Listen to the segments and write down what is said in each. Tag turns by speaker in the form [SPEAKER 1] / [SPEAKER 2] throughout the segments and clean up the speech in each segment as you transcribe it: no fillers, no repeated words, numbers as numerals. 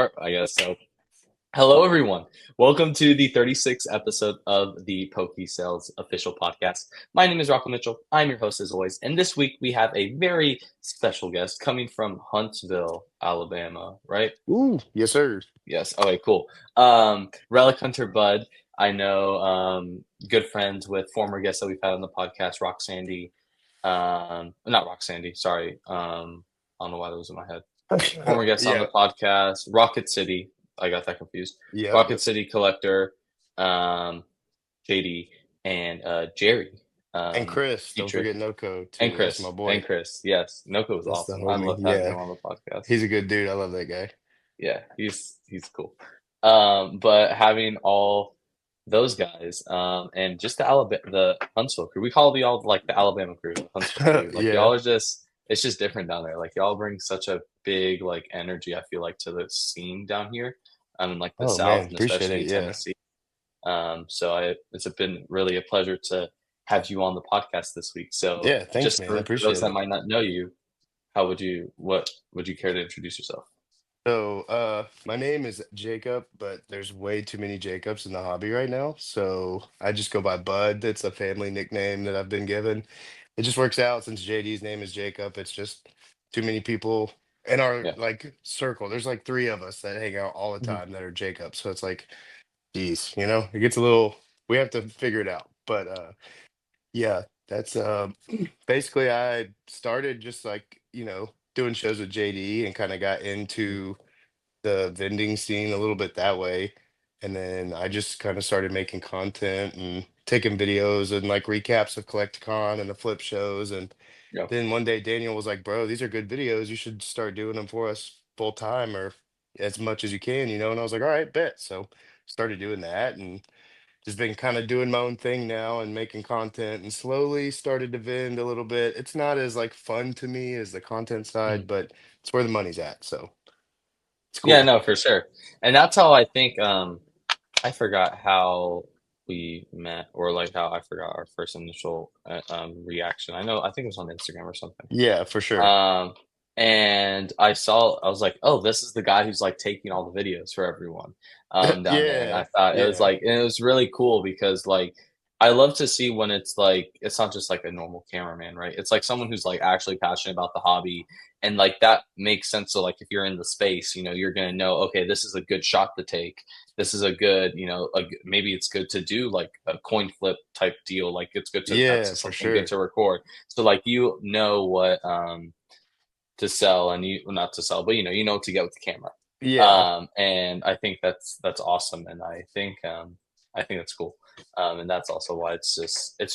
[SPEAKER 1] I guess so. Hello, everyone. Welcome to the 36th episode of the Poke Sales official podcast. My name is Rocco Mitchell. I'm your host as always. And this week we have a very special guest coming from Huntsville, Alabama, right?
[SPEAKER 2] Ooh, yes, sir.
[SPEAKER 1] Yes. Okay, cool. Relic Hunter Bud. I know good friends with former guests that we've had on the podcast, Rock Sandy. Not Rock Sandy, sorry. I don't know why that was in my head. Former guest on the
[SPEAKER 2] Yeah,
[SPEAKER 1] podcast, Rocket City. I got that confused.
[SPEAKER 2] yep,
[SPEAKER 1] Rocket
[SPEAKER 2] yep.
[SPEAKER 1] City Collector, um, JD, and Jerry,
[SPEAKER 2] And
[SPEAKER 1] um,
[SPEAKER 2] Chris, don't
[SPEAKER 1] Future,
[SPEAKER 2] forget Noko
[SPEAKER 1] and
[SPEAKER 2] too. That's my
[SPEAKER 1] Chris, and
[SPEAKER 2] boy.
[SPEAKER 1] Chris. Yes, Noko was
[SPEAKER 2] That's the
[SPEAKER 1] awesome. I
[SPEAKER 2] homie.
[SPEAKER 1] loved having him
[SPEAKER 2] Yeah,
[SPEAKER 1] on the podcast.
[SPEAKER 2] he's a good dude. I love that guy.
[SPEAKER 1] Yeah, he's cool. But having all those guys, and just the Huntsville crew. We call the all like the Alabama crew, the Huntsville crew. Like
[SPEAKER 2] Yeah,
[SPEAKER 1] y'all are just, it's just different down there. Like y'all bring such a big like energy. I feel like to the scene down here, in like the
[SPEAKER 2] oh
[SPEAKER 1] South
[SPEAKER 2] man,
[SPEAKER 1] and
[SPEAKER 2] appreciate
[SPEAKER 1] especially
[SPEAKER 2] it.
[SPEAKER 1] in
[SPEAKER 2] Yeah,
[SPEAKER 1] Tennessee. It's been really a pleasure to have you on the podcast this week. So
[SPEAKER 2] yeah. Thanks,
[SPEAKER 1] just
[SPEAKER 2] man. I
[SPEAKER 1] for those
[SPEAKER 2] appreciate
[SPEAKER 1] that
[SPEAKER 2] it.
[SPEAKER 1] might not know you, what would you care to introduce yourself?
[SPEAKER 2] My name is Jacob, but there's way too many Jacobs in the hobby right now. So I just go by Bud. It's a family nickname that I've been given. It just works out since JD's name is Jacob. It's just too many people in our
[SPEAKER 1] Yeah.
[SPEAKER 2] like circle. There's like three of us that hang out all the
[SPEAKER 1] Mhm.
[SPEAKER 2] time that are Jacob. So it's like, geez, it gets a little, we have to figure it out. But yeah, that's basically I started just like, doing shows with JD and kind of got
[SPEAKER 1] Mhm.
[SPEAKER 2] into the vending scene a little bit that way. And then I just kind of started making content and taking videos and like recaps of CollectCon and the flip shows. And
[SPEAKER 1] Yeah.
[SPEAKER 2] then one day Daniel was like, "Bro, these are good videos. You should start doing them for us full time or as much as you can." And I was like, "All right, bet." So started doing that and just been kind of doing my own thing now and making content and slowly started to vend a little bit. It's not as like fun to me as the content side,
[SPEAKER 1] Mhm.
[SPEAKER 2] but it's where the money's at. So it's
[SPEAKER 1] Yeah,
[SPEAKER 2] cool.
[SPEAKER 1] no, for sure. And that's how I think I forgot how we met or like how I forgot our first initial reaction. I think it was on Instagram or something.
[SPEAKER 2] Yeah, for sure.
[SPEAKER 1] Um and I was like, "Oh, this is the guy who's like taking all the videos for everyone down there." And I
[SPEAKER 2] Yeah,
[SPEAKER 1] thought it was
[SPEAKER 2] yeah,
[SPEAKER 1] like and it was really cool because like I love to see when it's like it's not just like a normal cameraman, right? It's like someone who's like actually passionate about the hobby and like that makes sense. So like if you're in the space, you're gonna know, okay, this is a good shot to take. This is a good, maybe it's good to do like a coin flip type deal. Like it's good to
[SPEAKER 2] yeah,
[SPEAKER 1] that's
[SPEAKER 2] for
[SPEAKER 1] something good
[SPEAKER 2] sure.
[SPEAKER 1] to record. So like you know what to sell and you well, not to sell, but you know what to get with the camera.
[SPEAKER 2] Yeah,
[SPEAKER 1] And I think that's awesome, and I think that's cool. And that's also why it's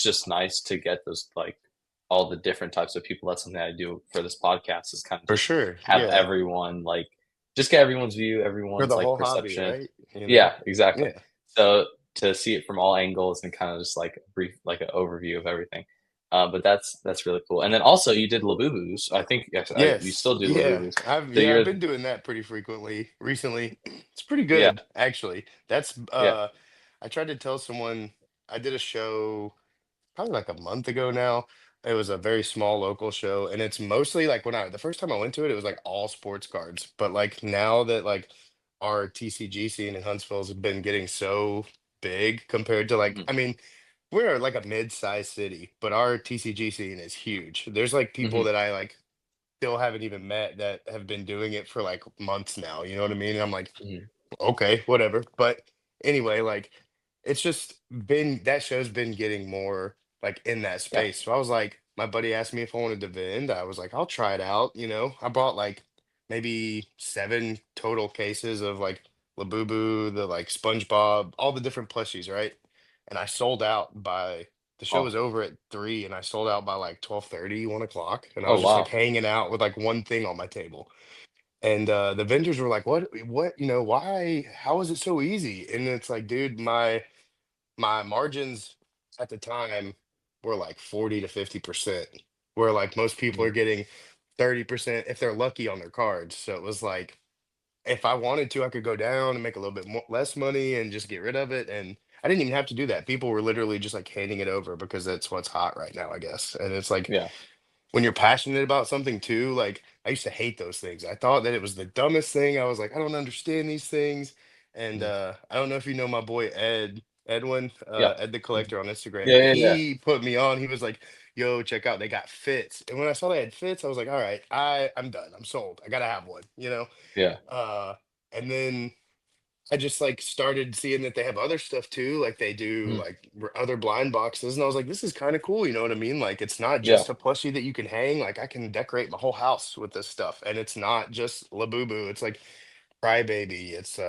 [SPEAKER 1] just nice to get those like all the different types of people. That's something I do for this podcast is kind of
[SPEAKER 2] for
[SPEAKER 1] just
[SPEAKER 2] sure.
[SPEAKER 1] have
[SPEAKER 2] Yeah,
[SPEAKER 1] everyone like just get everyone's view,
[SPEAKER 2] for
[SPEAKER 1] everyone's
[SPEAKER 2] the
[SPEAKER 1] like
[SPEAKER 2] whole hobby,
[SPEAKER 1] perception.
[SPEAKER 2] right?
[SPEAKER 1] Yeah, exactly.
[SPEAKER 2] Yeah.
[SPEAKER 1] So to see it from all angles and kind of just like a brief like an overview of everything. But that's really cool. And then also you did Labubus. I think yes, you
[SPEAKER 2] Yes.
[SPEAKER 1] still do
[SPEAKER 2] Yeah.
[SPEAKER 1] Labubus. So
[SPEAKER 2] I've
[SPEAKER 1] you're
[SPEAKER 2] been doing that pretty frequently recently. It's pretty
[SPEAKER 1] yeah,
[SPEAKER 2] good, actually. That's
[SPEAKER 1] yeah.
[SPEAKER 2] I tried to tell someone I did a show probably like a month ago now. It was a very small local show, and it's mostly like the first time I went to it, it was like all sports cards. But like now that like our TCG scene in Huntsville has been getting so big compared to like,
[SPEAKER 1] Mhm,
[SPEAKER 2] I mean, we're like a mid-sized city, but our TCG scene is huge. There's like people
[SPEAKER 1] mhm,
[SPEAKER 2] that I like still haven't even met that have been doing it for like months now. You know what I mean? And I'm like,
[SPEAKER 1] mhm.
[SPEAKER 2] okay, whatever. But anyway, like it's just been that show's been getting more like in that
[SPEAKER 1] Yeah.
[SPEAKER 2] space. So I was like, my buddy asked me if I wanted to vend. I was like, I'll try it out. I bought like maybe seven total cases of like Labubu, the like SpongeBob, all the different plushies, right? And I sold out by the show was
[SPEAKER 1] Oh,
[SPEAKER 2] over at 3 and I sold out by like 12:30, 1 o'clock. And I
[SPEAKER 1] oh
[SPEAKER 2] was just like
[SPEAKER 1] wow.
[SPEAKER 2] hanging out with like one thing on my table. And the vendors were like, what, why, how is it so easy? And it's like, dude, my margins at the time were like 40 to 50%, where like most people are
[SPEAKER 1] Mhm,
[SPEAKER 2] getting 30% if they're lucky on their cards. So it was like, if I wanted to, I could go down and make a little bit more, less money and just get rid of it. And I didn't even have to do that. People were literally just like handing it over because that's what's hot right now, I guess. And it's like,
[SPEAKER 1] yeah.
[SPEAKER 2] when you're passionate about something too, like I used to hate those things. I thought that it was the dumbest thing. I was like, I don't understand these things. And
[SPEAKER 1] Mhm.
[SPEAKER 2] I don't know if you know my boy Edwin,
[SPEAKER 1] Yeah.
[SPEAKER 2] Ed the
[SPEAKER 1] Mhm.
[SPEAKER 2] Collector on Instagram.
[SPEAKER 1] Yeah, yeah, yeah.
[SPEAKER 2] He put me on. He was like, "Yo, check out, they got fits." And when I saw they had fits, I was like, "All right, I'm done. I'm sold. I gotta have one." You know.
[SPEAKER 1] Yeah.
[SPEAKER 2] Uh, and then I just like started seeing that they have other stuff too, like they do
[SPEAKER 1] Mhm.
[SPEAKER 2] like other blind boxes, and I was like, this is kind of cool, you know what I mean? Like it's not
[SPEAKER 1] Yeah.
[SPEAKER 2] just a plushie that you can hang, like I can decorate my whole house with this stuff, and it's not just Labubu, it's like Crybaby, it's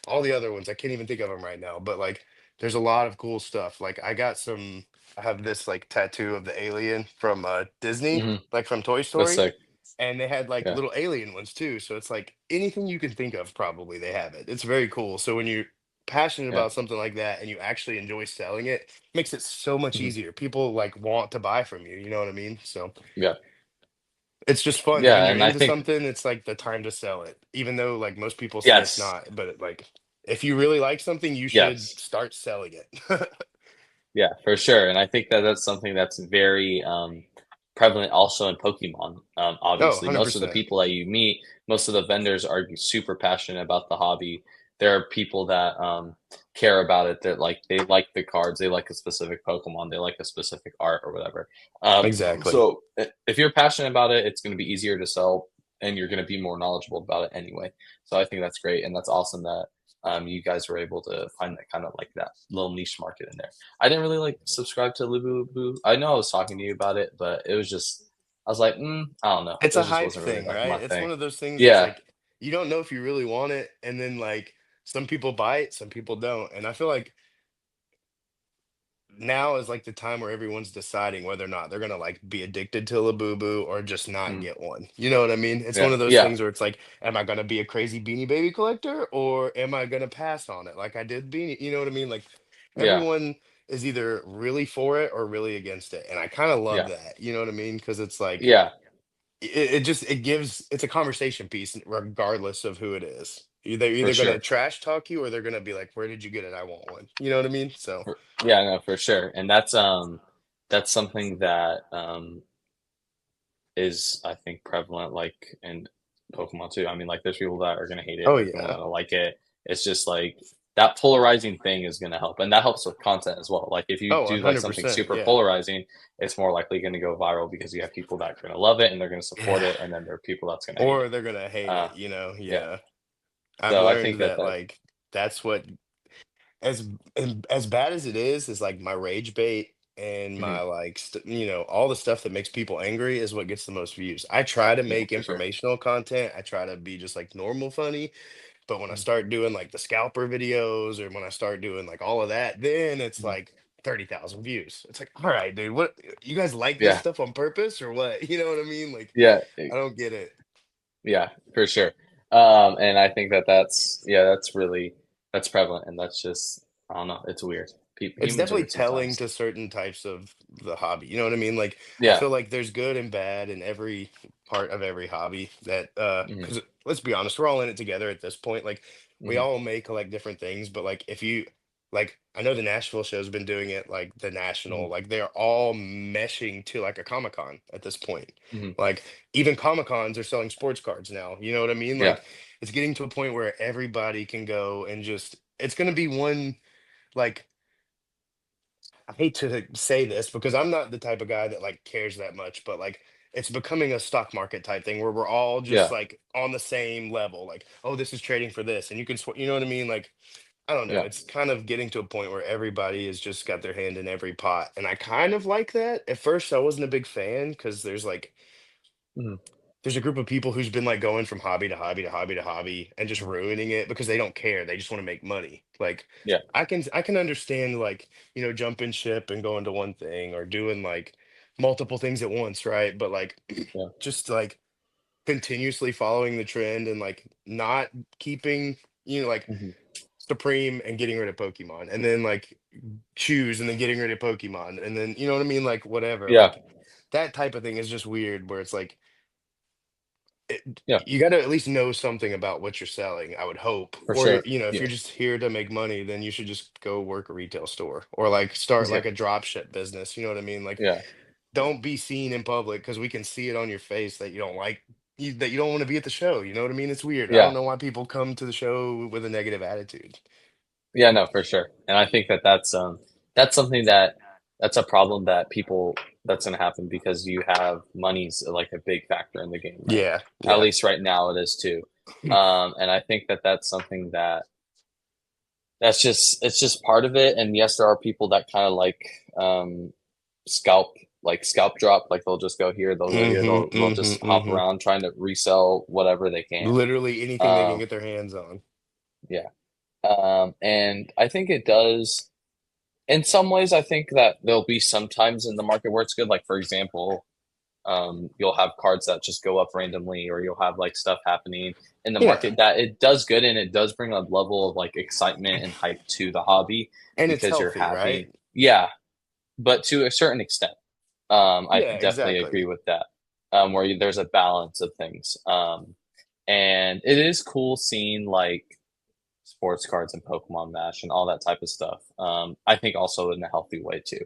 [SPEAKER 2] all the other ones. I can't even think of them right now, but like there's a lot of cool stuff. Like I have this like tattoo of the alien from Disney,
[SPEAKER 1] Mhm.
[SPEAKER 2] like from Toy
[SPEAKER 1] That's
[SPEAKER 2] Story,
[SPEAKER 1] sick.
[SPEAKER 2] and they had like
[SPEAKER 1] Yeah.
[SPEAKER 2] little alien ones too. So it's like anything you can think of, probably they have it. It's very cool. So when you're passionate
[SPEAKER 1] Yeah.
[SPEAKER 2] about something like that and you actually enjoy selling it, makes it so much
[SPEAKER 1] Mhm.
[SPEAKER 2] easier. People like want to buy from you. You know what I mean? So
[SPEAKER 1] Yeah.
[SPEAKER 2] it's just fun when
[SPEAKER 1] Yeah,
[SPEAKER 2] you're
[SPEAKER 1] and I
[SPEAKER 2] into
[SPEAKER 1] think
[SPEAKER 2] something. It's like the time to sell it, even though like most people say it's
[SPEAKER 1] yes.
[SPEAKER 2] not. But like, if you really like something, you should
[SPEAKER 1] Yes.
[SPEAKER 2] start selling it.
[SPEAKER 1] Yeah, for sure, and I think that that's something that's very, prevalent also in Pokemon.
[SPEAKER 2] Oh,
[SPEAKER 1] Obviously, most of the
[SPEAKER 2] 100%.
[SPEAKER 1] people that you meet, most of the vendors are super passionate about the hobby. There are people that, care about it, that, like, they like the cards, they like a specific Pokemon, they like a specific art or whatever.
[SPEAKER 2] Exactly.
[SPEAKER 1] So I if you're passionate about it, it's gonna be easier to sell, and you're gonna be more knowledgeable about it anyway. So I think that's great, and that's awesome that, you guys were able to find that kind of like that little niche market in there. I didn't really like subscribe to Lubu. I know I was talking to you about it, but it was just I was like, I don't know.
[SPEAKER 2] It's
[SPEAKER 1] It
[SPEAKER 2] a
[SPEAKER 1] just
[SPEAKER 2] hype
[SPEAKER 1] wasn't really
[SPEAKER 2] thing,
[SPEAKER 1] like
[SPEAKER 2] right?
[SPEAKER 1] my
[SPEAKER 2] It's
[SPEAKER 1] thing.
[SPEAKER 2] one of those things that's
[SPEAKER 1] Yeah.
[SPEAKER 2] like you don't know if you really want it, and then like some people buy it, some people don't. And I feel like now is like the time where everyone's deciding whether or not they're gonna like be addicted to Labubu or just not
[SPEAKER 1] Mm,
[SPEAKER 2] get one. You know what I mean? It's one
[SPEAKER 1] yeah.
[SPEAKER 2] of those
[SPEAKER 1] Yeah.
[SPEAKER 2] things where it's like, am I gonna be a crazy Beanie Baby collector or am I gonna pass on it like I did Beanie? You know what I mean? Like
[SPEAKER 1] Yeah.
[SPEAKER 2] everyone is either really for it or really against it, and I kind of love
[SPEAKER 1] Yeah.
[SPEAKER 2] that. You know what I mean? Because it's like
[SPEAKER 1] Yeah.
[SPEAKER 2] it's a conversation piece regardless of who it is. They're
[SPEAKER 1] For
[SPEAKER 2] either gonna
[SPEAKER 1] sure.
[SPEAKER 2] trash talk you or they're gonna be like, where did you get it? I want one. You know what I mean? So.
[SPEAKER 1] Yeah, no, for sure. And that's something that is I think prevalent like in Pokemon too. I mean, like there's people that are gonna hate it,
[SPEAKER 2] Oh
[SPEAKER 1] there's people
[SPEAKER 2] yeah.
[SPEAKER 1] that'll like it. It's just like that polarizing thing is gonna help. And that helps with content as well. Like if you
[SPEAKER 2] Oh,
[SPEAKER 1] do like something
[SPEAKER 2] 100%.
[SPEAKER 1] super
[SPEAKER 2] Yeah.
[SPEAKER 1] polarizing, it's more likely gonna go viral because you have people that are gonna love it and they're gonna support
[SPEAKER 2] Yeah.
[SPEAKER 1] it, and then there are people that's gonna hate
[SPEAKER 2] Or
[SPEAKER 1] it.
[SPEAKER 2] they're gonna hate
[SPEAKER 1] Uh
[SPEAKER 2] it, you know?
[SPEAKER 1] yeah.
[SPEAKER 2] Yeah. I've
[SPEAKER 1] So I
[SPEAKER 2] learned
[SPEAKER 1] think that
[SPEAKER 2] that
[SPEAKER 1] that
[SPEAKER 2] like that's what as as bad as it is like my rage bait and my
[SPEAKER 1] mhm,
[SPEAKER 2] like all the stuff that makes people angry is what gets the most views. I try to
[SPEAKER 1] yeah,
[SPEAKER 2] make
[SPEAKER 1] for sure.
[SPEAKER 2] informational content. I try to be just like normal funny. But when I
[SPEAKER 1] Mhm,
[SPEAKER 2] start doing like the scalper videos or when I start doing like all of that, then it's
[SPEAKER 1] mhm.
[SPEAKER 2] like 30,000 views. It's like, all right, dude, what you guys like this
[SPEAKER 1] Yeah.
[SPEAKER 2] stuff on purpose or what? You know what I mean? Like,
[SPEAKER 1] Yeah.
[SPEAKER 2] I don't get it.
[SPEAKER 1] Yeah, for sure. And I think that that's yeah, that's really that's prevalent, and that's just I don't know, it's weird.
[SPEAKER 2] It's
[SPEAKER 1] Humans are
[SPEAKER 2] definitely
[SPEAKER 1] weird
[SPEAKER 2] telling
[SPEAKER 1] sometimes.
[SPEAKER 2] to certain types of the hobby. You know what I mean? Like I
[SPEAKER 1] Yeah.
[SPEAKER 2] feel like there's good and bad in every part of every hobby that
[SPEAKER 1] Hmm.
[SPEAKER 2] cuz let's be honest, we're all in it together at this point. Like we
[SPEAKER 1] Hmm.
[SPEAKER 2] all make like different things, but like if you like I know the Nashville show's been doing it like the
[SPEAKER 1] Hmm.
[SPEAKER 2] national, like they're all meshing to like a Comic-Con at this point.
[SPEAKER 1] Hmm.
[SPEAKER 2] Like even Comic-Cons are selling sports cards now. You know what I mean?
[SPEAKER 1] Yeah.
[SPEAKER 2] Like it's getting to a point where everybody can go and just it's going to be one like I hate to say this because I'm not the type of guy that like cares that much, but like it's becoming a stock market type thing where we're all just
[SPEAKER 1] Yeah.
[SPEAKER 2] like on the same level. Like, oh, this is trading for this, and you can, you know what I mean? Like, I don't know.
[SPEAKER 1] Yeah.
[SPEAKER 2] It's kind of getting to a point where everybody has just got their hand in every pot, and I kind of like that. At first, I wasn't a big fan because
[SPEAKER 1] Hmm.
[SPEAKER 2] there's a group of people who's been like going from hobby to hobby to hobby to hobby and just
[SPEAKER 1] Hmm.
[SPEAKER 2] ruining it because they don't care. They just want to make money. Like
[SPEAKER 1] Yeah.
[SPEAKER 2] I can understand like, jumping ship and going to one thing or doing like multiple things at once, right? But like
[SPEAKER 1] Yeah.
[SPEAKER 2] just like continuously following the trend and like not keeping, like
[SPEAKER 1] Hmm.
[SPEAKER 2] Supreme and getting rid of Pokemon and then like shoes and then getting rid of Pokemon and then you know what I mean? Like whatever.
[SPEAKER 1] Yeah.
[SPEAKER 2] Like that type of thing is just weird where it's like
[SPEAKER 1] Yeah.
[SPEAKER 2] you got to at least know something about what you're selling, I would hope.
[SPEAKER 1] For
[SPEAKER 2] Or,
[SPEAKER 1] sure.
[SPEAKER 2] if
[SPEAKER 1] Yeah.
[SPEAKER 2] you're just here to make money, then you should just go work a retail store or like start
[SPEAKER 1] Yeah.
[SPEAKER 2] like a drop ship business. You know what I mean? Like
[SPEAKER 1] Yeah.
[SPEAKER 2] don't be seen in public because we can see it on your face that you don't like that you don't want to be at the show. You know what I mean? It's weird. I don't
[SPEAKER 1] Yeah.
[SPEAKER 2] know why people come to the show with a negative attitude.
[SPEAKER 1] Yeah, no, for sure. And I think that that's something that that's a problem that people that's going to happen because you have money's like a big factor in the game, right?
[SPEAKER 2] Yeah,
[SPEAKER 1] At
[SPEAKER 2] yeah.
[SPEAKER 1] least right now it is too. And I think that that's something that that's just it's just part of it. And yes, there are people that kind of scalp scalp drop, like they'll just go here, they'll go here, they'll just hop
[SPEAKER 2] Hmm.
[SPEAKER 1] around trying to resell whatever they can.
[SPEAKER 2] Literally anything they can
[SPEAKER 1] Um,
[SPEAKER 2] get their hands on.
[SPEAKER 1] yeah. And I think it does. In some ways, I think that there'll be some times in the market where it's good. Like for example, you'll have cards that just go up randomly, or you'll have like stuff happening in the
[SPEAKER 2] Yeah,
[SPEAKER 1] market that it does good and it does bring a level of like excitement and hype to the hobby
[SPEAKER 2] and it's
[SPEAKER 1] because you're
[SPEAKER 2] healthy, right?
[SPEAKER 1] happy. Yeah, but to a certain extent, I
[SPEAKER 2] Yeah,
[SPEAKER 1] definitely
[SPEAKER 2] exactly.
[SPEAKER 1] agree with that. Where there's a balance of things, and it is cool seeing like sports cards and Pokemon Mash and all that type of stuff. I think also in a healthy way too,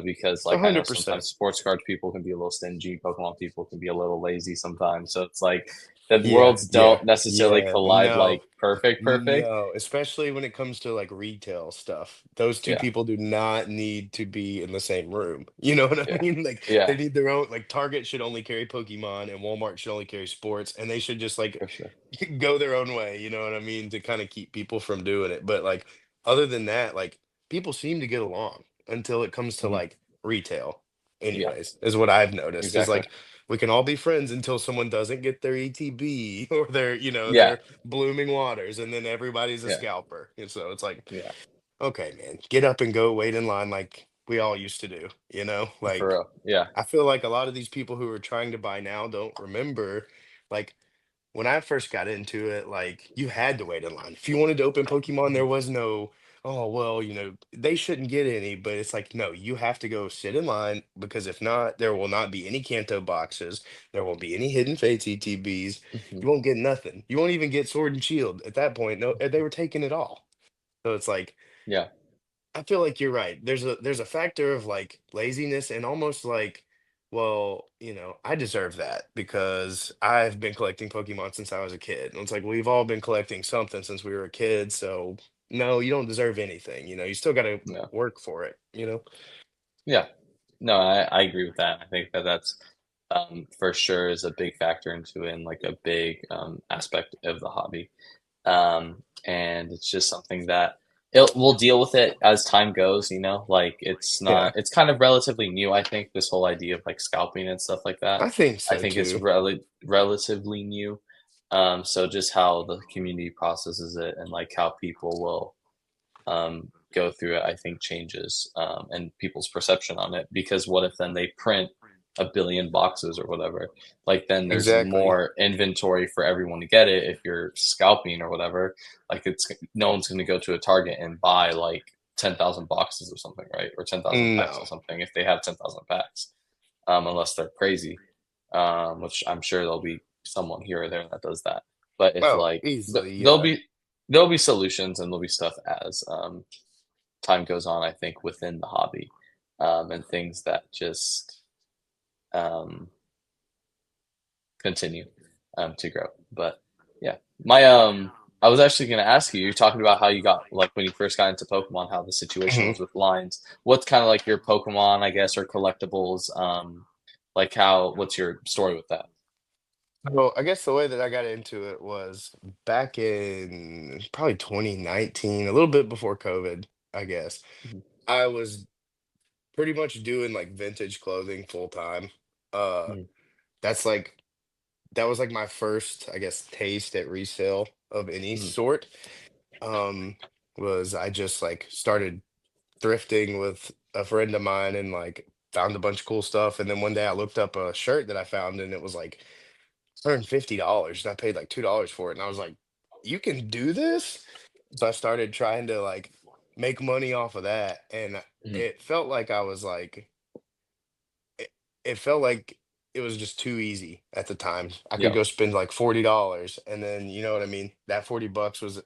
[SPEAKER 1] because
[SPEAKER 2] A
[SPEAKER 1] like I know
[SPEAKER 2] hundred percent.
[SPEAKER 1] sometimes sports card people can be a little stingy, Pokemon people can be a little lazy sometimes. So it's like the
[SPEAKER 2] Yeah,
[SPEAKER 1] worlds
[SPEAKER 2] yeah,
[SPEAKER 1] don't necessarily
[SPEAKER 2] yeah.
[SPEAKER 1] collide
[SPEAKER 2] No,
[SPEAKER 1] like perfect, perfect.
[SPEAKER 2] no, especially when it comes to like retail stuff. Those two
[SPEAKER 1] Yeah,
[SPEAKER 2] people do not need to be in the same room. You know what I
[SPEAKER 1] yeah,
[SPEAKER 2] mean? Like
[SPEAKER 1] yeah,
[SPEAKER 2] they need their own, like Target should only carry Pokemon and Walmart should only carry sports, and they should just like
[SPEAKER 1] for sure.
[SPEAKER 2] go their own way, you know what I mean, to kind of keep people from doing it. But like other than that, like people seem to get along until it comes to
[SPEAKER 1] Hmm.
[SPEAKER 2] like retail,
[SPEAKER 1] Yeah,
[SPEAKER 2] anyways, is what I've noticed. Is
[SPEAKER 1] exactly.
[SPEAKER 2] like we can all be friends until someone doesn't get their ETB or their, you know,
[SPEAKER 1] Yeah,
[SPEAKER 2] their blooming waters, and then everybody's a
[SPEAKER 1] yeah,
[SPEAKER 2] scalper. And so it's like,
[SPEAKER 1] yeah,
[SPEAKER 2] okay, man, get up and go wait in line like we all used to do, you know?
[SPEAKER 1] for
[SPEAKER 2] Like
[SPEAKER 1] real. Yeah.
[SPEAKER 2] I feel like a lot of these people who are trying to buy now don't remember like when I first got into it, like you had to wait in line. If you wanted to open Pokemon,
[SPEAKER 1] Mhm.
[SPEAKER 2] there was no, oh, well, you know, they shouldn't get any, but it's like, no, you have to go sit in line because if not, there will not be any Kanto boxes. There won't be any Hidden Fates ETBs.
[SPEAKER 1] Mhm.
[SPEAKER 2] You won't get nothing. You won't even get Sword and Shield at that point. No, they were taking it all. So it's like,
[SPEAKER 1] Yeah,
[SPEAKER 2] I feel like you're right. There's a factor of like laziness and almost like, well, you know, I deserve that because I've been collecting Pokemon since I was a kid. And it's like we've all been collecting something since we were a kid. So no, you don't deserve anything. You know, you still got to
[SPEAKER 1] yeah,
[SPEAKER 2] work for it. You know.
[SPEAKER 1] yeah. No, I agree with that. I think that that's for sure is a big factor into it and like a big aspect of the hobby. And it's just something that we'll deal with it as time goes, you know, like it's
[SPEAKER 2] Yeah,
[SPEAKER 1] not, it's kind of relatively new, I think, this whole idea of like scalping and stuff like that.
[SPEAKER 2] I think
[SPEAKER 1] I
[SPEAKER 2] so
[SPEAKER 1] think it's
[SPEAKER 2] too.
[SPEAKER 1] relatively new. So just how the community processes it and like how people will go through it, I think changes and people's perception on it. Because what if then they print a billion boxes or whatever? Like then there's
[SPEAKER 2] Exactly.
[SPEAKER 1] more inventory for everyone to get it. If you're scalping or whatever, like it's no one's going to go to a Target and buy like 10,000 boxes or something, right? Or 10,000 packs or
[SPEAKER 2] No.
[SPEAKER 1] something if they have 10,000 packs, unless they're crazy, which I'm sure there'll be someone here or there that does that. But if
[SPEAKER 2] Oh,
[SPEAKER 1] like
[SPEAKER 2] easily.
[SPEAKER 1] there'll
[SPEAKER 2] Yeah.
[SPEAKER 1] be solutions and there'll be stuff as time goes on, I think, within the hobby, and things that just um, continue to grow. But yeah, I was actually going to ask you. You're talking about how you got like when you first got into Pokemon, how the situation
[SPEAKER 2] Mhm.
[SPEAKER 1] was with lines. What's kind of like your Pokemon, I guess, or collectibles? Like how? What's your story with that?
[SPEAKER 2] Well, I guess the way that I got into it was back in probably 2019, a little bit before COVID, I guess.
[SPEAKER 1] Mhm,
[SPEAKER 2] I was pretty much doing like vintage clothing full time. Uh
[SPEAKER 1] mhm,
[SPEAKER 2] that's like that was like my first, I guess, taste at resale of any
[SPEAKER 1] mhm,
[SPEAKER 2] sort. Um was I just like started thrifting with a friend of mine and like found a bunch of cool stuff. And then one day I looked up a shirt that I found and it was like $150 and I paid like $2 for it. And I was like, you can do this? So I started trying to like make money off of that. And
[SPEAKER 1] mhm.
[SPEAKER 2] it felt like I was like, it, it felt like it was just too easy at the time. I could
[SPEAKER 1] Yeah.
[SPEAKER 2] go spend like $40 and then, you know what I mean? That 40 bucks was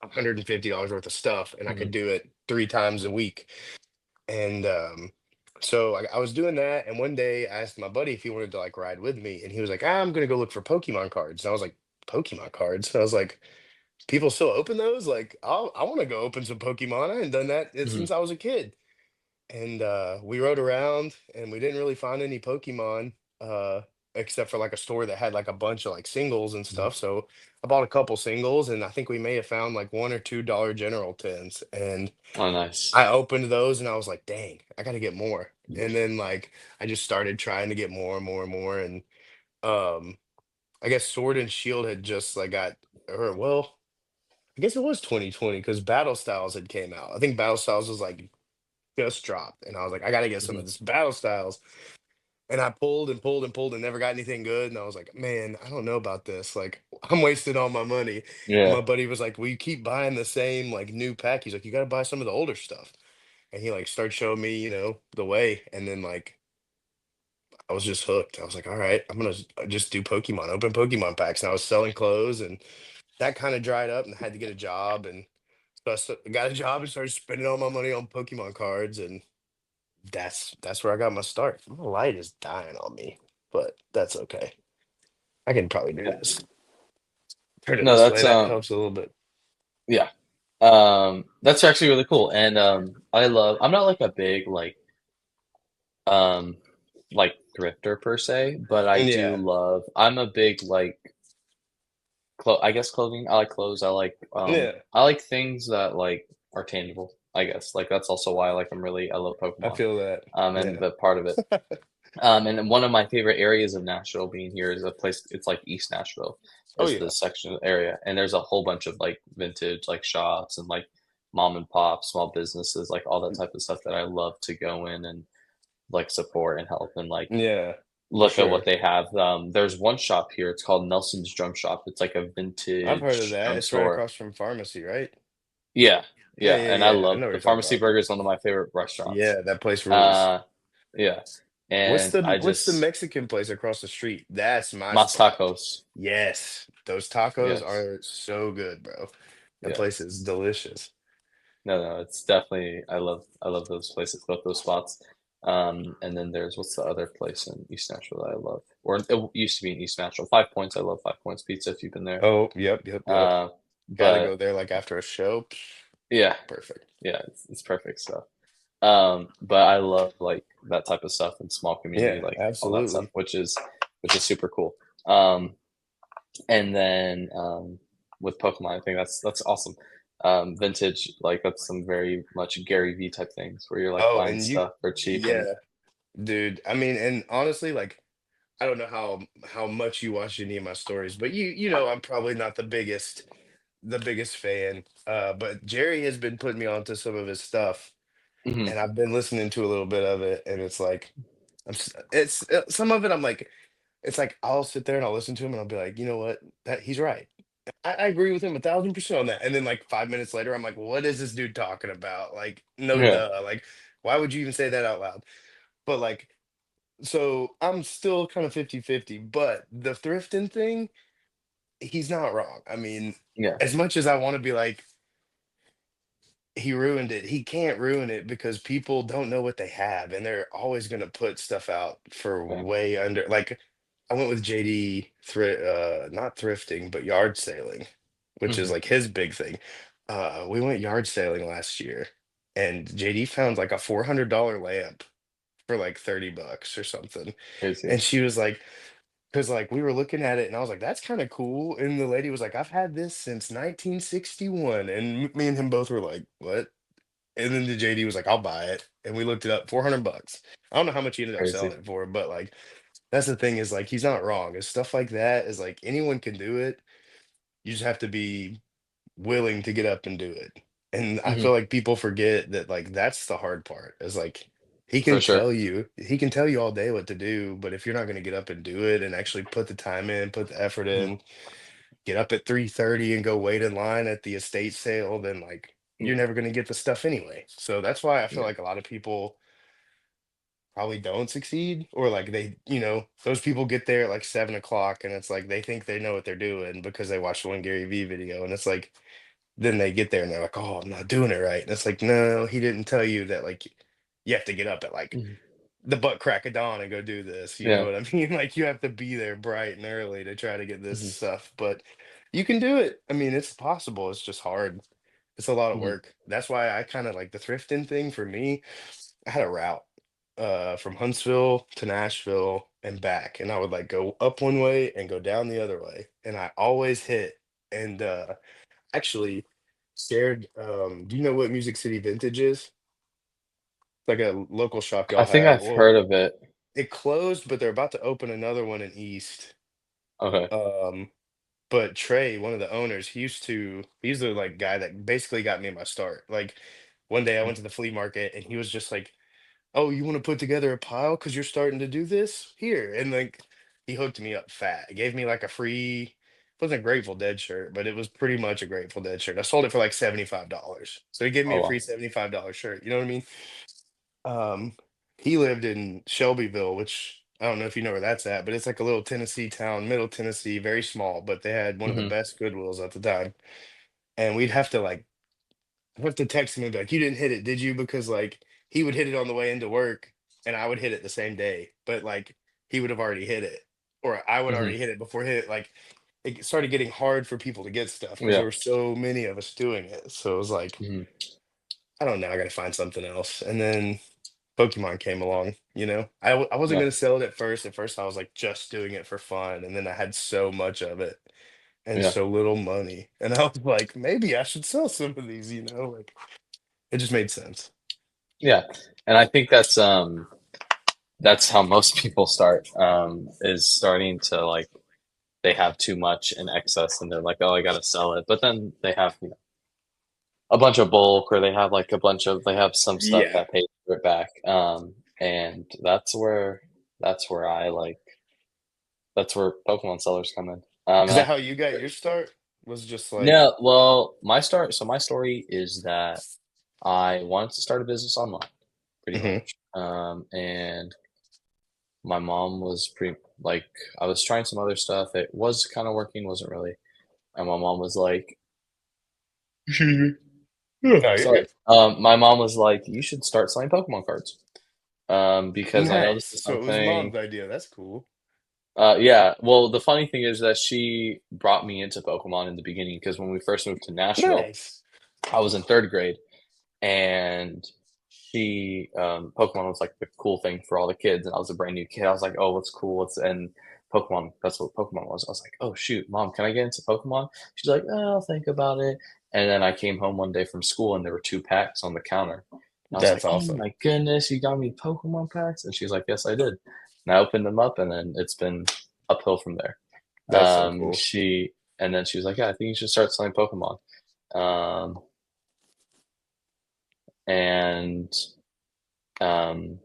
[SPEAKER 2] $150 worth of stuff and I could
[SPEAKER 1] Mhm,
[SPEAKER 2] do it 3 times a week. And So I was doing that, and one day I asked my buddy if he wanted to like ride with me, and he was like, "Ah, I'm gonna go look for Pokemon cards." And I was like, "Pokemon cards?" And I was like, "People still open those? Like, I want to go open some Pokemon. I ain't done that
[SPEAKER 1] Mhm.
[SPEAKER 2] since I was a kid." And we rode around, and we didn't really find any Pokemon, uh, except for like a store that had like a bunch of like singles and
[SPEAKER 1] Mhm.
[SPEAKER 2] stuff. So I bought a couple singles, and I think we may have found like one or two Dollar General tins. And
[SPEAKER 1] Oh, nice.
[SPEAKER 2] I opened those and I was like, dang, I gotta get more. And then like I just started trying to get more and more and more. And um I guess Sword and Shield had just like got or well, I guess it was 2020 because Battle Styles had came out. I think Battle Styles was like just dropped. And I was like, I gotta get some
[SPEAKER 1] Mhm.
[SPEAKER 2] of this Battle Styles. And I pulled and pulled and pulled and never got anything good. And I was like, man, I don't know about this. Like, I'm wasting all my money. And
[SPEAKER 1] Yeah.
[SPEAKER 2] my buddy was like, well, you keep buying the same like new pack. He's like, you gotta buy some of the older stuff. And he like started showing me, the way. And then like I was just hooked. I was like, all right, I'm gonna just do Pokemon, open Pokemon packs. And I was selling clothes, and that kind of dried up, and I had to get a job. And so got a job and started spending all my money on Pokemon cards, and that's where I got my start. My light is dying on me, but that's okay. I can probably do
[SPEAKER 1] Yeah.
[SPEAKER 2] this. Turn it
[SPEAKER 1] No,
[SPEAKER 2] this
[SPEAKER 1] that's
[SPEAKER 2] way. That helps a little bit.
[SPEAKER 1] yeah. That's actually really cool. And I'm not like a big um like thrifter per se, but
[SPEAKER 2] Yeah.
[SPEAKER 1] I'm a big like I guess clothing. I like clothes.
[SPEAKER 2] Yeah.
[SPEAKER 1] I like things that like are tangible, I guess. Like that's also why I love
[SPEAKER 2] I
[SPEAKER 1] Pokemon.
[SPEAKER 2] feel that.
[SPEAKER 1] And
[SPEAKER 2] Yeah.
[SPEAKER 1] the part of it. And one of my favorite areas of Nashville being here is a place, it's like East Nashville
[SPEAKER 2] Oh
[SPEAKER 1] is
[SPEAKER 2] yeah.
[SPEAKER 1] the section area. And there's a whole bunch of like vintage like shops and like mom and pop, small businesses, like all that type of stuff that I love to go in and like support and help and like
[SPEAKER 2] Yeah. For
[SPEAKER 1] look at what
[SPEAKER 2] sure.
[SPEAKER 1] they have. There's one shop here, it's called Nelson's Drum Shop. It's like a
[SPEAKER 2] I've heard of
[SPEAKER 1] vintage
[SPEAKER 2] that.
[SPEAKER 1] drum
[SPEAKER 2] It's right
[SPEAKER 1] store.
[SPEAKER 2] across from pharmacy, right?
[SPEAKER 1] Yeah,
[SPEAKER 2] Yeah,
[SPEAKER 1] yeah,
[SPEAKER 2] yeah,
[SPEAKER 1] and I
[SPEAKER 2] yeah. I
[SPEAKER 1] love
[SPEAKER 2] know what
[SPEAKER 1] the
[SPEAKER 2] you're talking
[SPEAKER 1] Pharmacy
[SPEAKER 2] about.
[SPEAKER 1] Burger is one of my favorite restaurants.
[SPEAKER 2] Yeah, that place rules.
[SPEAKER 1] Uh, yeah,
[SPEAKER 2] What's
[SPEAKER 1] and
[SPEAKER 2] the
[SPEAKER 1] I
[SPEAKER 2] what's the
[SPEAKER 1] just
[SPEAKER 2] Mexican place across the street? That's my
[SPEAKER 1] Mas
[SPEAKER 2] spot.
[SPEAKER 1] Tacos.
[SPEAKER 2] Yes, those tacos
[SPEAKER 1] Yes,
[SPEAKER 2] are so good, bro. That place
[SPEAKER 1] yes.
[SPEAKER 2] is delicious.
[SPEAKER 1] No, no, it's definitely I love those places, both those spots. And then there's what's the other place in East Nashville that I love? Or it used to be in East Nashville. Five Points. I love Five Points Pizza if you've been there.
[SPEAKER 2] Oh, yep, yep, yep.
[SPEAKER 1] Uh,
[SPEAKER 2] Got to go
[SPEAKER 1] but
[SPEAKER 2] there like after a show.
[SPEAKER 1] yeah,
[SPEAKER 2] Perfect.
[SPEAKER 1] yeah, it's perfect stuff. But I love like that type of stuff and small community,
[SPEAKER 2] Yeah,
[SPEAKER 1] like all that stuff,
[SPEAKER 2] absolutely.
[SPEAKER 1] which is super cool. Um, and then with Pokemon, I think that's awesome. Vintage, like that's some very much Gary V type things where you're like
[SPEAKER 2] Oh,
[SPEAKER 1] buying
[SPEAKER 2] and you,
[SPEAKER 1] stuff for cheap and
[SPEAKER 2] yeah, dude. I mean, and honestly, like I don't know how much you watch any of my stories, but you know I'm probably not the biggest fan. But Jerry has been putting me onto some of his stuff,
[SPEAKER 1] Mhm.
[SPEAKER 2] and I've been listening to a little bit of it, and it's like it's some of it I'm like it's like I'll sit there and I'll listen to him and I'll be like, you know what, that he's right. I agree with him 1,000% on that. And then like 5 minutes later, I'm like, what is this dude talking about? Like, no
[SPEAKER 1] Yeah.
[SPEAKER 2] duh. Like, why would you even say that out loud? But like, so I'm still kind of 50-50. But the thrifting thing, he's not wrong. I mean,
[SPEAKER 1] Yeah.
[SPEAKER 2] as much as I want to be like, he ruined it. He can't ruin it because people don't know what they have, and they're always going to put stuff out for
[SPEAKER 1] Yeah.
[SPEAKER 2] way under. Like, I went with JD not thrifting, but yard sailing, which is
[SPEAKER 1] Mhm.
[SPEAKER 2] like his big thing. We went yard sailing last year, and JD found like a $400 lamp for like $30 or something.
[SPEAKER 1] Crazy.
[SPEAKER 2] And she was like, because like we were looking at it, and I was like, that's kind of cool. And the lady was like, I've had this since 1961. And me and him both were like, what? And then the JD was like, I'll buy it. And we looked it up, $400. I don't know how much he ended up selling
[SPEAKER 1] Crazy.
[SPEAKER 2] it for, but like that's the thing is like he's not wrong. It's stuff like that is like anyone can do it. You just have to be willing to get up and do it. And I feel
[SPEAKER 1] Mhm.
[SPEAKER 2] like people forget that like that's the hard part. Is like
[SPEAKER 1] For sure.
[SPEAKER 2] he can tell you all day what to do, but if you're not going to get up and do it and actually put the time in, put the effort
[SPEAKER 1] Mhm.
[SPEAKER 2] in, get up at 3:30 and go wait in line at the estate sale, then like you're
[SPEAKER 1] Yeah.
[SPEAKER 2] never going to get the stuff anyway. So that's why I feel
[SPEAKER 1] Yeah.
[SPEAKER 2] like a lot of people probably don't succeed, or like those people get there at like 7 o'clock and it's like they think they know what they're doing because they watched one Gary Vee video, and it's like then they get there and they're like, oh, I'm not doing it right. And it's like, no, he didn't tell you that like you have to get up at like
[SPEAKER 1] Mhm.
[SPEAKER 2] the butt crack of dawn and go do this. You know
[SPEAKER 1] Yeah.
[SPEAKER 2] what I mean? Like you have to be there bright and early to try to get this
[SPEAKER 1] Hmm.
[SPEAKER 2] stuff, but you can do it. I mean, it's possible. It's just hard. It's a lot of
[SPEAKER 1] Hmm.
[SPEAKER 2] work. That's why I kind of like the thrifting thing for me. I had a route from Huntsville to Nashville and back, and I would like go up one way and go down the other way, and I always hit. And actually shared. Do you know what Music City Vintage is? Like a local shop
[SPEAKER 1] I
[SPEAKER 2] y'all
[SPEAKER 1] think
[SPEAKER 2] have.
[SPEAKER 1] I've
[SPEAKER 2] Well,
[SPEAKER 1] heard of it.
[SPEAKER 2] it closed, but they're about to open another one in East.
[SPEAKER 1] Okay.
[SPEAKER 2] Um, but Trey, one of the owners, he's the like guy that basically got me my start. Like one day I went to the flea market and he was just like, "Oh, you want to put together a pile because you're starting to do this? Here." And like he hooked me up fat. He gave me like a free, it wasn't a Grateful Dead shirt, but it was pretty much a Grateful Dead shirt. I sold it for like $75. So he gave me
[SPEAKER 1] Oh
[SPEAKER 2] a free
[SPEAKER 1] wow.
[SPEAKER 2] $75 shirt. You know what I mean? Um, he lived in Shelbyville, which I don't know if you know where that's at, but it's like a little Tennessee town, middle Tennessee, very small, but they had one of the
[SPEAKER 1] Hmm.
[SPEAKER 2] best Goodwills at the time. And we'd have to like I have to text him and be like, "You didn't hit it, did you?" Because like he would hit it on the way into work and I would hit it the same day, but like he would have already hit it. Or I would
[SPEAKER 1] Hmm.
[SPEAKER 2] already hit it before hit it. Like it started getting hard for people to get stuff because
[SPEAKER 1] Yeah.
[SPEAKER 2] there were so many of us doing it. So it was like,
[SPEAKER 1] Hmm.
[SPEAKER 2] I don't know, I gotta find something else. And then Pokemon came along, you know? I wasn't
[SPEAKER 1] Yeah.
[SPEAKER 2] gonna sell it at first. At first, I was like just doing it for fun, and then I had so much of it and
[SPEAKER 1] Yeah.
[SPEAKER 2] so little money, and I was like, maybe I should sell some of these, you know? Like it just made sense.
[SPEAKER 1] Yeah. And I think that's how most people start, is starting to like they have too much in excess and they're like, oh, I gotta sell it. But then they have, a bunch of bulk, or they have like a bunch of they have some stuff
[SPEAKER 2] Yeah.
[SPEAKER 1] that pays for it back. And that's where I like that's where Pokemon sellers come in.
[SPEAKER 2] Is that how you got your start? Was just like,
[SPEAKER 1] No, well, my story is that I wanted to start a business online, pretty
[SPEAKER 2] hmm
[SPEAKER 1] much. And my mom was pretty like I was trying some other stuff. It was kind of working, wasn't really. And my mom was like,
[SPEAKER 2] no, you're
[SPEAKER 1] sorry.
[SPEAKER 2] good.
[SPEAKER 1] My mom was like, you should start selling Pokemon cards. Because I know
[SPEAKER 2] Nice.
[SPEAKER 1] this is
[SPEAKER 2] So it was
[SPEAKER 1] something.
[SPEAKER 2] mom's idea. That's cool.
[SPEAKER 1] Yeah. Well, the funny thing is that she brought me into Pokemon in the beginning because when we first moved to Nashville,
[SPEAKER 2] Nice.
[SPEAKER 1] I was in third grade, and Pokemon was like the cool thing for all the kids, and I was a brand new kid. I was like, oh, what's cool? What's and Pokemon? That's what Pokemon was. I was like, oh shoot, mom, can I get into Pokemon? She's like, oh, I'll think about it. And then I came home one day from school, and there were two packs on the counter. And I was like,
[SPEAKER 2] That's
[SPEAKER 1] oh
[SPEAKER 2] awesome.
[SPEAKER 1] my goodness, you got me Pokemon packs? And she's like, yes, I did. And I opened them up, and then it's been uphill from there.
[SPEAKER 2] That's so cool.
[SPEAKER 1] She and then she was like, yeah, I think you should start selling Pokemon. Um, and um,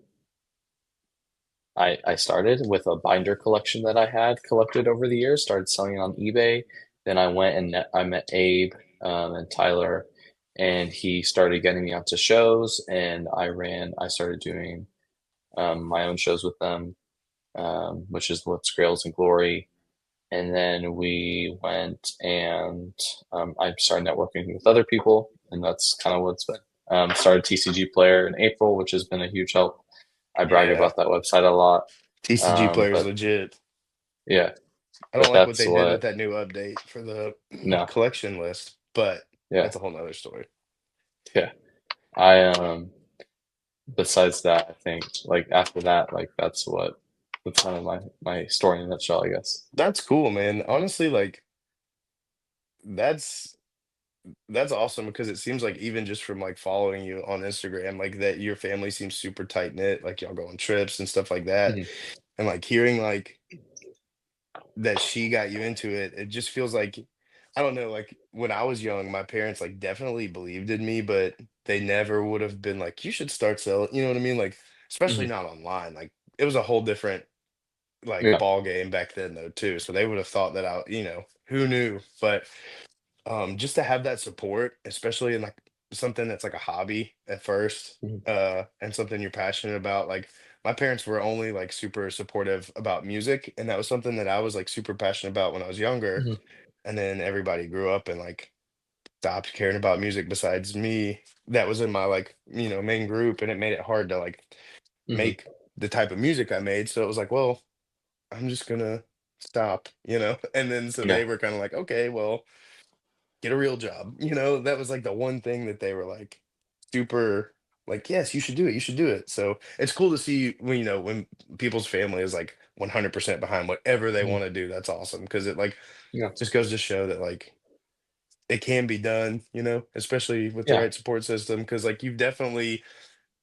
[SPEAKER 1] I started with a binder collection that I had collected over the years, started selling it on eBay. Then I went and I met Abe, and Tyler, and he started getting me out to shows, and I started doing, my own shows with them, which is what Scrails and Glory. And then we went and, I started networking with other people, and that's kind of what's been. Started TCG Player in April, which has been a huge help. I brag
[SPEAKER 2] Yeah.
[SPEAKER 1] about that website a lot.
[SPEAKER 2] TCG players
[SPEAKER 1] But
[SPEAKER 2] legit.
[SPEAKER 1] yeah,
[SPEAKER 2] I
[SPEAKER 1] but
[SPEAKER 2] don't like what
[SPEAKER 1] that's
[SPEAKER 2] they did with
[SPEAKER 1] what,
[SPEAKER 2] that new update for the
[SPEAKER 1] no,
[SPEAKER 2] collection list, but
[SPEAKER 1] yeah,
[SPEAKER 2] that's a whole nother story.
[SPEAKER 1] yeah. I, besides that, I think like after that, like that's kind of my story in a nutshell, I guess.
[SPEAKER 2] That's cool, man. Honestly, like that's that's awesome because it seems like even just from like following you on Instagram, like that your family seems super tight knit, like y'all go on trips and stuff like that.
[SPEAKER 1] Mhm,
[SPEAKER 2] And like hearing like that she got you into it, it just feels like I don't know, like when I was young, my parents like definitely believed in me, but they never would have been like, you should start selling, you know what I mean? Like, especially
[SPEAKER 1] mhm,
[SPEAKER 2] not online. Like it was a whole different like
[SPEAKER 1] yeah,
[SPEAKER 2] ball game back then though too. So they would have thought that I, you know, who knew? But just to have that support, especially in like something that's like a hobby at first,
[SPEAKER 1] mhm,
[SPEAKER 2] and something you're passionate about. Like my parents were only like super supportive about music, and that was something that I was like super passionate about when I was younger.
[SPEAKER 1] mhm,
[SPEAKER 2] And then everybody grew up and like stopped caring about music besides me. That was in my like, you know, main group, and it made it hard to like
[SPEAKER 1] mhm,
[SPEAKER 2] make. the type of music I made. So it was like, well, I'm just gonna stop, you know? And then so
[SPEAKER 1] Yeah.
[SPEAKER 2] they were kind of like, okay, well, get a real job. You know, that was like the one thing that they were like super like, yes, you should do it. You should do it. So it's cool to see when, you know, when people's family is like 100% behind whatever they
[SPEAKER 1] Mhm.
[SPEAKER 2] want to do. That's awesome because it like
[SPEAKER 1] Yeah.
[SPEAKER 2] just goes to show that like it can be done, you know, especially with the
[SPEAKER 1] Yeah.
[SPEAKER 2] right support system. Cause like you've definitely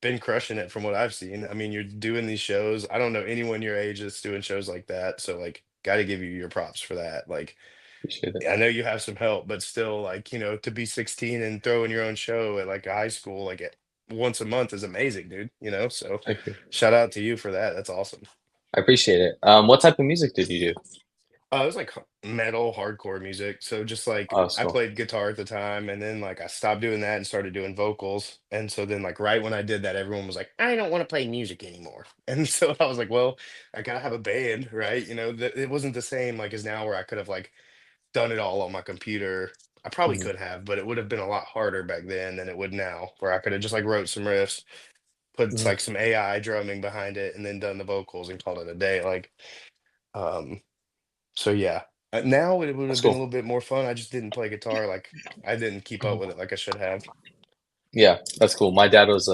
[SPEAKER 2] been crushing it from what I've seen. I mean, you're doing these shows. I don't know anyone your age that's doing shows like that. So like gotta give you your props for that. Like
[SPEAKER 1] Appreciate it.
[SPEAKER 2] I know you have some help, but still like, you know, to be 16 and throwing your own show at like a high school like once a month is amazing, dude. You know, so
[SPEAKER 1] Thank you.
[SPEAKER 2] shout out to you for that. That's awesome.
[SPEAKER 1] I appreciate it. What type of music did you do?
[SPEAKER 2] It was like metal, hardcore music. So just like
[SPEAKER 1] Oh, that's
[SPEAKER 2] I
[SPEAKER 1] cool.
[SPEAKER 2] played guitar at the time, and then like I stopped doing that and started doing vocals. And so then like right when I did that, everyone was like, "I don't want to play music anymore." And so I was like, "Well, I gotta have a band, right?" You know, it wasn't the same like as now where I could have like done it all on my computer. I probably
[SPEAKER 1] Mhm.
[SPEAKER 2] could have, but it would have been a lot harder back then than it would now, where I could have just like wrote some riffs, put
[SPEAKER 1] Mhm.
[SPEAKER 2] like some AI drumming behind it, and then done the vocals and called it a day. Like, um, so yeah. Now it would
[SPEAKER 1] That's
[SPEAKER 2] have been a
[SPEAKER 1] cool.
[SPEAKER 2] little bit more fun. I just didn't play guitar like I didn't keep up with
[SPEAKER 1] Mhm.
[SPEAKER 2] it like I should have.
[SPEAKER 1] Yeah, that's cool. My dad was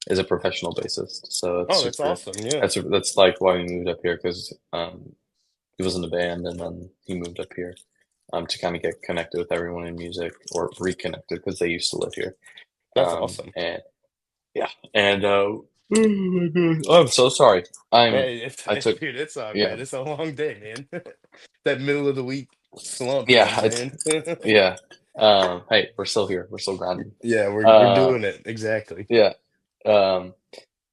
[SPEAKER 1] is a professional bassist, so it's
[SPEAKER 2] Oh, that's
[SPEAKER 1] super.
[SPEAKER 2] awesome. Yeah.
[SPEAKER 1] That's like why we moved up here because he was in the band and then he moved up here to kind of get connected with everyone in music or reconnected because they used to live here.
[SPEAKER 2] That's awesome.
[SPEAKER 1] And yeah, and oh my God. Oh, I'm so sorry.
[SPEAKER 2] Hey,
[SPEAKER 1] I took
[SPEAKER 2] dude, it's all
[SPEAKER 1] yeah
[SPEAKER 2] good. It's a long day, man. That middle of the week slump, you know what I'm
[SPEAKER 1] yeah
[SPEAKER 2] saying?
[SPEAKER 1] yeah. Hey, we're still here. We're still grinding.
[SPEAKER 2] Yeah, we're
[SPEAKER 1] Uh,
[SPEAKER 2] doing it. Exactly.
[SPEAKER 1] yeah. Um,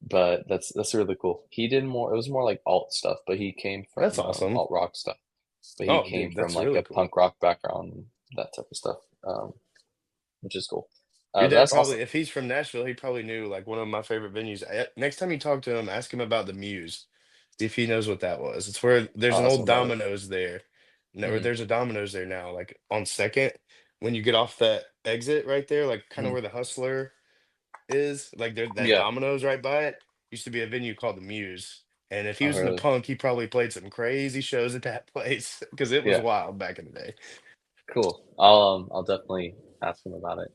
[SPEAKER 1] but that's really cool. He did more. It was more like alt stuff, but he came
[SPEAKER 2] That's
[SPEAKER 1] from
[SPEAKER 2] awesome.
[SPEAKER 1] alt rock stuff. But he
[SPEAKER 2] Oh,
[SPEAKER 1] came
[SPEAKER 2] dude,
[SPEAKER 1] from
[SPEAKER 2] that's
[SPEAKER 1] like
[SPEAKER 2] really
[SPEAKER 1] a
[SPEAKER 2] cool.
[SPEAKER 1] punk rock background, and that type of stuff, which is cool.
[SPEAKER 2] Your
[SPEAKER 1] But
[SPEAKER 2] dad
[SPEAKER 1] that's
[SPEAKER 2] probably,
[SPEAKER 1] awesome.
[SPEAKER 2] if he's from Nashville, he probably knew like one of my favorite venues. Next time you talk to him, ask him about the Muse. See if he knows what that was. It's where there's
[SPEAKER 1] Oh,
[SPEAKER 2] an
[SPEAKER 1] that
[SPEAKER 2] old
[SPEAKER 1] sounds about
[SPEAKER 2] Domino's there. No, or
[SPEAKER 1] right.
[SPEAKER 2] there's a Domino's there now, like on Second. When you get off that exit right there, like kind of
[SPEAKER 1] Hmm.
[SPEAKER 2] where the Hustler is, like there that
[SPEAKER 1] Yeah.
[SPEAKER 2] Domino's right by it. Used to be a venue called the Muse. And if he
[SPEAKER 1] Oh,
[SPEAKER 2] was in the
[SPEAKER 1] really?
[SPEAKER 2] punk, he probably played some crazy shows at that place because it was
[SPEAKER 1] Yeah.
[SPEAKER 2] wild back in the day.
[SPEAKER 1] Cool. I'll definitely ask him about it.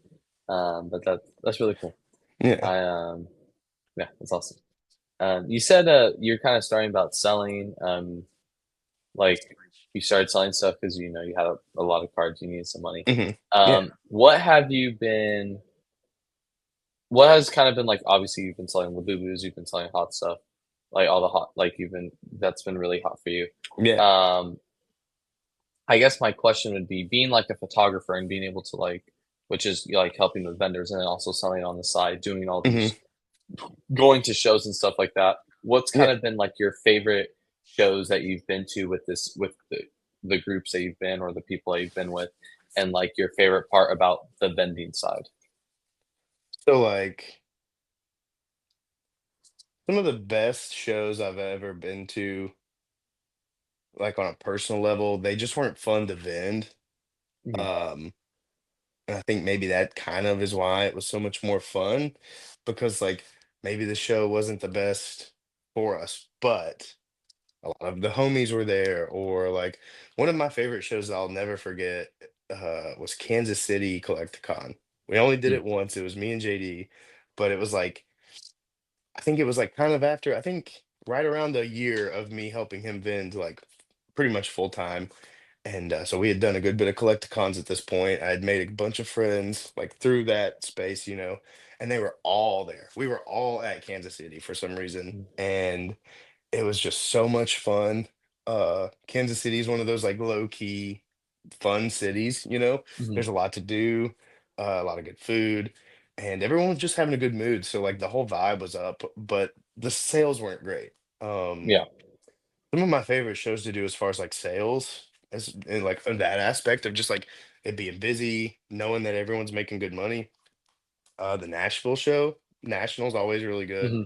[SPEAKER 1] But that's really cool.
[SPEAKER 2] Yeah,
[SPEAKER 1] I yeah, that's awesome. You said you're kind of starting about selling. Like you started selling stuff because you know you had a lot of cards. You needed some money.
[SPEAKER 2] yeah.
[SPEAKER 1] What have you been? What has kind of been like? Obviously, you've been selling Labubus. You've been selling hot stuff, like all the hot. Like you've been. That's been really hot for you.
[SPEAKER 2] Yeah.
[SPEAKER 1] Um, I guess my question would be being like a photographer and being able to like, which is like helping with vendors and then also selling on the side, doing all
[SPEAKER 2] Hmm.
[SPEAKER 1] these, going to shows and stuff like that. What's kind
[SPEAKER 2] Yeah.
[SPEAKER 1] of been like your favorite shows that you've been to with with the groups that you've been or the people that you've been with, and like your favorite part about the vending side?
[SPEAKER 2] So like some of the best shows I've ever been to, like on a personal level, they just weren't fun to vend.
[SPEAKER 1] Hmm.
[SPEAKER 2] Um, and I think maybe that kind of is why it was so much more fun because like maybe the show wasn't the best for us, but a lot of the homies were there. Or like one of my favorite shows that I'll never forget was Kansas City Collecticon. We only did it once. It was me and JD, but it was like I think it was like kind of after I think right around a year of me helping him vend like pretty much full time. And so we had done a good bit of collecticons at this point. I had made a bunch of friends like through that space, you know, and they were all there. We were all at Kansas City for some reason. And it was just so much fun. Kansas City is one of those like low key fun cities, you know.
[SPEAKER 1] Hmm.
[SPEAKER 2] There's a lot to do, a lot of good food, and everyone was just having a good mood. So like the whole vibe was up, but the sales weren't great. Um,
[SPEAKER 1] Yeah.
[SPEAKER 2] some of my favorite shows to do as far as like sales, as in like that aspect of just like it being busy, knowing that everyone's making good money. The Nashville show, National's always really good.
[SPEAKER 1] Hmm.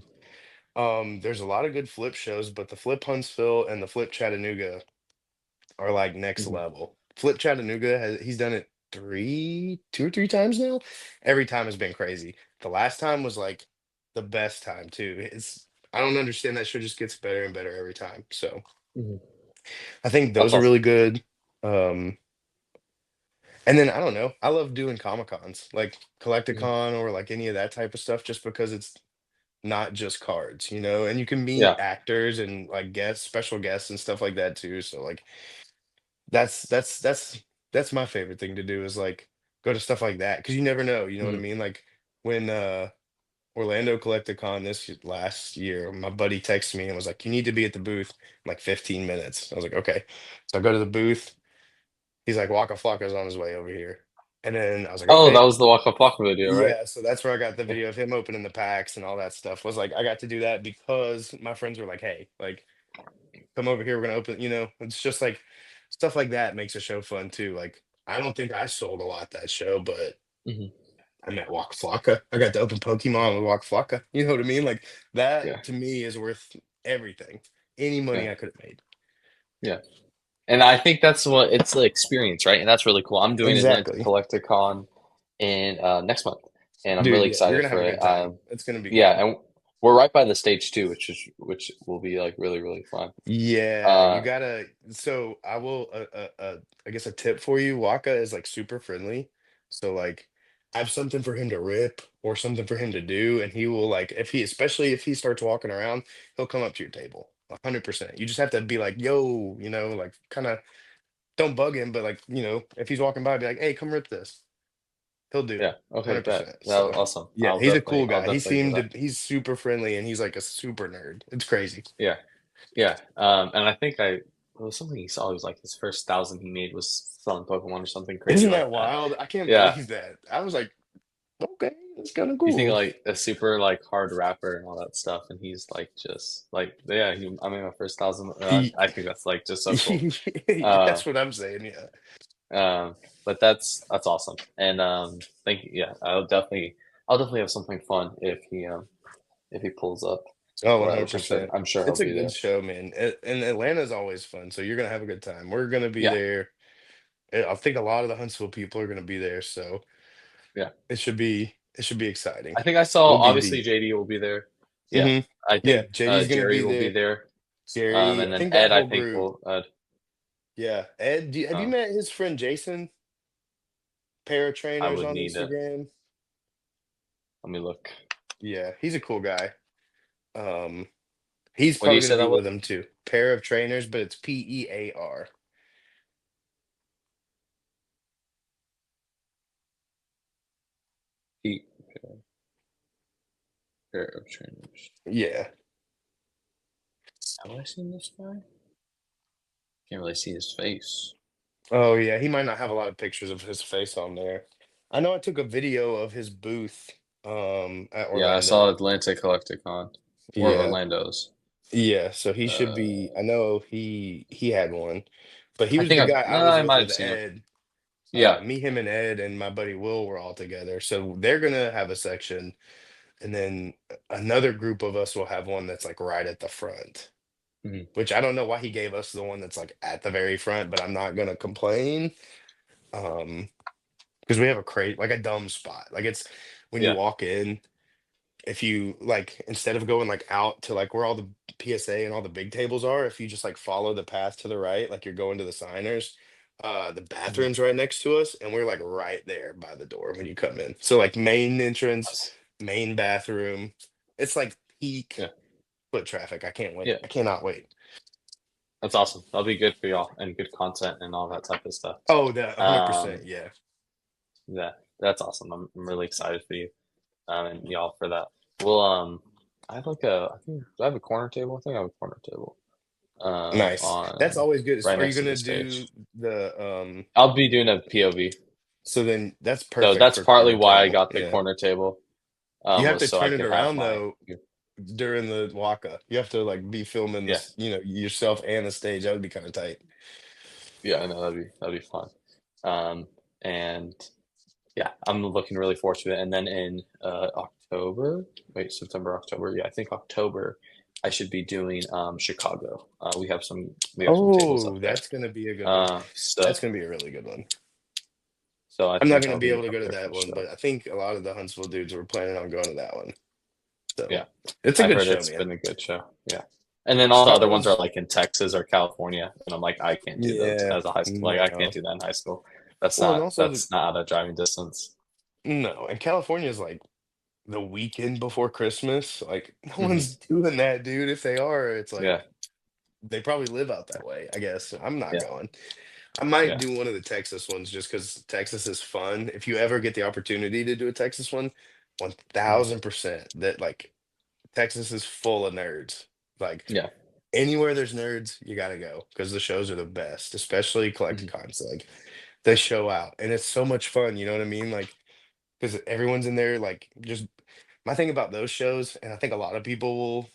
[SPEAKER 2] There's a lot of good flip shows, but the Flip Huntsville and the Flip Chattanooga are like next
[SPEAKER 1] Hmm.
[SPEAKER 2] level. Flip Chattanooga he's done it 2 or 3 times now. Every time has been crazy. The last time was like the best time too. I don't understand that show just gets better and better every time. So
[SPEAKER 1] Mhm.
[SPEAKER 2] I think
[SPEAKER 1] That's
[SPEAKER 2] those are
[SPEAKER 1] awesome.
[SPEAKER 2] really good. Um, and then I don't know. I love doing Comic Cons, like
[SPEAKER 1] Mhm.
[SPEAKER 2] Collecticon or like any of that type of stuff, just because it's not just cards, you know, and you can meet
[SPEAKER 1] Yeah.
[SPEAKER 2] actors and like guests, special guests and stuff like that too. So like that's my favorite thing to do is like go to stuff like that because you never know, you know what I
[SPEAKER 1] Mhm.
[SPEAKER 2] mean? Like when Orlando Collecticon last year, my buddy texted me and was like, "You need to be at the booth in like 15 minutes." I was like, "Okay." So I go to the booth. He's like, "Waka Flocka's on his way over here," and then I was like,
[SPEAKER 1] Oh, that
[SPEAKER 2] "Okay."
[SPEAKER 1] was the Waka Flocka video, right?
[SPEAKER 2] Yeah, so that's where I got the
[SPEAKER 1] Yeah.
[SPEAKER 2] video of him opening the packs and all that stuff. Was like I got to do that because my friends were like, "Hey, like come over here, we're gonna open," you know, it's just like stuff like that makes a show fun too. Like I don't think I sold a lot that show, but
[SPEAKER 1] Mhm.
[SPEAKER 2] I met Waka Flocka. I got to open Pokemon with Waka Flocka. You know what I mean? Like
[SPEAKER 1] Yeah.
[SPEAKER 2] that to me is worth everything. Any
[SPEAKER 1] Yeah.
[SPEAKER 2] money I could have made.
[SPEAKER 1] Yeah. And I think that's what it's the experience, right? And that's really cool. I'm doing Atlanta
[SPEAKER 2] Exactly.
[SPEAKER 1] Collecticon in next month, and I'm really
[SPEAKER 2] Dude, yeah, you're
[SPEAKER 1] excited
[SPEAKER 2] gonna have
[SPEAKER 1] for
[SPEAKER 2] a
[SPEAKER 1] it.
[SPEAKER 2] good time. It's gonna be
[SPEAKER 1] Yeah,
[SPEAKER 2] good.
[SPEAKER 1] and we're right by the stage too, which will be like really really fun.
[SPEAKER 2] Yeah, you
[SPEAKER 1] Uh,
[SPEAKER 2] gotta. So I will. I guess a tip for you. Waka is like super friendly. So like, have something for him to rip or something for him to do, and he will like if he, especially if he starts walking around, he'll come up to your table. 100%. You just have to be like, yo, you know, like kind of don't bug him, but like, you know, if he's walking by, be like, hey, come rip this. He'll do
[SPEAKER 1] yeah,
[SPEAKER 2] it.
[SPEAKER 1] okay, bet
[SPEAKER 2] 100%.
[SPEAKER 1] that was
[SPEAKER 2] So
[SPEAKER 1] awesome.
[SPEAKER 2] yeah, he's a cool
[SPEAKER 1] I'll
[SPEAKER 2] guy. He
[SPEAKER 1] definitely do
[SPEAKER 2] seemed
[SPEAKER 1] that.
[SPEAKER 2] to. He's super friendly, and he's like a super nerd. It's crazy.
[SPEAKER 1] Yeah, yeah. And I think it was something he saw. It was like his first thousand he made was selling Pokemon or something crazy
[SPEAKER 2] Isn't
[SPEAKER 1] like
[SPEAKER 2] that
[SPEAKER 1] that.
[SPEAKER 2] wild? I can't
[SPEAKER 1] Yeah,
[SPEAKER 2] believe that. I was like, okay, that's kind of
[SPEAKER 1] you think
[SPEAKER 2] cool.
[SPEAKER 1] like a super like hard rapper and all that stuff, and he's like just like yeah. I mean, my first thousand.
[SPEAKER 2] He,
[SPEAKER 1] I think that's like just so cool. Uh,
[SPEAKER 2] that's what I'm saying. Yeah.
[SPEAKER 1] um, but that's awesome. And thank you. Yeah, I'll definitely have something fun if he pulls up,
[SPEAKER 2] Oh,
[SPEAKER 1] which
[SPEAKER 2] 100%.
[SPEAKER 1] I'm sure he'll
[SPEAKER 2] It's a
[SPEAKER 1] be
[SPEAKER 2] good
[SPEAKER 1] there.
[SPEAKER 2] show, man. And Atlanta's always fun, so you're gonna have a good time. We're gonna be
[SPEAKER 1] Yeah,
[SPEAKER 2] there. I think a lot of the Huntsville people are gonna be there, so
[SPEAKER 1] yeah.
[SPEAKER 2] it should be exciting.
[SPEAKER 1] I think I saw
[SPEAKER 2] We'll be
[SPEAKER 1] obviously
[SPEAKER 2] deep.
[SPEAKER 1] JD will be there. Yeah,
[SPEAKER 2] Hmm.
[SPEAKER 1] I
[SPEAKER 2] Yeah,
[SPEAKER 1] think
[SPEAKER 2] JD's gonna
[SPEAKER 1] Jerry
[SPEAKER 2] be
[SPEAKER 1] will be
[SPEAKER 2] there.
[SPEAKER 1] there,
[SPEAKER 2] Jerry,
[SPEAKER 1] and
[SPEAKER 2] I
[SPEAKER 1] then
[SPEAKER 2] think that
[SPEAKER 1] Ed I
[SPEAKER 2] whole
[SPEAKER 1] think
[SPEAKER 2] group.
[SPEAKER 1] will.
[SPEAKER 2] Yeah, Ed. Have you
[SPEAKER 1] Uh,
[SPEAKER 2] met his friend Jason, pair of
[SPEAKER 1] I
[SPEAKER 2] trainers
[SPEAKER 1] would
[SPEAKER 2] on
[SPEAKER 1] need to
[SPEAKER 2] Instagram?
[SPEAKER 1] let me look.
[SPEAKER 2] Yeah, he's a cool guy. Um, he's
[SPEAKER 1] What do you
[SPEAKER 2] probably
[SPEAKER 1] say
[SPEAKER 2] gonna
[SPEAKER 1] that
[SPEAKER 2] be
[SPEAKER 1] was?
[SPEAKER 2] with him too. Pair of trainers, but it's PEAR.
[SPEAKER 1] Pete, pair of trainers.
[SPEAKER 2] Yeah.
[SPEAKER 1] Have I seen this guy? Can't really see his face.
[SPEAKER 2] Oh yeah, he might not have a lot of pictures of his face on there. I know I took a video of his booth at
[SPEAKER 1] Yeah, I saw
[SPEAKER 2] Orlando.
[SPEAKER 1] Atlanta Collecticon or
[SPEAKER 2] Yeah.
[SPEAKER 1] Orlando's.
[SPEAKER 2] Yeah, so he should be
[SPEAKER 1] Uh,
[SPEAKER 2] I know he had one. But he
[SPEAKER 1] I
[SPEAKER 2] was
[SPEAKER 1] think
[SPEAKER 2] the guy I was
[SPEAKER 1] I
[SPEAKER 2] with
[SPEAKER 1] might have seen him.
[SPEAKER 2] Ed.
[SPEAKER 1] Yeah.
[SPEAKER 2] Me, him, and Ed and my buddy Will were all together. So they're gonna have a section, and then another group of us will have one that's like right at the front.
[SPEAKER 1] Mhm.
[SPEAKER 2] Which I don't know why he gave us the one that's like at the very front, but I'm not gonna complain. Um, because we have a crate like a dumb spot. Like it's when you
[SPEAKER 1] Yeah.
[SPEAKER 2] walk in, if you like instead of going like out to like where all the PSA and all the big tables are, if you just like follow the path to the right, like you're going to the signers, the
[SPEAKER 1] Mhm.
[SPEAKER 2] bathroom's right next to us, and we're like right there by the door when you come in. So like main entrance,
[SPEAKER 1] Nice.
[SPEAKER 2] main bathroom. It's like peak
[SPEAKER 1] Yeah.
[SPEAKER 2] foot traffic. I can't wait.
[SPEAKER 1] Yeah.
[SPEAKER 2] I cannot wait.
[SPEAKER 1] That's awesome. That'll be good for y'all and good content and all that type of stuff.
[SPEAKER 2] Oh, that
[SPEAKER 1] Um,
[SPEAKER 2] 100%. Yeah.
[SPEAKER 1] yeah, that's awesome. I'm really excited for you and y'all for that. Well, I have like I think do I have a corner table. I think I have a corner table
[SPEAKER 2] Nice. That's
[SPEAKER 1] on
[SPEAKER 2] always good.
[SPEAKER 1] right
[SPEAKER 2] Are you
[SPEAKER 1] next to
[SPEAKER 2] gonna
[SPEAKER 1] the
[SPEAKER 2] do
[SPEAKER 1] stage.
[SPEAKER 2] the
[SPEAKER 1] I'll be doing a POV.
[SPEAKER 2] so then that's
[SPEAKER 1] So
[SPEAKER 2] perfect
[SPEAKER 1] that's
[SPEAKER 2] for
[SPEAKER 1] partly
[SPEAKER 2] corner
[SPEAKER 1] why I
[SPEAKER 2] table.
[SPEAKER 1] got the
[SPEAKER 2] Yeah.
[SPEAKER 1] corner table
[SPEAKER 2] You have
[SPEAKER 1] was
[SPEAKER 2] to
[SPEAKER 1] so I
[SPEAKER 2] turn it
[SPEAKER 1] could have
[SPEAKER 2] around
[SPEAKER 1] my
[SPEAKER 2] though during the waka. You have to like be filming
[SPEAKER 1] yeah.
[SPEAKER 2] this, yourself and the stage. That would be kind of tight.
[SPEAKER 1] Yeah, I know that'd be fun. Um, and yeah, I'm looking really forward to it. And then in October, wait, September, October. Yeah, I think October, I should be doing Chicago. We have some tables up
[SPEAKER 2] Oh,
[SPEAKER 1] there.
[SPEAKER 2] that's gonna be a good one.
[SPEAKER 1] So
[SPEAKER 2] That's gonna be a really good one.
[SPEAKER 1] so I
[SPEAKER 2] I'm not
[SPEAKER 1] think
[SPEAKER 2] gonna
[SPEAKER 1] I'll
[SPEAKER 2] be
[SPEAKER 1] be
[SPEAKER 2] able to
[SPEAKER 1] up
[SPEAKER 2] go to
[SPEAKER 1] there for
[SPEAKER 2] that one,
[SPEAKER 1] sure.
[SPEAKER 2] but I think a lot of the Huntsville dudes were planning on going to that one. So
[SPEAKER 1] Yeah.
[SPEAKER 2] it's a
[SPEAKER 1] I've
[SPEAKER 2] good
[SPEAKER 1] heard
[SPEAKER 2] show,
[SPEAKER 1] it's
[SPEAKER 2] man.
[SPEAKER 1] been a good show. Yeah. And then
[SPEAKER 2] As
[SPEAKER 1] all the
[SPEAKER 2] far
[SPEAKER 1] other ones are
[SPEAKER 2] as
[SPEAKER 1] like in Texas or California, and I'm like, I can't do those
[SPEAKER 2] yeah,
[SPEAKER 1] as a high school. Like, I can't
[SPEAKER 2] no.
[SPEAKER 1] do that in high school. That's
[SPEAKER 2] Well, and
[SPEAKER 1] not
[SPEAKER 2] also
[SPEAKER 1] that's not out of driving distance.
[SPEAKER 2] no, and California is like the weekend before Christmas. Like no
[SPEAKER 1] Hmm.
[SPEAKER 2] one's doing that, dude. If they are, it's
[SPEAKER 1] Yeah.
[SPEAKER 2] like they probably live out that way, I guess. I'm not
[SPEAKER 1] Yeah.
[SPEAKER 2] going. I might
[SPEAKER 1] Yeah.
[SPEAKER 2] do one of the Texas ones just because Texas is fun. If you ever get the opportunity to do a Texas one,
[SPEAKER 1] Hmm.
[SPEAKER 2] 1000% that like Texas is full of nerds. Like
[SPEAKER 1] Yeah.
[SPEAKER 2] anywhere there's nerds, you gotta go because the shows are the best, especially
[SPEAKER 1] Hmm.
[SPEAKER 2] Collecticons. Like they show out and it's so much fun, you know what I mean? Like because everyone's in there, like just my thing about those shows, and I think a lot of people will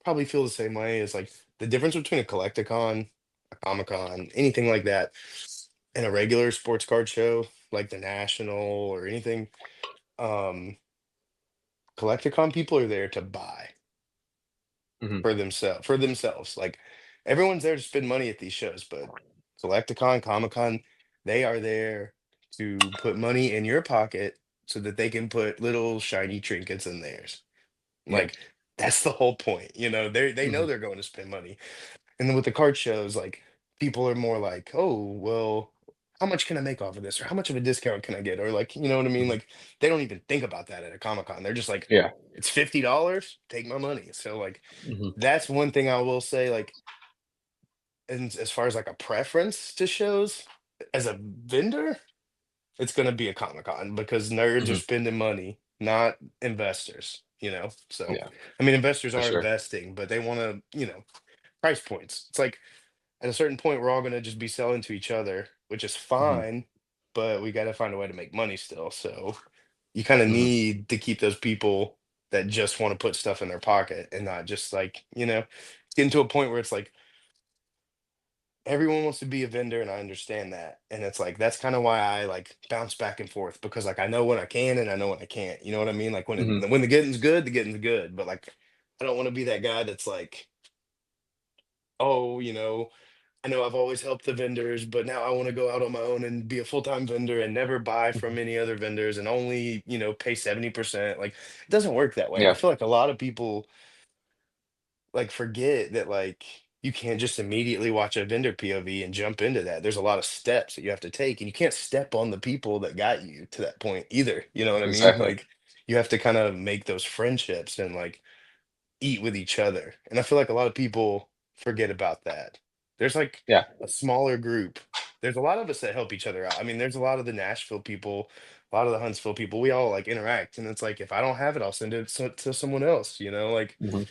[SPEAKER 2] probably feel the same way, is like the difference between a Collecticon, a Comic Con, anything like that, and a regular sports card show like the National or anything. Um, Collecticon people are there to buy
[SPEAKER 1] Hmm.
[SPEAKER 2] for themselves. Like everyone's there to spend money at these shows, but Collecticon, Comic Con, they are there to put money in your pocket so that they can put little shiny trinkets in theirs.
[SPEAKER 1] Yeah.
[SPEAKER 2] Like that's the whole point. They know
[SPEAKER 1] Hmm.
[SPEAKER 2] they're going to spend money. And then with the card shows, like people are more like, oh, well, how much can I make off of this? Or how much of a discount can I get? Or like, you know what I mean?
[SPEAKER 1] Hmm.
[SPEAKER 2] Like they don't even think about that at a Comic Con. They're just like,
[SPEAKER 1] Yeah.
[SPEAKER 2] it's $50, take my money. So like
[SPEAKER 1] Hmm.
[SPEAKER 2] that's one thing I will say, like, and as far as like a preference to shows, as a vendor, it's gonna be a Comic Con because nerds are
[SPEAKER 1] Hmm.
[SPEAKER 2] spending money, not investors. So
[SPEAKER 1] Yeah.
[SPEAKER 2] I mean investors
[SPEAKER 1] For
[SPEAKER 2] are
[SPEAKER 1] sure.
[SPEAKER 2] investing, but they want to, price points. It's like at a certain point, we're all going to just be selling to each other, which is
[SPEAKER 1] Hmm.
[SPEAKER 2] fine, but we got to find a way to make money still. So you kind of
[SPEAKER 1] Hmm.
[SPEAKER 2] need to keep those people that just want to put stuff in their pocket and not just like, getting to a point where it's like everyone wants to be a vendor and I understand that. And it's like that's kind of why I like bounce back and forth because like I know when I can and I know when I can't. You know what I mean? Like
[SPEAKER 1] Hmm.
[SPEAKER 2] when the getting's good, the getting's good. But like I don't want to be that guy that's like, oh, I know I've always helped the vendors, but now I want to go out on my own and be a full-time vendor and never buy
[SPEAKER 1] Hmm.
[SPEAKER 2] from any other vendors and only, pay 70%. Like it doesn't work that way. And I
[SPEAKER 1] Yeah.
[SPEAKER 2] feel like a lot of people like forget that like you can't just immediately watch a vendor POV and jump into that. There's a lot of steps that you have to take and you can't step on the people that got you to that point either. You know what I mean?
[SPEAKER 1] Exactly.
[SPEAKER 2] Like you have to kind of make those friendships and like eat with each other. And I feel like a lot of people forget about that. There's like
[SPEAKER 1] Yeah.
[SPEAKER 2] a smaller group. There's a lot of us that help each other out. I mean, there's a lot of the Nashville people, a lot of the Huntsville people. We all like interact, and it's like if I don't have it, I'll send it to someone else. Like
[SPEAKER 1] Hmm.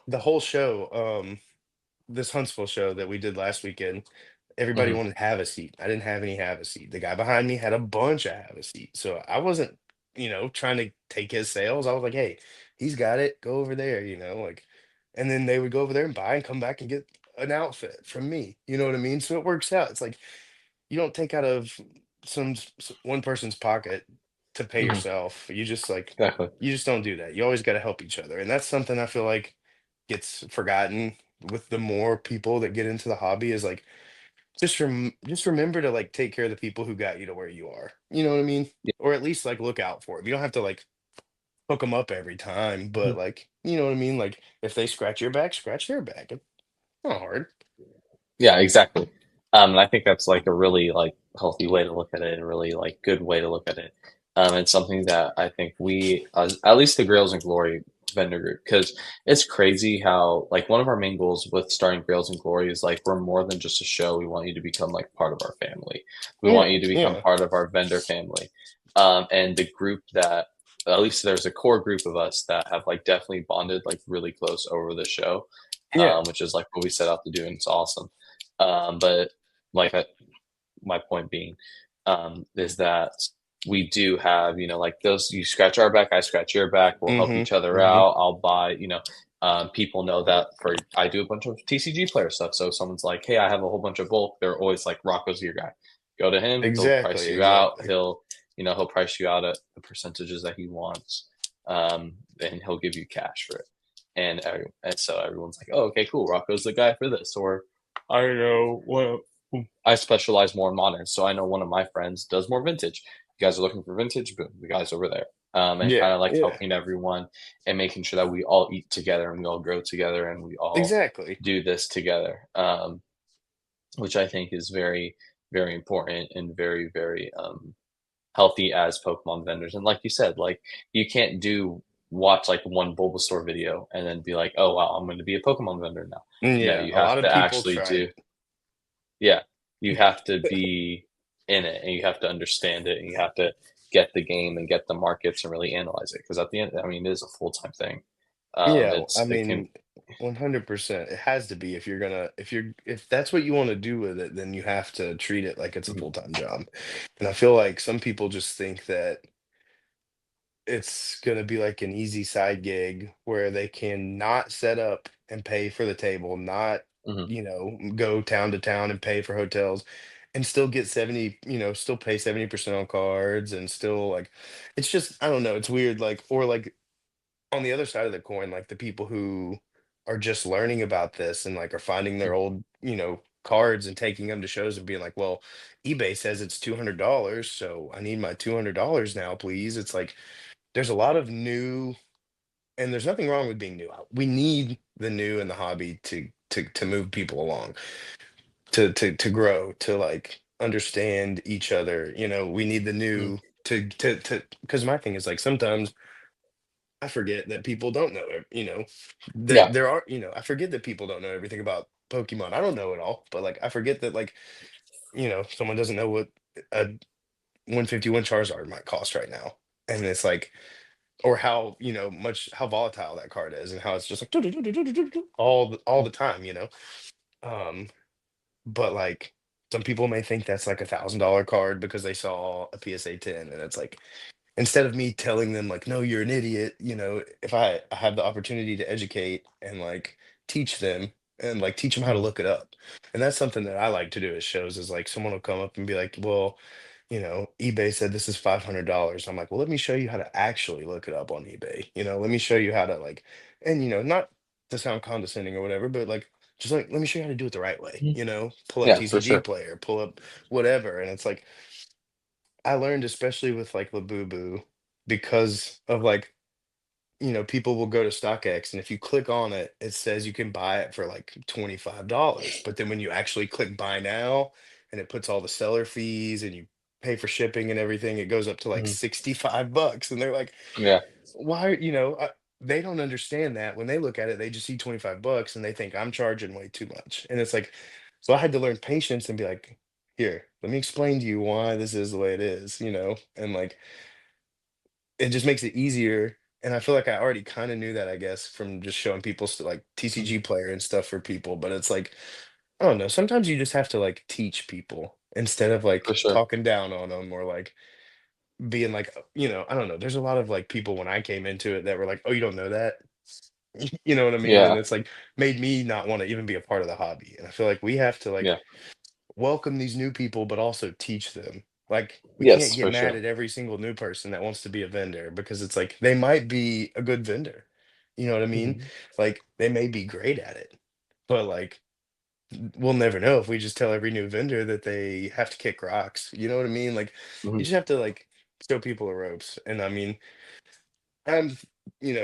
[SPEAKER 2] the whole show. This Huntsville show that we did last weekend, everybody
[SPEAKER 1] Hmm.
[SPEAKER 2] wanted have a seat. I didn't have any have a seat. The guy behind me had a bunch of have a seat. So I wasn't, trying to take his sales. I was like, hey, he's got it. Go over there, like, and then they would go over there and buy and come back and get an outfit from me. You know what I mean? So it works out. It's like you don't take out of one person's pocket to pay
[SPEAKER 1] Hmm.
[SPEAKER 2] yourself.
[SPEAKER 1] Exactly.
[SPEAKER 2] You just don't do that. You always got to help each other. And that's something I feel like gets forgotten with the more people that get into the hobby is like just remember to like take care of the people who got you to where you are. You know what I mean?
[SPEAKER 1] Yeah.
[SPEAKER 2] Or at least like look out for them. You don't have to like hook them up every time, but
[SPEAKER 1] Mhm.
[SPEAKER 2] like you know what I mean? Like if they scratch your back, scratch their back. It's not hard.
[SPEAKER 1] Yeah, exactly. And I think that's like a really like healthy way to look at it, a really like good way to look at it. It's something that I think we, at least the Grails and Glory vendor group, because it's crazy how like one of our main goals with starting Grails and Glory is like we're more than just a show. We want you to become like part of our family. We want
[SPEAKER 2] Yeah,
[SPEAKER 1] you to become
[SPEAKER 2] yeah,
[SPEAKER 1] part of our vendor family. And the group that at least there's a core group of us that have like definitely bonded like really close over the show,
[SPEAKER 2] yeah.
[SPEAKER 1] which is like what we set out to do, and it's awesome. But like my point being, is that we do have, like those, you scratch our back, I scratch your back, we'll help
[SPEAKER 2] Mm-hmm.
[SPEAKER 1] each other
[SPEAKER 2] Mm-hmm.
[SPEAKER 1] out. I'll buy, people know that I do a bunch of TCG player stuff. So if someone's like, hey, I have a whole bunch of bulk, they're always like, Rocco's your guy. Go to him, he'll
[SPEAKER 2] Exactly,
[SPEAKER 1] price you out.
[SPEAKER 2] exactly.
[SPEAKER 1] He'll price you out at the percentages that he wants. And he'll give you cash for it. And so everyone's like, oh, okay, cool. Rocco's the guy for this. Or I know what I specialize more in modern, so I know one of my friends does more vintage. You guys are looking for vintage, boom, the guy's over there. and
[SPEAKER 2] Yeah,
[SPEAKER 1] kind of like
[SPEAKER 2] yeah,
[SPEAKER 1] helping everyone and making sure that we all eat together and we all grow together and we all
[SPEAKER 2] exactly.
[SPEAKER 1] do this together, which I think is very, very important and very, very healthy as Pokemon vendors. And like you said, like you can't do watch like one Bulbasaur video and then be like, oh wow, I'm going to be a Pokemon vendor now. No,
[SPEAKER 2] Yeah,
[SPEAKER 1] you
[SPEAKER 2] a
[SPEAKER 1] have
[SPEAKER 2] lot of
[SPEAKER 1] to
[SPEAKER 2] people
[SPEAKER 1] actually
[SPEAKER 2] tried.
[SPEAKER 1] do, yeah, you have to be in it and you have to understand it and you have to get the game and get the markets and really analyze it because at the end, I mean, it is a full time thing.
[SPEAKER 2] Yeah, I
[SPEAKER 1] It can,
[SPEAKER 2] mean, 100%. It has to be if that's what you want to do with it, then you have to treat it like it's a
[SPEAKER 1] mhm,
[SPEAKER 2] full-time job. And I feel like some people just think that it's gonna be like an easy side gig where they can not set up and pay for the table, not,
[SPEAKER 1] mhm,
[SPEAKER 2] go town to town and pay for hotels and still get 70, still pay 70% on cards and still like it's just I don't know, it's weird like or like on the other side of the coin, like the people who are just learning about this and like are finding their
[SPEAKER 1] mhm,
[SPEAKER 2] old, cards and taking them to shows and being like, well, eBay says it's $200, so I need my $200 now, please. It's like there's a lot of new, and there's nothing wrong with being new. We need the new in the hobby to move people along, to grow, to like understand each other. We need the
[SPEAKER 1] mhm.
[SPEAKER 2] new to because my thing is like sometimes I forget that people don't know,
[SPEAKER 1] Yeah.
[SPEAKER 2] there are, I forget that people don't know everything about Pokemon. I don't know it all, but like I forget that like, someone doesn't know what a 151 Charizard might cost right now. And it's like, or how, how volatile that card is and how it's just like all the time, Um, but like some people may think that's like $1,000 card because they saw a PSA 10 and it's like instead of me telling them like no you're an idiot, if I have the opportunity to educate and like teach them and like teach them how to
[SPEAKER 1] Mhm,
[SPEAKER 2] look it up. And that's something that I like to do at shows is like someone will come up and be like, well, eBay said this is $500. I'm like, well, let me show you how to actually look it up on eBay. Let me show you how to like, and not to sound condescending or whatever, but like just like let me show you how to do it the right way.
[SPEAKER 1] mhm.
[SPEAKER 2] Pull up
[SPEAKER 1] Yeah, for
[SPEAKER 2] TCG
[SPEAKER 1] sure.
[SPEAKER 2] player, pull up whatever, and it's like I learned, especially with like Labubu, because of like, people will go to StockX and if you click on it, it says you can buy it for like $25. But then when you actually click buy now and it puts all the seller fees and you pay for shipping and everything, it goes up to like
[SPEAKER 1] Mhm.
[SPEAKER 2] 65 bucks. And they're like,
[SPEAKER 1] Yeah.
[SPEAKER 2] why, they don't understand that when they look at it, they just see 25 bucks and they think I'm charging way too much. And it's like, so I had to learn patience and be like, here, let me explain to you why this is the way it is, and like it just makes it easier. And I feel like I already kind of knew that, I guess, from just showing people like
[SPEAKER 1] Mhm.
[SPEAKER 2] TCG player and stuff for people. But it's like, I don't know, sometimes you just have to like teach people instead of
[SPEAKER 1] For
[SPEAKER 2] like
[SPEAKER 1] sure.
[SPEAKER 2] talking down on them or like being like, I don't know. There's a lot of like people when I came into it that were like, oh, you don't know that. You know what I mean? And
[SPEAKER 1] Yeah.
[SPEAKER 2] it's like made me not want to even be a part of the hobby. And I feel like we have to like
[SPEAKER 1] Yeah.
[SPEAKER 2] welcome these new people, but also teach them. Like we can't
[SPEAKER 1] Yes,
[SPEAKER 2] get
[SPEAKER 1] for
[SPEAKER 2] mad
[SPEAKER 1] sure.
[SPEAKER 2] at every single new person that wants to be a vendor because it's like they might be a good vendor. You know what I mean?
[SPEAKER 1] Mhm,
[SPEAKER 2] Like they may be great at it, but like we'll never know if we just tell every new vendor that they have to kick rocks. You know what I mean? Like you
[SPEAKER 1] mhm.
[SPEAKER 2] just have to like show people the ropes. And I mean, I'm,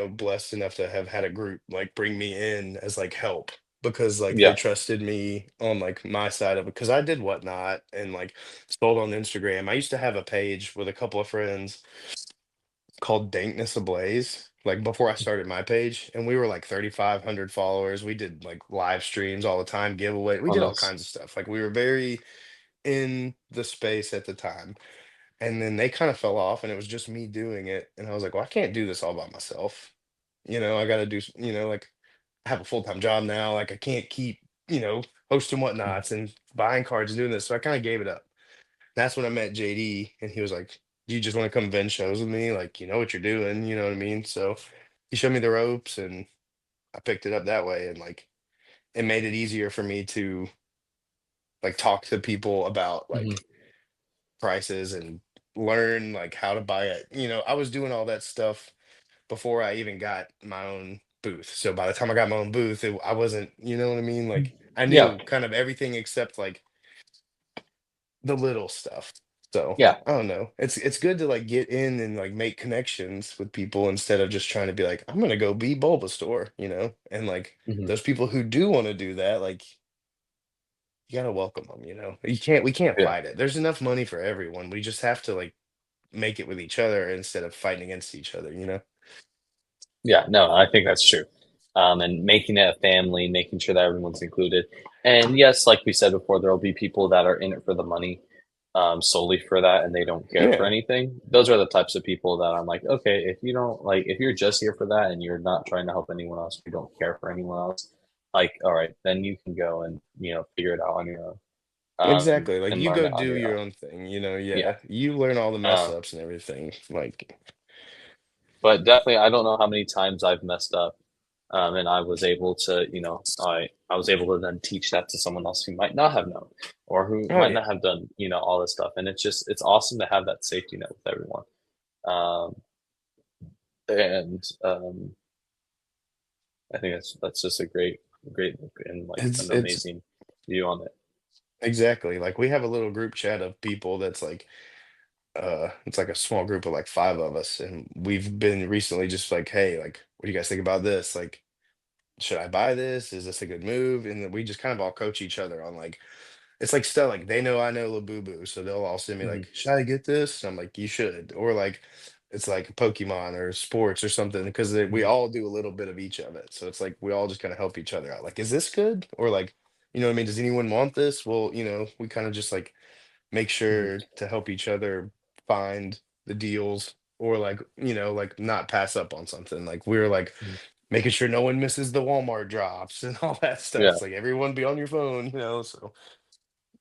[SPEAKER 2] blessed enough to have had a group like bring me in as like help because like they
[SPEAKER 1] Yeah.
[SPEAKER 2] trusted me on like my side of it because I did whatnot and like sold on Instagram. I used to have a page with a couple of friends called Dankness Ablaze, like before I started my page, and we were like 3,500 followers. We did like live streams all the time, giveaway. We
[SPEAKER 1] Oh,
[SPEAKER 2] did all
[SPEAKER 1] nice.
[SPEAKER 2] kinds of stuff. Like we were very in the space at the time. And then they kind of fell off and it was just me doing it. And I was like, well, I can't do this all by myself. I got to do, like I have a full-time job now. Like I can't keep, hosting
[SPEAKER 1] Mhm,
[SPEAKER 2] whatnots and buying cards and doing this. So I kind of gave it up. That's when I met JD and he was like, do you just want to come vend shows with me? Like, you know what you're doing. You know what I mean? So he showed me the ropes and I picked it up that way. And like, it made it easier for me to like talk to people about
[SPEAKER 1] mhm.
[SPEAKER 2] like prices and learn like how to buy it. I was doing all that stuff before I even got my own booth. So by the time I got my own booth, I wasn't, you know what I mean? Like I
[SPEAKER 1] Yeah.
[SPEAKER 2] knew kind of everything except like the little stuff. So
[SPEAKER 1] Yeah.
[SPEAKER 2] I don't know. It's good to like get in and like make connections with people instead of just trying to be like, I'm gonna go be Bulbasaur, you know? And like
[SPEAKER 1] Mhm.
[SPEAKER 2] those people who do want to do that, like you gotta welcome them, you know? We can't
[SPEAKER 1] Yeah.
[SPEAKER 2] fight it. There's enough money for everyone. We just have to like make it with each other instead of fighting against each other, you know?
[SPEAKER 1] Yeah, no, I think that's true. And making it a family, making sure that everyone's included. And yes, like we said before, there will be people that are in it for the money, solely for that, and they don't care for
[SPEAKER 2] Yeah,
[SPEAKER 1] anything. Those are the types of people that I'm like, okay, if you don't like, if you're just here for that and you're not trying to help anyone else, you don't care for anyone else, like, all right, then you can go and figure it out on your own,
[SPEAKER 2] exactly. Like
[SPEAKER 1] and
[SPEAKER 2] you
[SPEAKER 1] learn
[SPEAKER 2] go
[SPEAKER 1] it on
[SPEAKER 2] do
[SPEAKER 1] your
[SPEAKER 2] your
[SPEAKER 1] own.
[SPEAKER 2] own thing, you know?
[SPEAKER 1] Yeah.
[SPEAKER 2] Yeah. You learn all the mess
[SPEAKER 1] Um,
[SPEAKER 2] ups and everything. Like,
[SPEAKER 1] but definitely, I don't know how many times I've messed up, and I was able to, I was able to then teach that to someone else who might not have known, or who
[SPEAKER 2] oh
[SPEAKER 1] might
[SPEAKER 2] yeah.
[SPEAKER 1] not have done, all this stuff. And it's awesome to have that safety net with everyone. Um, and I think that's just a great look and like
[SPEAKER 2] It's
[SPEAKER 1] an
[SPEAKER 2] it's
[SPEAKER 1] amazing view on it.
[SPEAKER 2] exactly. Like we have a little group chat of people that's like it's like a small group of like five of us, and we've been recently just like, hey, like what do you guys think about this? Like, should I buy this? Is this a good move? And then we just kind of all coach each other on like it's like stuff like they know I know Labubu, so they'll all send me
[SPEAKER 1] Hmm.
[SPEAKER 2] like, should I get this? And I'm like, you should. Or like it's like Pokemon or sports or something because we
[SPEAKER 1] Hmm.
[SPEAKER 2] all do a little bit of each of it. So it's like we all just kind of help each other out. Like, is this good? Or like, you know what I mean? Does anyone want this? Well, you know, we kind of just like make
[SPEAKER 1] Hmm.
[SPEAKER 2] sure to help each other find the deals or like, you know, like not pass up on something. Like we're like
[SPEAKER 1] Hmm.
[SPEAKER 2] making sure no one misses the Walmart drops and all that stuff.
[SPEAKER 1] Yeah,
[SPEAKER 2] It's like everyone be on your phone, you know. So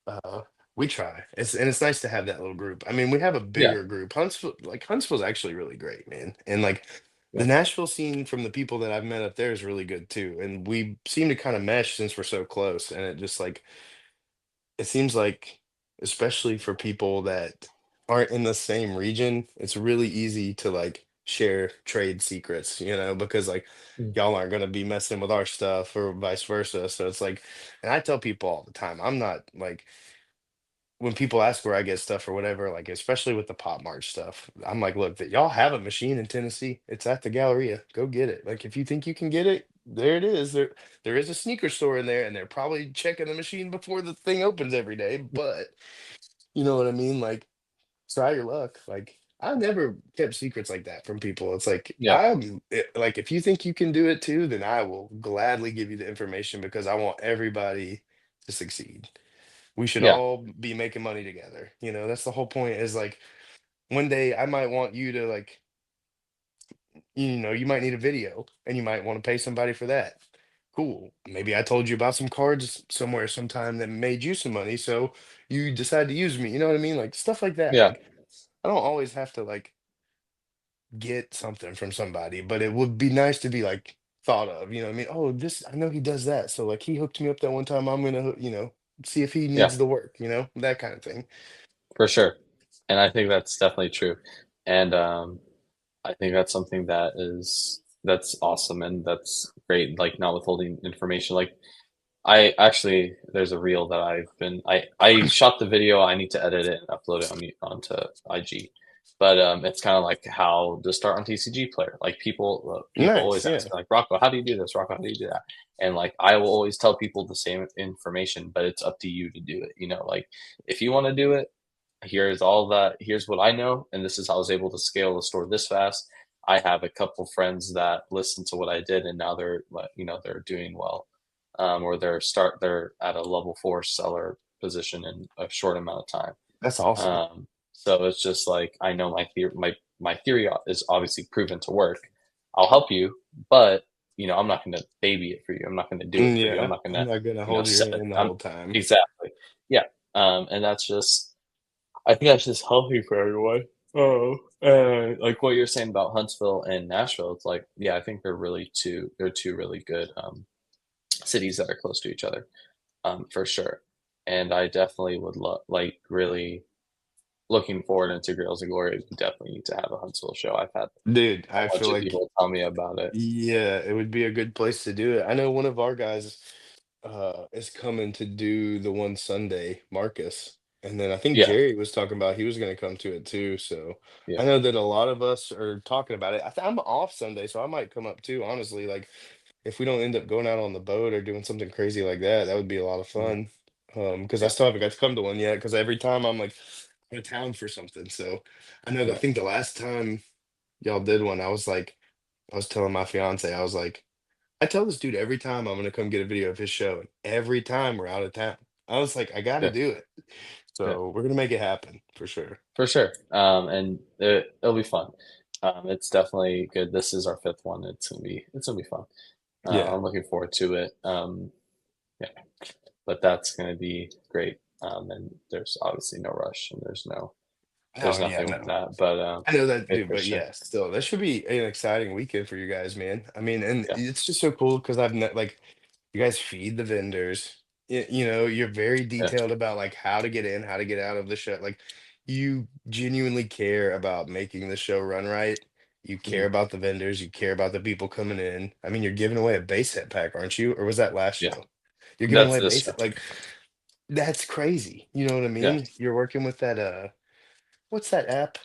[SPEAKER 2] uh, we try. It's nice to have that little group. I mean, we have a
[SPEAKER 1] yeah,
[SPEAKER 2] bigger group. Huntsville's actually really great, man. And like
[SPEAKER 1] yeah.
[SPEAKER 2] the Nashville scene from the people that I've met up there is really good too. And we seem to kind of mesh since we're so close. And it just like it seems like, especially for people that aren't in the same region, it's really easy to like share trade secrets, you know, because like
[SPEAKER 1] Mm.
[SPEAKER 2] y'all aren't going to be messing with our stuff or vice versa. So it's like, and I tell people all the time, I'm not like, when people ask where I get stuff or whatever, like especially with the Pop Mart stuff, I'm like, look, that y'all have a machine in Tennessee. It's at the Galleria. Go get it. Like if you think you can get it, there it is. There is a sneaker store in there, and they're probably checking the machine before the thing opens every day. But you know what I mean? Like try your luck. Like I never kept secrets like that from people. It's like
[SPEAKER 1] Yeah,
[SPEAKER 2] like if you think you can do it too, then I will gladly give you the information because I want everybody to succeed. We should
[SPEAKER 1] yeah,
[SPEAKER 2] all be making money together. You know, that's the whole point is like one day I might want you to like, you know, you might need a video and you might want to pay somebody for that. Cool. Maybe I told you about some cards somewhere sometime that made you some money. So you decide to use me. You know what I mean? Like stuff like that.
[SPEAKER 1] yeah,
[SPEAKER 2] Like I don't always have to like get something from somebody, but it would be nice to be like thought of, you know what I mean? Oh, this, I know he does that. So like he hooked me up that one time. I'm gonna, you know, see if he
[SPEAKER 1] yeah,
[SPEAKER 2] needs the work, you know, that kind of thing.
[SPEAKER 1] for sure. And I think that's definitely true. And I think that's something that's awesome and that's great. Like not withholding information. Like I actually, there's a reel that I shot the video. I need to edit it and upload it onto IG. But it's kind of like how to start on TCG Player. Like people
[SPEAKER 2] Nice.
[SPEAKER 1] always ask
[SPEAKER 2] Yeah.
[SPEAKER 1] me, like Rocco, how do you do this? Rocco, how do you do that? And like I will always tell people the same information, but it's up to you to do it. Like if you want to do it, here's what I know, and this is how I was able to scale the store this fast. I have a couple friends that listened to what I did, and now they're like, they're doing well, or they're at a level 4 seller position in a short amount of time.
[SPEAKER 2] That's awesome.
[SPEAKER 1] So it's just like I know my theory is obviously proven to work. I'll help you, but I'm not going to baby it for you. I'm not going to do it for you. I'm
[SPEAKER 2] Yeah.
[SPEAKER 1] not going
[SPEAKER 2] I'm
[SPEAKER 1] to,
[SPEAKER 2] not gonna hold your
[SPEAKER 1] set it.
[SPEAKER 2] hand the
[SPEAKER 1] I'm
[SPEAKER 2] whole time.
[SPEAKER 1] exactly, yeah. And that's just I think that's just healthy for everyone. Oh, like what you're saying about Huntsville and Nashville, it's like, yeah, I think they're two really good cities that are close to each other, for sure. And I definitely would like really looking forward into Girls and Glory. We definitely need to have a Huntsville show. I've had
[SPEAKER 2] Dude,
[SPEAKER 1] a
[SPEAKER 2] I
[SPEAKER 1] bunch
[SPEAKER 2] feel
[SPEAKER 1] of
[SPEAKER 2] like
[SPEAKER 1] people tell me about it.
[SPEAKER 2] yeah, it would be a good place to do it. I know one of our guys is coming to do the one Sunday, Marcus. And then I think
[SPEAKER 1] Yeah,
[SPEAKER 2] Jerry was talking about he was going to come to it too. So
[SPEAKER 1] yeah,
[SPEAKER 2] I know that a lot of us are talking about it. I'm off Sunday, so I might come up too. Honestly, like if we don't end up going out on the boat or doing something crazy like that, that would be a lot of
[SPEAKER 1] mhm,
[SPEAKER 2] fun. Because I
[SPEAKER 1] yeah,
[SPEAKER 2] still haven't got to come to one yet. Because every time I'm like in town for something. So I know. I
[SPEAKER 1] yeah,
[SPEAKER 2] think the last time y'all did one, I was like, I was telling my fiance, I was like, I tell this dude every time I'm gonna come get a video of his show, and every time we're out of town. I was like, I got to
[SPEAKER 1] yeah,
[SPEAKER 2] do it.
[SPEAKER 1] yeah,
[SPEAKER 2] So we're gonna make it happen for sure.
[SPEAKER 1] for sure. And it'll be fun. It's definitely good. This is our fifth one. It's gonna be fun.
[SPEAKER 2] Yeah.
[SPEAKER 1] I'm looking forward to it. Yeah, but that's gonna be great. And there's obviously no rush, and there's
[SPEAKER 2] Oh yeah,
[SPEAKER 1] nothing like
[SPEAKER 2] no.
[SPEAKER 1] that. But
[SPEAKER 2] I know that,
[SPEAKER 1] hey,
[SPEAKER 2] dude,
[SPEAKER 1] for
[SPEAKER 2] but
[SPEAKER 1] sure.
[SPEAKER 2] yeah, still, that should be an exciting weekend for you guys, man. I mean, and
[SPEAKER 1] Yeah,
[SPEAKER 2] it's just so cool because like, you guys feed the vendors. You're very
[SPEAKER 1] yeah,
[SPEAKER 2] detailed about like how to get in, how to get out of the show. Like, you genuinely care about making the show run right. You care
[SPEAKER 1] mhm,
[SPEAKER 2] about the vendors. You care about the people coming in. I mean, you're giving away a base set pack, aren't you? Or was that last
[SPEAKER 1] yeah.
[SPEAKER 2] show? You're giving
[SPEAKER 1] That's
[SPEAKER 2] away
[SPEAKER 1] this
[SPEAKER 2] base
[SPEAKER 1] show.
[SPEAKER 2] like that's crazy. You know what I
[SPEAKER 1] Yeah.
[SPEAKER 2] mean? You're working with that what's that app?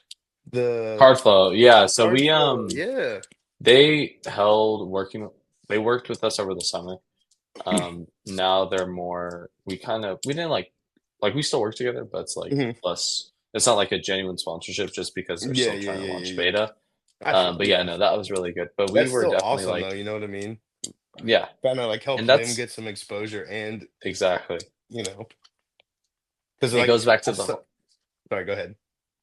[SPEAKER 2] The
[SPEAKER 1] Card flow. Yeah. So
[SPEAKER 2] Card Flow. Yeah.
[SPEAKER 1] they held working. They worked with us over the summer. Now they're more. We didn't like we still work together, but it's like
[SPEAKER 2] Mhm.
[SPEAKER 1] less. It's not like a genuine sponsorship just because they're
[SPEAKER 2] Yeah,
[SPEAKER 1] still
[SPEAKER 2] yeah,
[SPEAKER 1] trying to
[SPEAKER 2] yeah,
[SPEAKER 1] launch
[SPEAKER 2] yeah, yeah.
[SPEAKER 1] beta.
[SPEAKER 2] I feel
[SPEAKER 1] But yeah,
[SPEAKER 2] yeah.
[SPEAKER 1] no, that was really good. But we
[SPEAKER 2] That's
[SPEAKER 1] were
[SPEAKER 2] still
[SPEAKER 1] definitely
[SPEAKER 2] awesome though,
[SPEAKER 1] like,
[SPEAKER 2] you know what I mean?
[SPEAKER 1] yeah,
[SPEAKER 2] Kind of like help
[SPEAKER 1] and
[SPEAKER 2] them
[SPEAKER 1] that's
[SPEAKER 2] get some exposure and,
[SPEAKER 1] exactly.
[SPEAKER 2] you know, because
[SPEAKER 1] It
[SPEAKER 2] like
[SPEAKER 1] goes back to
[SPEAKER 2] I
[SPEAKER 1] the
[SPEAKER 2] saw,
[SPEAKER 1] whole.
[SPEAKER 2] sorry, go ahead.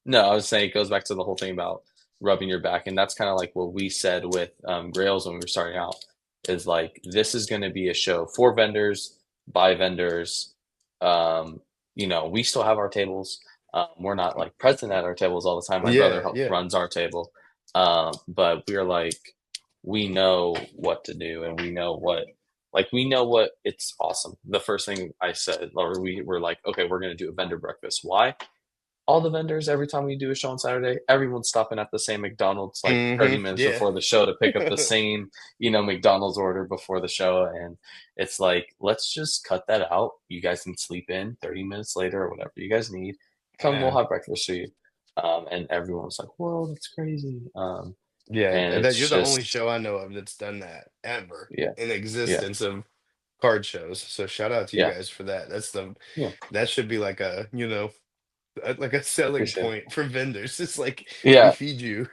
[SPEAKER 1] No, I was saying it goes back to the whole thing about rubbing your back, and that's kind of like what we said with Grails when we were starting out. Is like this is going to be a show for vendors, by vendors. Um, we still have our tables. We're not like present at our tables all the time. My brother
[SPEAKER 2] Yeah, yeah.
[SPEAKER 1] runs our table, but we're like we know what to do, and we know what it's awesome. The first thing I said, or we were like, okay, we're going to do a vendor breakfast. Why? All the vendors, every time we do a show on Saturday, everyone's stopping at the same McDonald's like 30 minutes
[SPEAKER 2] Yeah.
[SPEAKER 1] before the show to pick up the same, McDonald's order before the show. And it's like, let's just cut that out. You guys can sleep in 30 minutes later or whatever you guys need. Come, we'll
[SPEAKER 2] Yeah.
[SPEAKER 1] have breakfast for you. And everyone's like, whoa, that's crazy.
[SPEAKER 2] Yeah,
[SPEAKER 1] And
[SPEAKER 2] that
[SPEAKER 1] it's
[SPEAKER 2] you're the only
[SPEAKER 1] just,
[SPEAKER 2] show I know of that's done that ever
[SPEAKER 1] yeah,
[SPEAKER 2] in
[SPEAKER 1] yeah,
[SPEAKER 2] existence of card shows. So shout out to you
[SPEAKER 1] yeah,
[SPEAKER 2] guys for that.
[SPEAKER 1] yeah.
[SPEAKER 2] That should be like like a selling
[SPEAKER 1] Appreciate it.
[SPEAKER 2] point for vendors. It's like we
[SPEAKER 1] Yeah,
[SPEAKER 2] feed you.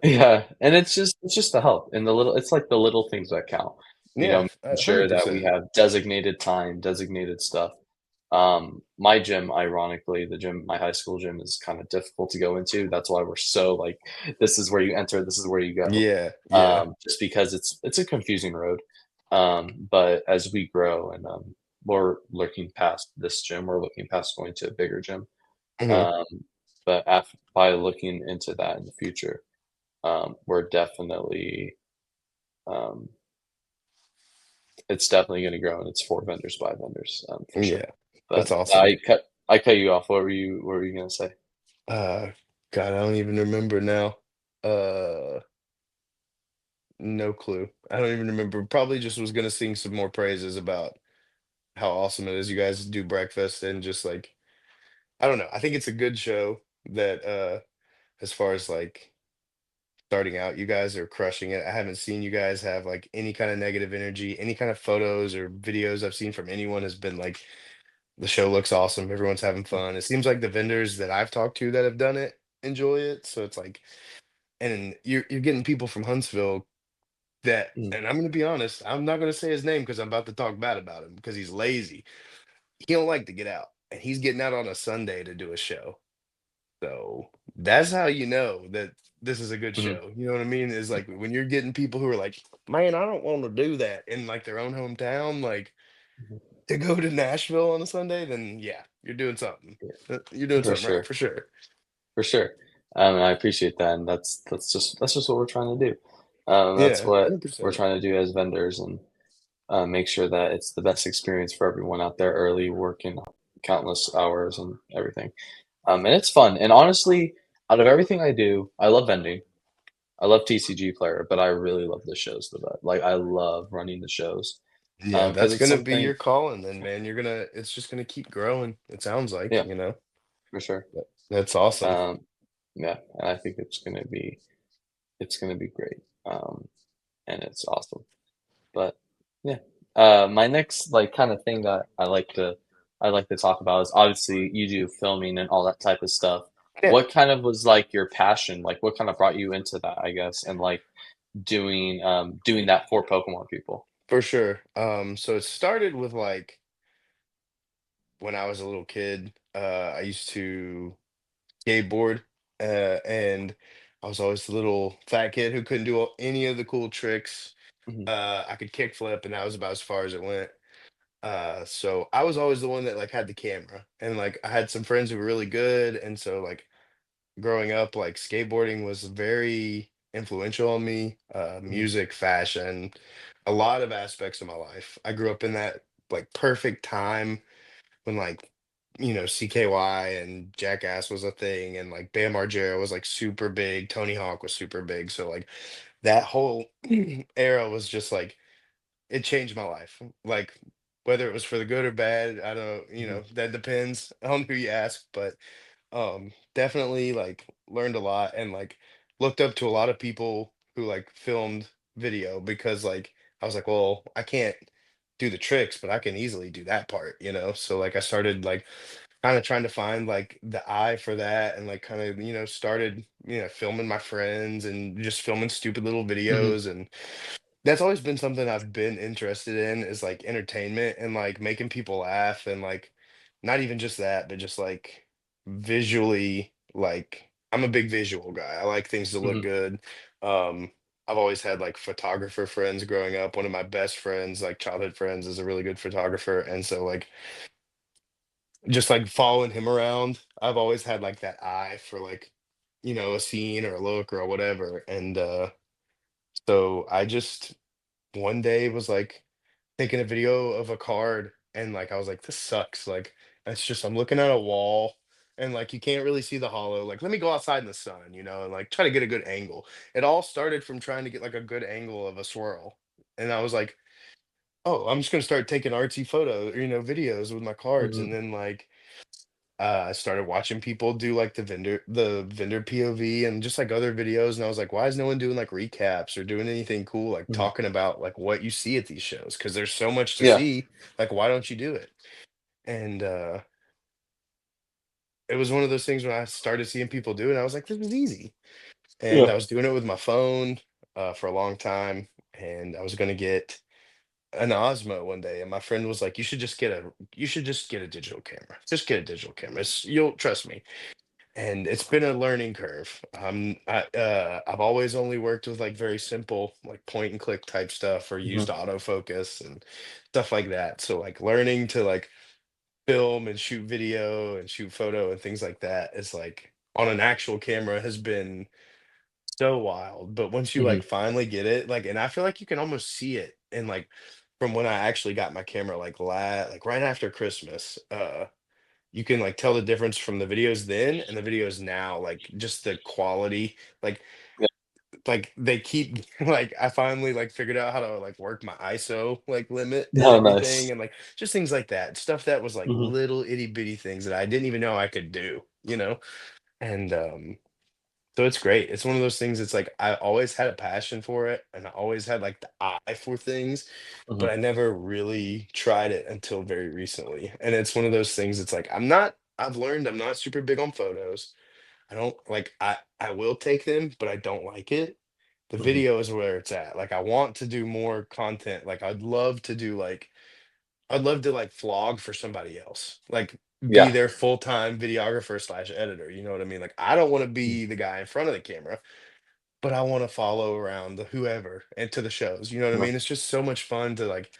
[SPEAKER 1] yeah, and it's just the help and it's like the little things that count.
[SPEAKER 2] Yeah,
[SPEAKER 1] Making sure that we
[SPEAKER 2] 100%.
[SPEAKER 1] have designated time, designated stuff. My gym, ironically, the gym, my high school gym is kind of difficult to go into. That's why we're so like, this is where you enter, this is where you go.
[SPEAKER 2] Yeah, yeah.
[SPEAKER 1] Just because it's a confusing road. But as we grow and we're looking past this gym, we're looking past going to a bigger gym.
[SPEAKER 2] Mhm.
[SPEAKER 1] Um, but by looking into that in the future, we're definitely um, it's definitely going to grow, and it's for vendors by vendors, for sure.
[SPEAKER 2] Yeah,
[SPEAKER 1] But
[SPEAKER 2] that's awesome.
[SPEAKER 1] I cut you off. What were you going to say?
[SPEAKER 2] Uh, God, I don't even remember now. Uh, no clue. I don't even remember. Probably just was gonna sing some more praises about how awesome it is you guys do breakfast and just like I don't know. I think it's a good show that as far as like starting out, you guys are crushing it. I haven't seen you guys have like any kind of negative energy, any kind of photos or videos I've seen from anyone has been like the show looks awesome. Everyone's having fun. It seems like the vendors that I've talked to that have done it enjoy it. So it's like, and you're getting people from Huntsville that,
[SPEAKER 1] Mhm,
[SPEAKER 2] and I'm gonna be honest, I'm not gonna say his name because I'm about to talk bad about him because he's lazy. He don't like to get out, and he's getting out on a Sunday to do a show. So that's how you know that this is a good
[SPEAKER 1] mhm,
[SPEAKER 2] show. You know what I mean? Is like when you're getting people who are like, man, I don't want to do that in like their own hometown, like
[SPEAKER 1] mhm.
[SPEAKER 2] to go to Nashville on a Sunday, then yeah, you're doing something.
[SPEAKER 1] Yeah,
[SPEAKER 2] You're doing
[SPEAKER 1] for
[SPEAKER 2] something right
[SPEAKER 1] sure,
[SPEAKER 2] for sure.
[SPEAKER 1] for sure. And I appreciate that, and that's just what we're trying to do. That's
[SPEAKER 2] Yeah,
[SPEAKER 1] what we're
[SPEAKER 2] 100%.
[SPEAKER 1] trying to do as vendors, and make sure that it's the best experience for everyone out there early, working countless hours and everything. And it's fun. And honestly, out of everything I do, I love vending. I love TCG player, but I really love the shows the best. Like I love running the shows.
[SPEAKER 2] Yeah,
[SPEAKER 1] because
[SPEAKER 2] that's
[SPEAKER 1] it's
[SPEAKER 2] gonna be
[SPEAKER 1] something.
[SPEAKER 2] your calling then, man. It's just gonna keep growing, it sounds like,
[SPEAKER 1] Yeah,
[SPEAKER 2] you know?
[SPEAKER 1] for sure.
[SPEAKER 2] That's awesome.
[SPEAKER 1] Um, yeah, and I think it's gonna be great. And it's awesome. But yeah, my next like kind of thing that I like to talk about is obviously you do filming and all that type of stuff.
[SPEAKER 2] Yeah,
[SPEAKER 1] What kind of was like your passion? Like what kind of brought you into that, I guess, and like doing that for Pokemon people?
[SPEAKER 2] for sure. So it started with, like, when I was a little kid, I used to skateboard, and I was always the little fat kid who couldn't do any of the cool tricks.
[SPEAKER 1] Mhm,
[SPEAKER 2] I could kickflip, and that was about as far as it went. So I was always the one that like had the camera, and like I had some friends who were really good, and so like growing up, like skateboarding was very influential on me.
[SPEAKER 1] mhm,
[SPEAKER 2] Music, fashion, a lot of aspects of my life. I grew up in that like perfect time when like CKY and Jackass was a thing, and like Bam Margera was like super big, Tony Hawk was super big. So like that whole era was just like it changed my life. Like whether it was for the good or bad, I don't,
[SPEAKER 1] mhm,
[SPEAKER 2] that depends on who you ask, but definitely like learned a lot and like looked up to a lot of people who like filmed video because like I was like, well, I can't do the tricks, but I can easily do that part. So like I started like kind of trying to find like the eye for that and like kind of started filming my friends and just filming stupid little
[SPEAKER 1] mhm,
[SPEAKER 2] videos, and that's always been something I've been interested in is like entertainment and like making people laugh and like not even just that, but just like visually, like I'm a big visual guy. I like things to look
[SPEAKER 1] mhm,
[SPEAKER 2] good. Um, I've always had like photographer friends growing up. One of my best friends, like childhood friends, is a really good photographer. And so like just like following him around, I've always had like that eye for like, a scene or a look or whatever. And so I just one day was like taking a video of a card and like I was like, this sucks. Like it's just I'm looking at a wall and like you can't really see the hollow. Like let me go outside in the sun, and like try to get a good angle. It all started from trying to get like a good angle of a swirl. And I was like, oh, I'm just gonna start taking artsy videos with my cards. And
[SPEAKER 1] mhm,
[SPEAKER 2] then like I started watching people do like the vendor POV and just like other videos, and I was like, why is no one doing like recaps or doing anything cool, like
[SPEAKER 1] mhm.
[SPEAKER 2] talking about like what you see at these shows? Because there's so much to
[SPEAKER 1] Yeah,
[SPEAKER 2] see. Like, why don't you do it? And it was one of those things when I started seeing people do it, I was like, this is easy. And
[SPEAKER 1] yeah,
[SPEAKER 2] I was doing it with my phone for a long time, and I was gonna get an Osmo one day, and my friend was like, you should just get a digital camera. Just get a digital camera. You'll trust me. And it's been a learning curve. I've always only worked with like very simple like point and click type stuff or used
[SPEAKER 1] mhm,
[SPEAKER 2] autofocus and stuff like that. So like learning to like film and shoot video and shoot photo and things like that is like on an actual camera has been so wild. But once you
[SPEAKER 1] mhm.
[SPEAKER 2] like finally get it, like, and I feel like you can almost see it and like from when I actually got my camera like right after Christmas. You can like tell the difference from the videos then and the videos now, like just the quality, like
[SPEAKER 1] Yeah.
[SPEAKER 2] like they keep like I finally like figured out how to like work my ISO like limit and
[SPEAKER 1] Oh,
[SPEAKER 2] everything
[SPEAKER 1] nice.
[SPEAKER 2] and like just things like that. Stuff that was like
[SPEAKER 1] Mhm,
[SPEAKER 2] little itty bitty things that I didn't even know I could do. And so it's great. It's one of those things, it's like I always had a passion for it and I always had like the eye for things, but
[SPEAKER 1] mhm.
[SPEAKER 2] I never really tried it until very recently. And it's one of those things, it's like I've learned I'm not super big on photos. I don't like I will take them, but I don't like it. The
[SPEAKER 1] Mhm.
[SPEAKER 2] video is where it's at. Like I want to do more content. Like I'd love to like vlog for somebody else. Like be
[SPEAKER 1] Yeah.
[SPEAKER 2] their full-time videographer slash editor. You know what I mean? Like I don't want to
[SPEAKER 1] Mhm.
[SPEAKER 2] be the guy in front of the camera, but I want to follow around the whoever and to the shows. You know what I
[SPEAKER 1] Uh-huh.
[SPEAKER 2] mean? It's just so much fun to like,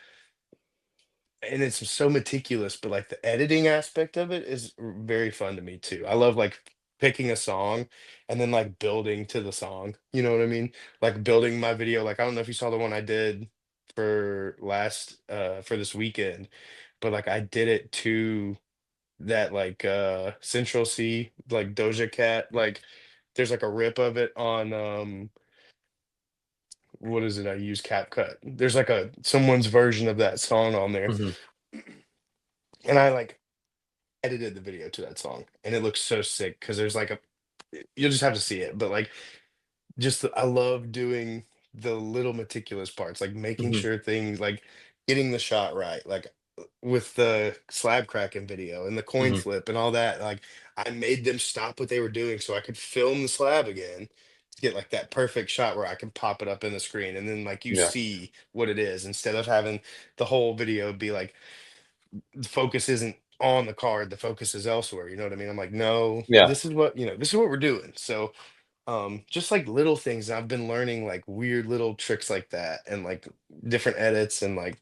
[SPEAKER 2] and it's so meticulous, but like the editing aspect of it is very fun to me too. I love like picking a song and then like building to the song. You know what I mean? Like building my video. Like I don't know if you saw the one I did for this weekend, but like I did it to that like Central C like Doja Cat, like there's like a rip of it on what is it? I use CapCut. There's like a someone's version of that song on there,
[SPEAKER 1] Hmm.
[SPEAKER 2] and I like edited the video to that song, and it looks so sick because there's like a you'll just have to see it, but like I love doing the little meticulous parts, like making
[SPEAKER 1] Hmm.
[SPEAKER 2] sure things like getting the shot right, like with the slab cracking video and the coin
[SPEAKER 1] Hmm.
[SPEAKER 2] flip and all that. Like I made them stop what they were doing so I could film the slab again to get like that perfect shot where I can pop it up in the screen and then like you
[SPEAKER 1] Yeah,
[SPEAKER 2] see what it is instead of having the whole video be like the focus isn't on the card, the focus is elsewhere. You know what I mean? I'm like, no,
[SPEAKER 1] yeah,
[SPEAKER 2] this is what this is what we're doing. So just like little things I've been learning like weird little tricks like that and like different edits and like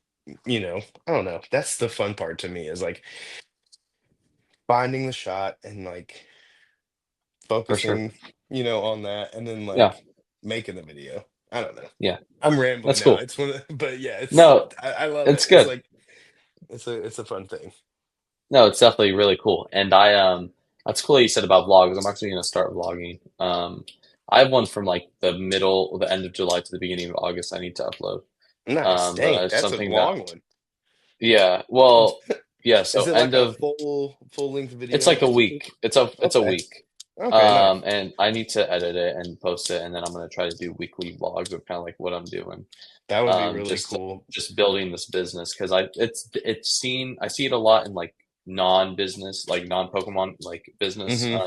[SPEAKER 2] I don't know, that's the fun part to me is like finding the shot and like
[SPEAKER 1] for sure.
[SPEAKER 2] focusing on that and then
[SPEAKER 1] Yeah,
[SPEAKER 2] like making the video. I don't know,
[SPEAKER 1] yeah,
[SPEAKER 2] I'm rambling
[SPEAKER 1] that's
[SPEAKER 2] now.
[SPEAKER 1] cool.
[SPEAKER 2] It's one of but yeah,
[SPEAKER 1] No,
[SPEAKER 2] I love it.
[SPEAKER 1] it's
[SPEAKER 2] It's
[SPEAKER 1] good.
[SPEAKER 2] like it's a fun thing.
[SPEAKER 1] No, it's definitely really cool. And that's cool that you said about vlogs. I'm actually gonna start vlogging. I have one from like the end of July to the beginning of August I need to upload.
[SPEAKER 2] Nice,
[SPEAKER 1] But
[SPEAKER 2] dang,
[SPEAKER 1] it's
[SPEAKER 2] that's a
[SPEAKER 1] something that,
[SPEAKER 2] long one.
[SPEAKER 1] yeah, well, yeah,
[SPEAKER 2] Is
[SPEAKER 1] so
[SPEAKER 2] it like
[SPEAKER 1] end
[SPEAKER 2] a
[SPEAKER 1] of,
[SPEAKER 2] full length
[SPEAKER 1] it's
[SPEAKER 2] video
[SPEAKER 1] like a
[SPEAKER 2] or something?
[SPEAKER 1] week. It's a
[SPEAKER 2] Okay.
[SPEAKER 1] week.
[SPEAKER 2] Okay, nice.
[SPEAKER 1] And I need to edit it and post it, and then I'm gonna try to do weekly vlogs of kind of like what I'm doing.
[SPEAKER 2] That would be
[SPEAKER 1] um,
[SPEAKER 2] really
[SPEAKER 1] just
[SPEAKER 2] cool.
[SPEAKER 1] just building this business because I see it a lot in like non-business, like non-Pokemon like business,
[SPEAKER 2] Hmm.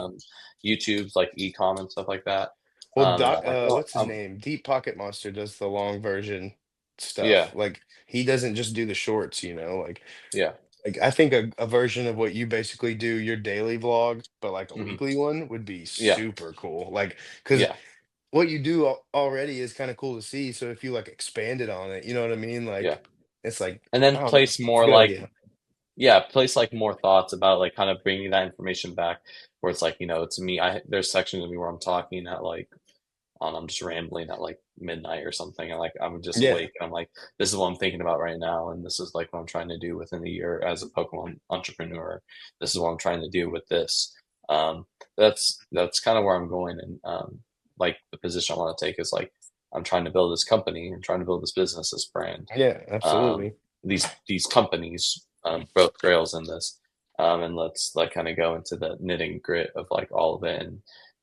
[SPEAKER 1] YouTube's like e-com and stuff like that.
[SPEAKER 2] Well,
[SPEAKER 1] And I'm like, oh,
[SPEAKER 2] what's his name? Deep Pocket Monster does the long version stuff.
[SPEAKER 1] yeah,
[SPEAKER 2] Like he doesn't just do the shorts,
[SPEAKER 1] yeah,
[SPEAKER 2] like I think a version of what you basically do, your daily vlog, but like a
[SPEAKER 1] hmm,
[SPEAKER 2] weekly one would be
[SPEAKER 1] yeah,
[SPEAKER 2] super cool. Like, because
[SPEAKER 1] yeah,
[SPEAKER 2] what you do already is kind of cool to see. So if you like expanded on it, you know what I mean?
[SPEAKER 1] yeah,
[SPEAKER 2] Like, it's like,
[SPEAKER 1] and then
[SPEAKER 2] I don't know.
[SPEAKER 1] place
[SPEAKER 2] It's a
[SPEAKER 1] more
[SPEAKER 2] good
[SPEAKER 1] like,
[SPEAKER 2] idea.
[SPEAKER 1] yeah, place like more thoughts about like kind of bringing that information back, where it's like, it's me. There's sections of me where I'm talking at like I'm just rambling at like midnight or something, and like I'm just
[SPEAKER 2] Yeah.
[SPEAKER 1] awake, and I'm like, this is what I'm thinking about right now, and this is like what I'm trying to do within the year as a Pokemon entrepreneur. This is what I'm trying to do with this. Um, that's kind of where I'm going, and like the position I want to take is like I'm trying to build this company and trying to build this business, this brand,
[SPEAKER 2] Yeah,
[SPEAKER 1] um,
[SPEAKER 2] absolutely.
[SPEAKER 1] these companies, both Grails in this, and let's like kind of go into the knitting grit of like all of it, and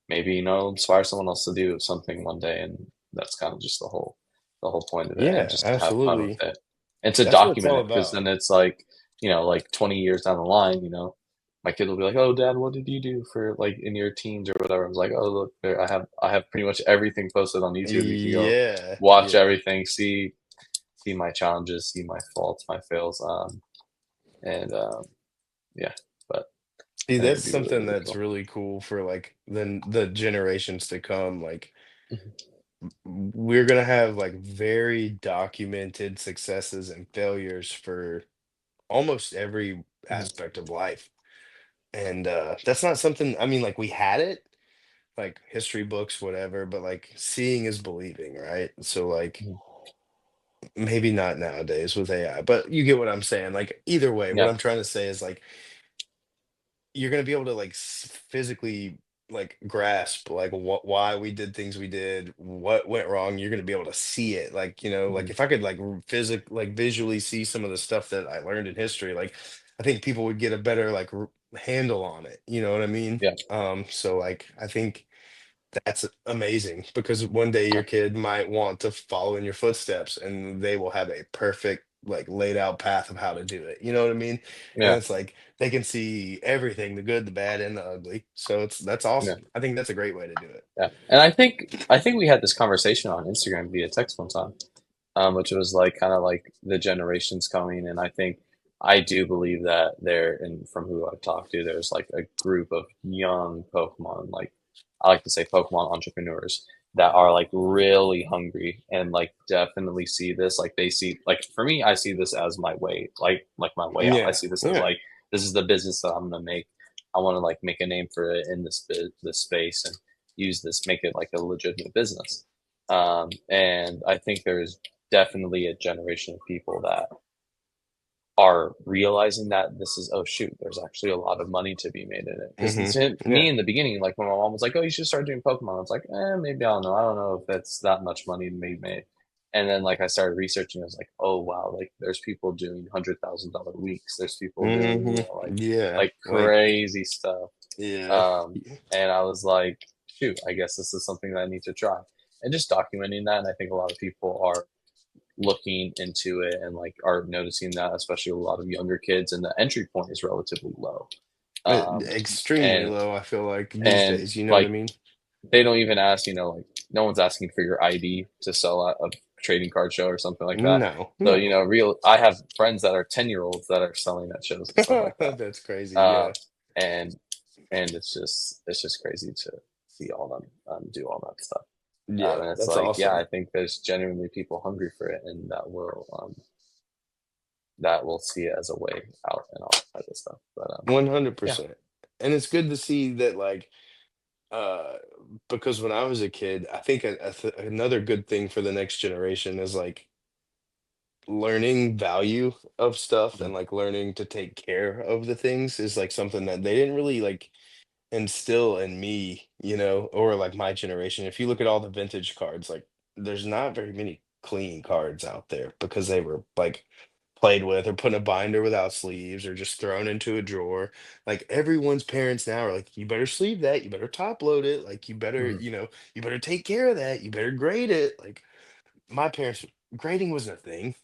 [SPEAKER 1] maybe inspire someone else to do something one day, and that's kind of just the whole point of it, and
[SPEAKER 2] Yeah,
[SPEAKER 1] just to have fun with
[SPEAKER 2] absolutely.
[SPEAKER 1] it, and to
[SPEAKER 2] That's what it's
[SPEAKER 1] document
[SPEAKER 2] all
[SPEAKER 1] it, because
[SPEAKER 2] about.
[SPEAKER 1] then it's like like 20 years down the line, my kid will be like, "Oh, Dad, what did you do for like in your teens or whatever?" I was like, "Oh, look, there, I have pretty much everything posted on YouTube. You can go
[SPEAKER 2] Yeah,
[SPEAKER 1] watch
[SPEAKER 2] yeah.
[SPEAKER 1] everything, see my challenges, see my faults, my fails, and yeah, but
[SPEAKER 2] See,
[SPEAKER 1] I think
[SPEAKER 2] that's
[SPEAKER 1] it'd be really,
[SPEAKER 2] something
[SPEAKER 1] really
[SPEAKER 2] that's
[SPEAKER 1] cool.
[SPEAKER 2] really cool for like the generations to come. Like
[SPEAKER 1] Mhm.
[SPEAKER 2] we're gonna have like very documented successes and failures for almost every
[SPEAKER 1] Mhm.
[SPEAKER 2] aspect of life. And that's not something, I mean, like we had it, like history books, whatever, but like seeing is believing, right? So like
[SPEAKER 1] Mhm.
[SPEAKER 2] maybe not nowadays with AI, but you get what I'm saying. Like either way, what
[SPEAKER 1] Yeah,
[SPEAKER 2] I'm trying to say is like you're gonna be able to like physically like grasp like why we did things we did, what went wrong. You're gonna be able to see it. Like like
[SPEAKER 1] mhm.
[SPEAKER 2] if I could like like visually see some of the stuff that I learned in history, like I think people would get a better like handle on it. You know what I mean?
[SPEAKER 1] Yeah,
[SPEAKER 2] So like I think that's amazing because one day your kid might want to follow in your footsteps and they will have a perfect, like laid out path of how to do it. You know what I mean? And
[SPEAKER 1] yeah,
[SPEAKER 2] it's like they can see everything, the good, the bad, and the ugly. So that's
[SPEAKER 1] yeah,
[SPEAKER 2] awesome. I think that's a great way to do it.
[SPEAKER 1] yeah. And I think we had this conversation on Instagram via text one time, which was like kind of like the generations coming, and I do believe that there, and from who I've talked to, there's like a group of young Pokemon, like I like to say Pokemon entrepreneurs that are like really hungry and like definitely see this, like they see, like for me, I see this as my way, like my way out. I
[SPEAKER 2] Yeah.
[SPEAKER 1] see this as
[SPEAKER 2] Yeah.
[SPEAKER 1] like this is the business that I'm gonna make. I want to like make a name for it in this space and use this, make it like a legitimate business. And I think there's definitely a generation of people that are realizing that this is, oh shoot, there's actually a lot of money to be made in it. Because
[SPEAKER 2] Hmm.
[SPEAKER 1] me
[SPEAKER 2] Yeah.
[SPEAKER 1] in the beginning, like when my mom was like, "Oh, you should start doing Pokemon," I was like, maybe I don't know. I don't know if it's that much money to be made. And then like I started researching, I was like, oh wow, like there's people doing $100,000 weeks. There's people doing,
[SPEAKER 2] Hmm. Yeah.
[SPEAKER 1] like
[SPEAKER 2] Like,
[SPEAKER 1] crazy stuff.
[SPEAKER 2] yeah.
[SPEAKER 1] Um, and I was like, shoot, I guess this is something that I need to try. And just documenting that, and I think a lot of people are looking into it and like are noticing that, especially a lot of younger kids, and the entry point is relatively low. Um,
[SPEAKER 2] Extremely
[SPEAKER 1] and
[SPEAKER 2] low, I feel like these
[SPEAKER 1] and
[SPEAKER 2] days, you know what I
[SPEAKER 1] like
[SPEAKER 2] mean?
[SPEAKER 1] they don't even ask, like no one's asking for your ID to sell at a trading card show or something like that.
[SPEAKER 2] No,
[SPEAKER 1] So,
[SPEAKER 2] no.
[SPEAKER 1] I have friends that are 10-year-olds that are selling at shows and stuff like that.
[SPEAKER 2] That's crazy.
[SPEAKER 1] Uh,
[SPEAKER 2] Yeah.
[SPEAKER 1] and it's just crazy to see all them do all that stuff.
[SPEAKER 2] Yeah,
[SPEAKER 1] And it's
[SPEAKER 2] that's
[SPEAKER 1] like, yeah, I
[SPEAKER 2] awesome.
[SPEAKER 1] think there's genuinely people hungry for it, and that will see it as a way out and all that type of stuff. But yeah.
[SPEAKER 2] 100%. And it's good to see that, like, uh, because when I was a kid, I think another good thing for the next generation is like learning value of stuff
[SPEAKER 1] Mhm.
[SPEAKER 2] and like learning to take care of the things is like something that they didn't really like instill in me, or like my generation. If you look at all the vintage cards, like there's not very many clean cards out there because they were like played with or put in a binder without sleeves or just thrown into a drawer. Like everyone's parents now are like, you better sleeve that, you better top load it, like
[SPEAKER 1] Mhm.
[SPEAKER 2] you better take care of that, you better grade it. Like my parents, grading wasn't a thing,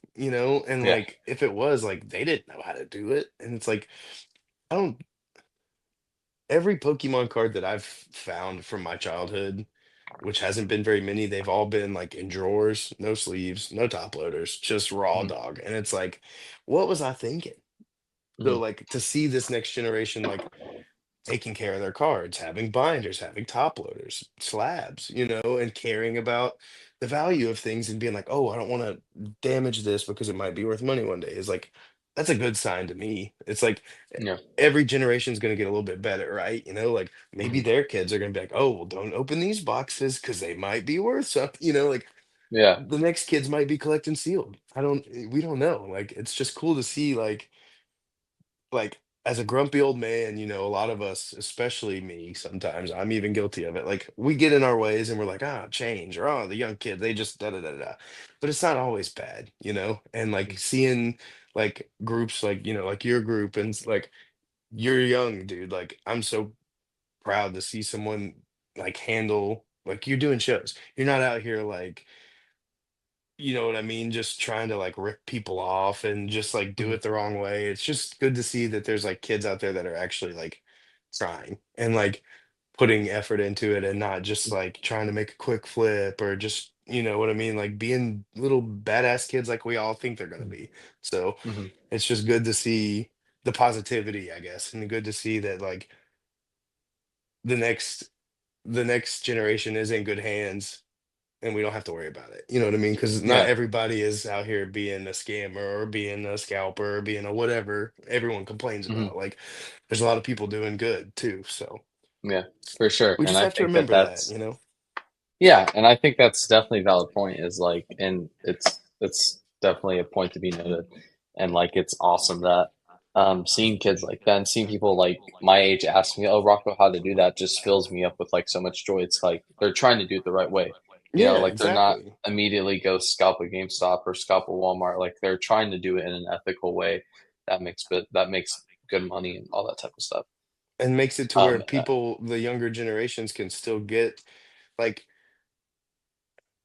[SPEAKER 2] and
[SPEAKER 1] Yeah.
[SPEAKER 2] like if it was, like they didn't know how to do it. And it's like, I don't every Pokemon card that I've found from my childhood, which hasn't been very many, they've all been like in drawers, no sleeves, no top loaders, just raw
[SPEAKER 1] Mhm.
[SPEAKER 2] dog. And it's like, what was I thinking? So
[SPEAKER 1] Mhm.
[SPEAKER 2] like to see this next generation like taking care of their cards, having binders, having top loaders, slabs, and caring about the value of things and being like, oh, I don't want to damage this because it might be worth money one day is like, that's a good sign to me. It's like
[SPEAKER 1] Yeah.
[SPEAKER 2] every generation is going to get a little bit better, right? Like maybe
[SPEAKER 1] Mhm.
[SPEAKER 2] their kids are going to be like, oh, well, don't open these boxes because they might be worth something, like
[SPEAKER 1] Yeah.
[SPEAKER 2] the next kids might be collecting sealed. We don't know. Like, it's just cool to see, like as a grumpy old man, a lot of us, especially me, sometimes I'm even guilty of it. Like we get in our ways and we're like, ah, change, or oh, the young kid, they just da da da da. But it's not always bad, And like
[SPEAKER 1] Mhm.
[SPEAKER 2] seeing like groups like, like your group and like you're young, dude. Like I'm so proud to see someone like handle like you're doing shows. You're not out here like you know what I mean? Just trying to like rip people off and just like do
[SPEAKER 1] Mhm.
[SPEAKER 2] it the wrong way. It's just good to see that there's like kids out there that are actually like trying and like putting effort into it and not just like trying to make a quick flip or just, you know what I mean? Like being little badass kids like we all think they're going to
[SPEAKER 1] Mhm.
[SPEAKER 2] be. So
[SPEAKER 1] Mhm.
[SPEAKER 2] it's just good to see the positivity, I guess, and good to see that like the next the next generation is in good hands and we don't have to worry about it. You know what I mean? Because not
[SPEAKER 1] Yeah.
[SPEAKER 2] everybody is out here being a scammer or being a scalper or being a whatever everyone complains
[SPEAKER 1] Mhm.
[SPEAKER 2] about. Like, there's a lot of people doing good too. So
[SPEAKER 1] Yeah, for sure.
[SPEAKER 2] we
[SPEAKER 1] And
[SPEAKER 2] just
[SPEAKER 1] I
[SPEAKER 2] have to
[SPEAKER 1] think that
[SPEAKER 2] remember that,
[SPEAKER 1] that's yeah, and I think that's definitely a valid point is like, and it's definitely a point to be noted. And like it's awesome that seeing kids like that and seeing people like my age ask me, "Oh, Rocco, how to do that?" just fills me up with like so much joy. It's like they're trying to do it the right way.
[SPEAKER 2] Yeah,
[SPEAKER 1] Like they're not
[SPEAKER 2] exactly.
[SPEAKER 1] immediately go scalp a GameStop or scalp a Walmart. Like they're trying to do it in an ethical way that makes good money and all that type of stuff.
[SPEAKER 2] And makes it to where
[SPEAKER 1] Um,
[SPEAKER 2] people, the younger generations, can still get like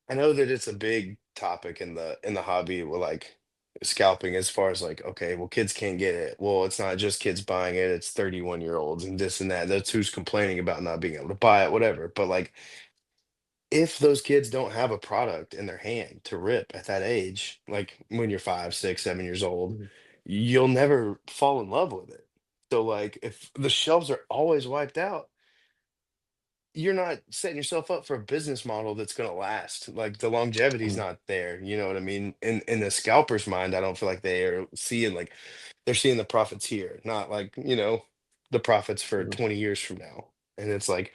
[SPEAKER 2] I know that it's a big topic in the hobby with like scalping as far as like, okay, well, kids can't get it. Well, it's not just kids buying it, it's 31-year-olds and this and that. That's who's complaining about not being able to buy it, whatever. But like if those kids don't have a product in their hand to rip at that age, like when you're 5, 6, 7 years old,
[SPEAKER 1] mhm,
[SPEAKER 2] you'll never fall in love with it. So like if the shelves are always wiped out, you're not setting yourself up for a business model that's going to last. Like the longevity's
[SPEAKER 1] mhm,
[SPEAKER 2] not there. You know what I mean? In the scalper's mind, I don't feel like they are seeing like they're seeing the profits here, not like, the profits for
[SPEAKER 1] mhm.
[SPEAKER 2] 20 years from now. And it's like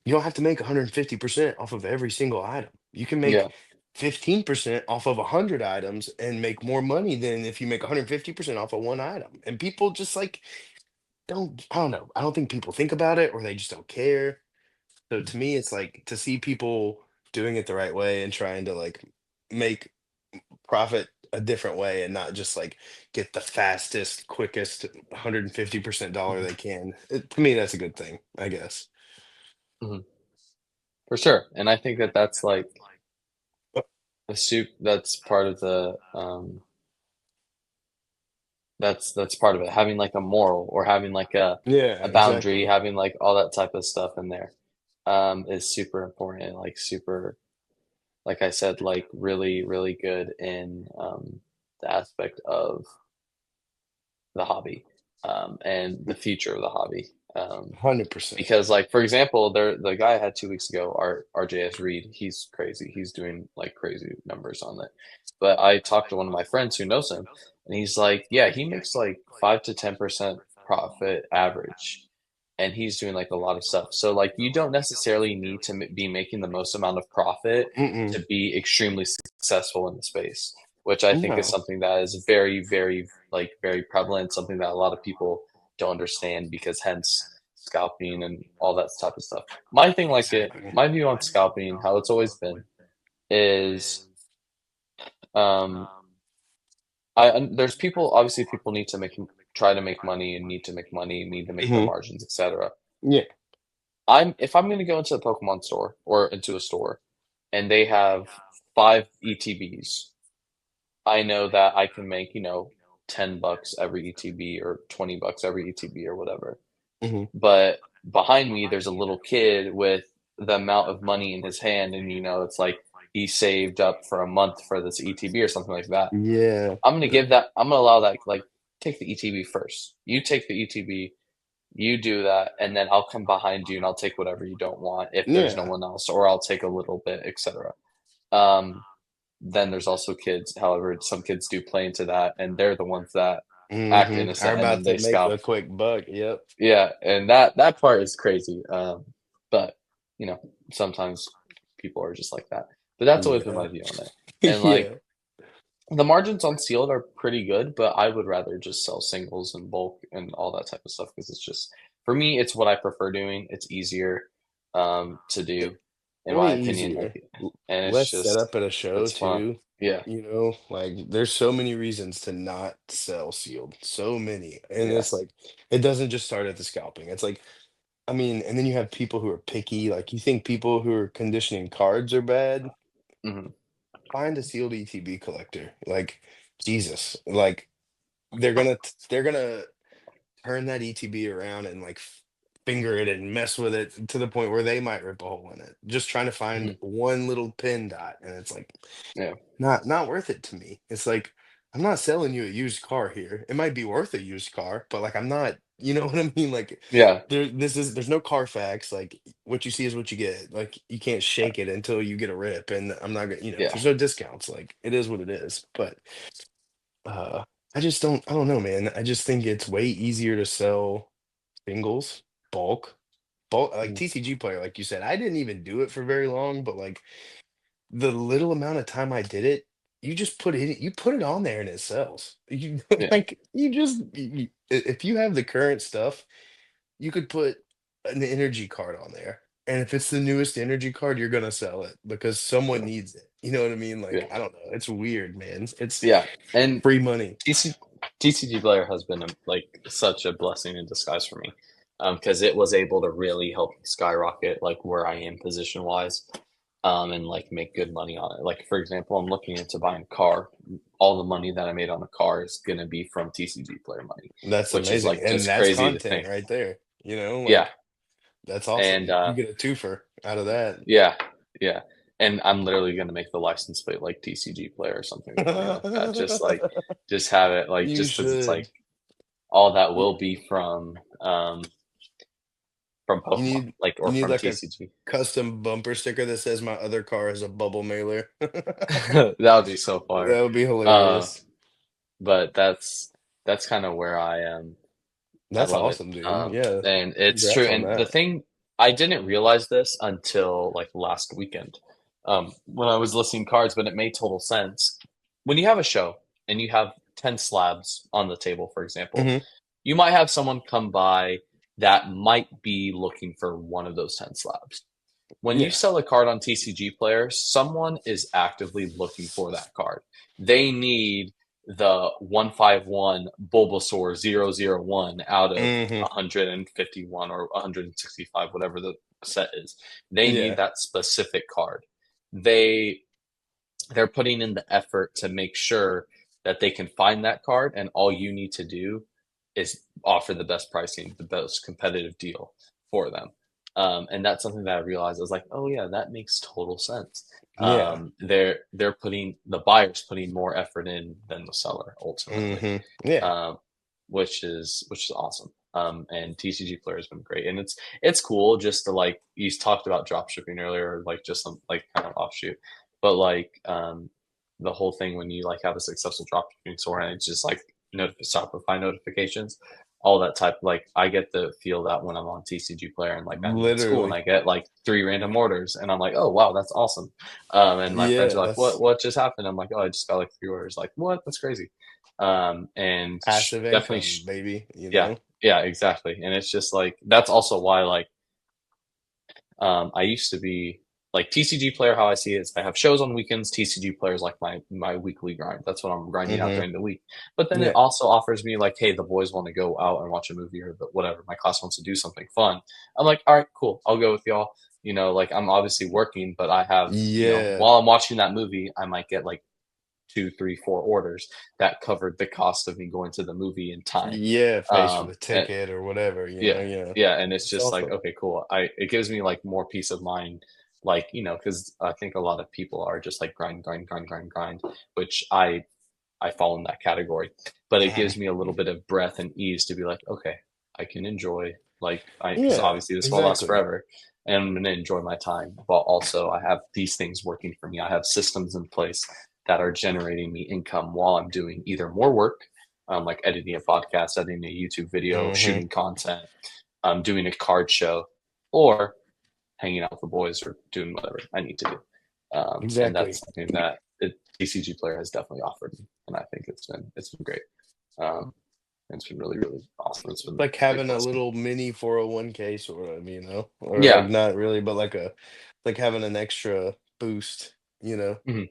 [SPEAKER 2] you don't have to make 150% off of every single item. You can make
[SPEAKER 1] Yeah.
[SPEAKER 2] 15% off of 100 items and make more money than if you make 150% off of one item. And people just like I don't know. I don't think people think about it or they just don't care. So
[SPEAKER 1] Mhm.
[SPEAKER 2] to me, it's like to see people doing it the right way and trying to like make profit a different way and not just like get the fastest, quickest 150% dollar
[SPEAKER 1] Mhm,
[SPEAKER 2] they can. To me, that's a good thing, I guess.
[SPEAKER 1] mhm. For sure, and I think that that's like a soup that's part of the that's part of it. Having like a moral or having like
[SPEAKER 2] Yeah,
[SPEAKER 1] a boundary,
[SPEAKER 2] exactly.
[SPEAKER 1] having like all that type of stuff in there is super important and like super, like I said, like really, really good in the aspect of the hobby and the future of the hobby.
[SPEAKER 2] 100%.
[SPEAKER 1] Because like for example, the guy I had 2 weeks ago, RJS Reed, he's crazy. He's doing like crazy numbers on it. But I talked to one of my friends who knows him, and he's like, yeah, he makes like 5 to 10% profit average, and he's doing like a lot of stuff. So like you don't necessarily need to be making the most amount of profit
[SPEAKER 2] Mm-mm.
[SPEAKER 1] to be extremely successful in the space, which I think is
[SPEAKER 2] No.
[SPEAKER 1] something that is very, very like very prevalent, something that a lot of people don't understand because hence scalping and all that type of stuff. My thing, like
[SPEAKER 2] Exactly.
[SPEAKER 1] my view on scalping, how it's always been, is um, there's people. Obviously, people need to try to make money and need to make money, need to make their
[SPEAKER 2] Hmm.
[SPEAKER 1] margins, etc.
[SPEAKER 2] Yeah.
[SPEAKER 1] If I'm going to go into a Pokemon store or into a store, and they have 5 ETBs, I know that I can make $10 every ETB or $20 every ETB or whatever.
[SPEAKER 2] Hmm.
[SPEAKER 1] But behind me, there's a little kid with the amount of money in his hand, and it's like he saved up for a month for this ETB or something like that.
[SPEAKER 2] Yeah.
[SPEAKER 1] I'm gonna allow that, like, take the ETB first. You take the ETB, you do that, and then I'll come behind you and I'll take whatever you don't want if there's no
[SPEAKER 2] Yeah.
[SPEAKER 1] one else, or I'll take a little bit, etc. Um, then there's also kids. However, some kids do play into that, and they're the ones that act
[SPEAKER 2] Are
[SPEAKER 1] innocent, and then
[SPEAKER 2] about to
[SPEAKER 1] they
[SPEAKER 2] make
[SPEAKER 1] scalp.
[SPEAKER 2] a quick buck. Yep.
[SPEAKER 1] Yeah, and that part is crazy. But you know, sometimes people are just like that. But that's always been
[SPEAKER 2] Yeah.
[SPEAKER 1] my view on it. And like
[SPEAKER 2] Yeah.
[SPEAKER 1] the margins on sealed are pretty good, but I would rather just sell singles and bulk and all that type of stuff because it's just for me, it's what I prefer doing. It's easier to
[SPEAKER 2] It-
[SPEAKER 1] do, in
[SPEAKER 2] Way
[SPEAKER 1] my opinion.
[SPEAKER 2] easier.
[SPEAKER 1] Like, and it's
[SPEAKER 2] Less
[SPEAKER 1] just
[SPEAKER 2] setup at a show
[SPEAKER 1] it's fun.
[SPEAKER 2] too.
[SPEAKER 1] Yeah,
[SPEAKER 2] Like there's so many reasons to not sell sealed. So many. And
[SPEAKER 1] yeah,
[SPEAKER 2] it's like it doesn't just start at the scalping. It's like I mean, and then you have people who are picky. Like you think people who are conditioning cards are bad?
[SPEAKER 1] hmm
[SPEAKER 2] Find a sealed ETB collector. Like Jesus. Like they're gonna turn that ETB around and like finger it and mess with it to the point where they might rip a hole in it. Just trying to find
[SPEAKER 1] hmm
[SPEAKER 2] one little pin dot. And it's like
[SPEAKER 1] yeah,
[SPEAKER 2] not worth it to me. It's like I'm not selling you a used car here. It might be worth a used car, but like I'm not, you know what I mean? Like
[SPEAKER 1] yeah,
[SPEAKER 2] there's no Carfax. Like what you see is what you get. Like you can't shake it until you get a rip. And I'm not gonna,
[SPEAKER 1] yeah,
[SPEAKER 2] there's no discounts. Like it is what it is. But uh I don't know, man. I just think it's way easier to sell singles, bulk, like
[SPEAKER 1] mhm,
[SPEAKER 2] TCG player, like you said. I didn't even do it for very long, but like the little amount of time I did it, you put it on there and it sells. You
[SPEAKER 1] yeah,
[SPEAKER 2] like you just if you have the current stuff, you could put an energy card on there. And if it's the newest energy card, you're gonna sell it because someone
[SPEAKER 1] yeah,
[SPEAKER 2] needs it. You know what I mean?
[SPEAKER 1] yeah,
[SPEAKER 2] Like, I don't know. It's weird, man. It's
[SPEAKER 1] yeah. And
[SPEAKER 2] free money.
[SPEAKER 1] TC TCG player has been like such a blessing in disguise for me, because it was able to really help me skyrocket like where I am position wise, and like make good money on it. Like for example, I'm looking into buying a car. All the money that I made on the car is gonna be from TCG player money,
[SPEAKER 2] That's
[SPEAKER 1] which is
[SPEAKER 2] amazing.
[SPEAKER 1] like
[SPEAKER 2] And
[SPEAKER 1] just
[SPEAKER 2] that's
[SPEAKER 1] crazy to
[SPEAKER 2] content
[SPEAKER 1] think.
[SPEAKER 2] right there.
[SPEAKER 1] Yeah,
[SPEAKER 2] Like that's
[SPEAKER 1] and
[SPEAKER 2] awesome. You get a twofer out of that.
[SPEAKER 1] yeah, yeah, and I'm literally gonna make the license plate like TCG player or something like that. Just have it like
[SPEAKER 2] You
[SPEAKER 1] just because it's
[SPEAKER 2] should.
[SPEAKER 1] like all that
[SPEAKER 2] You,
[SPEAKER 1] will be from
[SPEAKER 2] you
[SPEAKER 1] Pokemon,
[SPEAKER 2] need
[SPEAKER 1] like
[SPEAKER 2] you
[SPEAKER 1] or
[SPEAKER 2] need
[SPEAKER 1] from
[SPEAKER 2] like a
[SPEAKER 1] TCG.
[SPEAKER 2] custom bumper sticker that says my other car is a bubble mailer.
[SPEAKER 1] That would be so
[SPEAKER 2] That
[SPEAKER 1] far.
[SPEAKER 2] would be
[SPEAKER 1] Uh,
[SPEAKER 2] hilarious.
[SPEAKER 1] but that's kind of where I am. I
[SPEAKER 2] That's
[SPEAKER 1] love it.
[SPEAKER 2] awesome, dude. Yeah.
[SPEAKER 1] And it's true.
[SPEAKER 2] Congrats on
[SPEAKER 1] And the
[SPEAKER 2] that.
[SPEAKER 1] thing, I didn't realize this until like last weekend, when I was listing cards, but it made total sense. When you have a show and you have 10 slabs on the table, for example,
[SPEAKER 2] Hmm.
[SPEAKER 1] you might have someone come by that might be looking for one of those 10 slabs. when you
[SPEAKER 2] Yeah.
[SPEAKER 1] sell a card on TCG Player, someone is actively looking for that card. They need the 151 Bulbasaur 001 out of
[SPEAKER 2] Hmm.
[SPEAKER 1] 151 or 165, whatever the set is. They need
[SPEAKER 2] Yeah.
[SPEAKER 1] that specific card. They they're putting in the effort to make sure that they can find that card, and all you need to do is offer the best pricing, the best competitive deal for them. And that's something that I realized. I was like, oh yeah, that makes total sense.
[SPEAKER 2] Yeah.
[SPEAKER 1] They're putting the buyer's putting more effort in than the seller ultimately,
[SPEAKER 2] Yeah.
[SPEAKER 1] um, which is awesome. And TCG Player has been great, and it's cool just to like you talked about drop shipping earlier, like just some like kind of offshoot, but like the whole thing when you like have a successful drop shipping store and it's just like Shopify notifications, all that type. Like I get to feel that when I'm on TCG Player and like I'm in school and
[SPEAKER 2] Literally.
[SPEAKER 1] I get like three random orders and I'm like, oh wow, that's awesome. And my friends
[SPEAKER 2] Yeah.
[SPEAKER 1] are like,
[SPEAKER 2] That's
[SPEAKER 1] what just happened? I'm like, oh, I just got like three orders. Like what? That's crazy. And
[SPEAKER 2] passive
[SPEAKER 1] definitely,
[SPEAKER 2] income, baby, you
[SPEAKER 1] yeah,
[SPEAKER 2] know?
[SPEAKER 1] yeah, exactly. And it's just like that's also why like I used to be like TCG Player. How I see it is I have shows on weekends. TCG Player is like my weekly grind. That's what I'm grinding out
[SPEAKER 2] Hmm.
[SPEAKER 1] during the week. But then it
[SPEAKER 2] Yeah.
[SPEAKER 1] also offers me like, hey, the boys want to go out and watch a movie or whatever. My class wants to do something fun. I'm like, all right, cool. I'll go with y'all. Like I'm obviously working, but I have
[SPEAKER 2] Yeah.
[SPEAKER 1] while I'm watching that movie, I might get like two, three, four orders that covered the cost of me going to the movie in time.
[SPEAKER 2] Yeah. Pays for the
[SPEAKER 1] And
[SPEAKER 2] ticket or whatever, you know?
[SPEAKER 1] yeah,
[SPEAKER 2] Yeah.
[SPEAKER 1] yeah, and it's
[SPEAKER 2] It's
[SPEAKER 1] just like,
[SPEAKER 2] awesome.
[SPEAKER 1] okay, cool. It gives me like more peace of mind, like, because I think a lot of people are just like grind, grind, grind, grind, grind, which I fall in that category. But it
[SPEAKER 2] Mhm.
[SPEAKER 1] gives me a little bit of breath and ease to be like, okay, I can enjoy like I because
[SPEAKER 2] Yeah.
[SPEAKER 1] obviously this won't last
[SPEAKER 2] Exactly.
[SPEAKER 1] forever. And I'm gonna enjoy my time. But also I have these things working for me. I have systems in place that are generating me income while I'm doing either more work, like editing a podcast, editing a YouTube video,
[SPEAKER 2] Hmm.
[SPEAKER 1] shooting content, doing a card show, or hanging out with the boys or doing whatever I need to do. And
[SPEAKER 2] Exactly.
[SPEAKER 1] that's something that the TCG Player has definitely offered me, and I think it's been great. Um, it's been really really awesome. It's been
[SPEAKER 2] Like
[SPEAKER 1] a big
[SPEAKER 2] having a
[SPEAKER 1] blessing.
[SPEAKER 2] little mini 401k sort of, you know, or like
[SPEAKER 1] Yeah.
[SPEAKER 2] not really, but like having an extra boost, you know.
[SPEAKER 1] Mhm.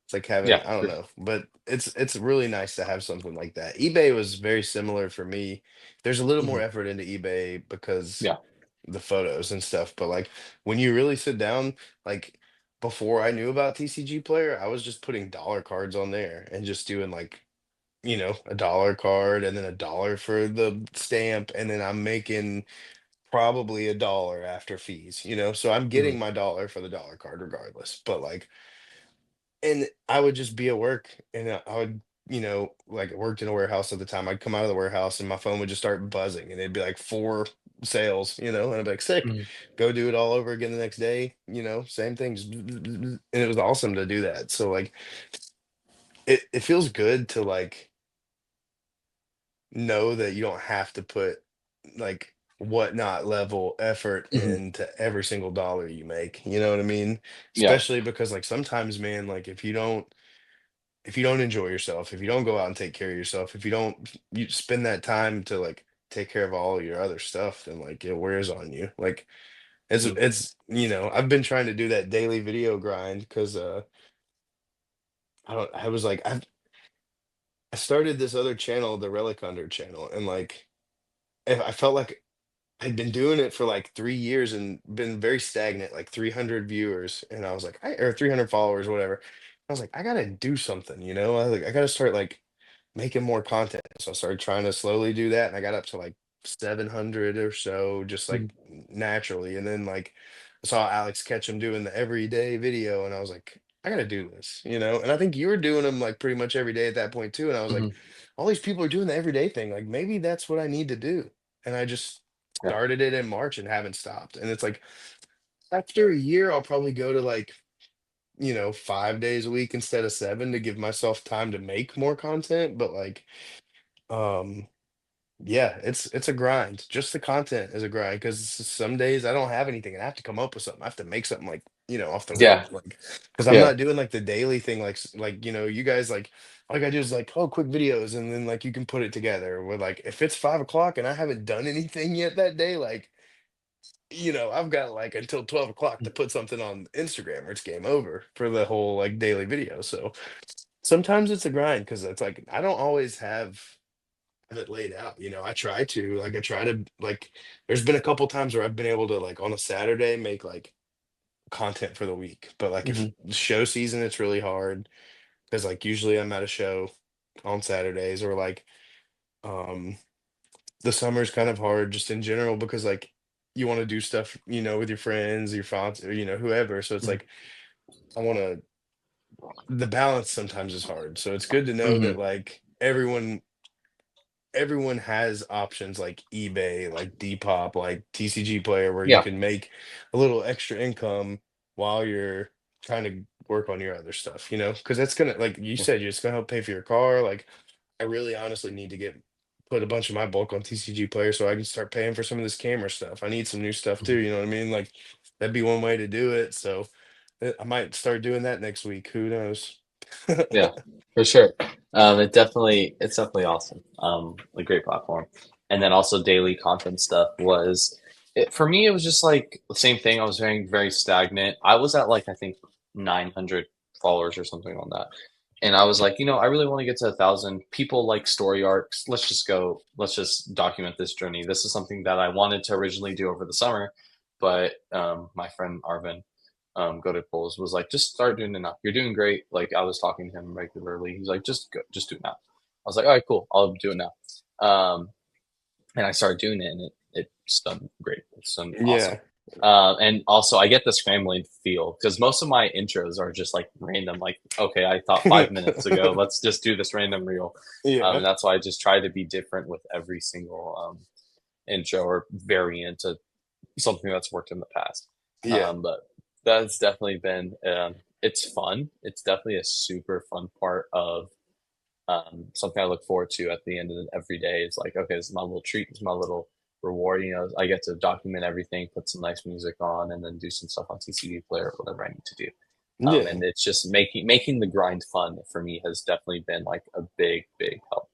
[SPEAKER 2] It's like having,
[SPEAKER 1] Yeah.
[SPEAKER 2] I don't know, but it's really nice to have something like that. eBay was very similar for me. There's a little more
[SPEAKER 1] Mhm.
[SPEAKER 2] effort into eBay because
[SPEAKER 1] Yeah.
[SPEAKER 2] the photos and stuff, but like when you really sit down, like before I knew about TCG Player, I was just putting dollar cards on there and just doing like, a dollar card and then a dollar for the stamp, and then I'm making probably a dollar after fees, so I'm
[SPEAKER 1] Mhm.
[SPEAKER 2] getting my dollar for the dollar card regardless. But like, and I would just be at work, and I would, like, worked in a warehouse at the time. I'd come out of the warehouse and my phone would just start buzzing and it'd be like four sales, and I'd be like, sick,
[SPEAKER 1] Mhm.
[SPEAKER 2] go do it all over again the next day, same thing. And it was awesome to do that. So like it feels good to like know that you don't have to put like whatnot level effort
[SPEAKER 1] Mhm.
[SPEAKER 2] into every single dollar you make. You know what I mean?
[SPEAKER 1] Yeah.
[SPEAKER 2] Especially because like sometimes, man, like if you don't enjoy yourself, if you don't go out and take care of yourself, if you spend that time to like take care of all your other stuff, then like it wears on you. Like it's
[SPEAKER 1] Mhm.
[SPEAKER 2] it's I've been trying to do that daily video grind because I don't I was like I started this other channel, the Relic Hunter channel, and like if I felt like I'd been doing it for like 3 years and been very stagnant, like 300 viewers, and I was like, or 300 followers, whatever. I was like, I gotta do something, I gotta start like making more content. So I started trying to slowly do that, and I got up to like 700 or so, just
[SPEAKER 1] Mhm.
[SPEAKER 2] like naturally. And then like I saw Alex Ketchum doing the everyday video, and I was like, I gotta do this, And I think you were doing them like pretty much every day at that point too. And I was like,
[SPEAKER 1] Mhm.
[SPEAKER 2] all these people are doing the everyday thing. Like maybe that's what I need to do. And I just
[SPEAKER 1] Yeah.
[SPEAKER 2] started it in March and haven't stopped. And it's like after a year, I'll probably go to like 5 days a week instead of seven to give myself time to make more content. But like, um, yeah, it's a grind. Just the content is a grind because some days I don't have anything and I have to come up with something. I have to make something like, off the
[SPEAKER 1] Yeah.
[SPEAKER 2] rip, like because I'm
[SPEAKER 1] Yeah.
[SPEAKER 2] not doing like the daily thing, like you guys like all I gotta do is like, oh, quick videos, and then like you can put it together with like if it's 5 o'clock and I haven't done anything yet that day, like I've got like until 12 o'clock to put something on Instagram or it's game over for the whole like daily video. So sometimes it's a grind because it's like I don't always have it laid out. I try to like there's been a couple times where I've been able to like on a Saturday make like content for the week. But like if
[SPEAKER 1] Hmm.
[SPEAKER 2] show season, it's really hard because like usually I'm at a show on Saturdays or like um the summer's kind of hard just in general because like you want to do stuff, with your friends, your fonts, or whoever. So it's like I want to the balance sometimes is hard. So it's good to know
[SPEAKER 1] Hmm.
[SPEAKER 2] that like everyone has options like eBay, like Depop, like TCG Player, where you
[SPEAKER 1] Yeah,
[SPEAKER 2] can make a little extra income while you're trying to work on your other stuff, because that's gonna, like you said, it's gonna help pay for your car. Like, I really honestly need to put a bunch of my bulk on TCG Player so I can start paying for some of this camera stuff. I need some new stuff too, you know what I mean? Like, that'd be one way to do it. So I might start doing that next week. Who knows?
[SPEAKER 1] yeah, for sure. It's definitely awesome. A great platform, and then also daily content stuff for me. It was just like the same thing. I was very stagnant. I was at like I think 900 followers or something on that, and I was like, I really want to get to 1,000. People like story arcs. Let's just go. Let's just document this journey. This is something that I wanted to originally do over the summer, but my friend Arvin go to polls was like, just start doing it now. You're doing great. Like I was talking to him regularly. He's like, just go, just do it now. I was like, all right, cool. I'll do it now. And I started doing it, and it's done great. It's done awesome.
[SPEAKER 2] Yeah.
[SPEAKER 1] And also, I get the scrambling feel because most of my intros are just like random. Like, okay, I thought 5 minutes ago, let's just do this random reel.
[SPEAKER 2] Yeah.
[SPEAKER 1] And that's why I just try to be different with every single intro or variant of something that's worked in the past.
[SPEAKER 2] Yeah.
[SPEAKER 1] But that's definitely been it's fun. It's definitely a super fun part of something I look forward to at the end of every day. Is like, okay, this is my little treat. This is my little reward. I get to document everything, put some nice music on, and then do some stuff on TCD player, whatever I need to do.
[SPEAKER 2] Yeah.
[SPEAKER 1] And it's just making the grind fun for me has definitely been like a big help.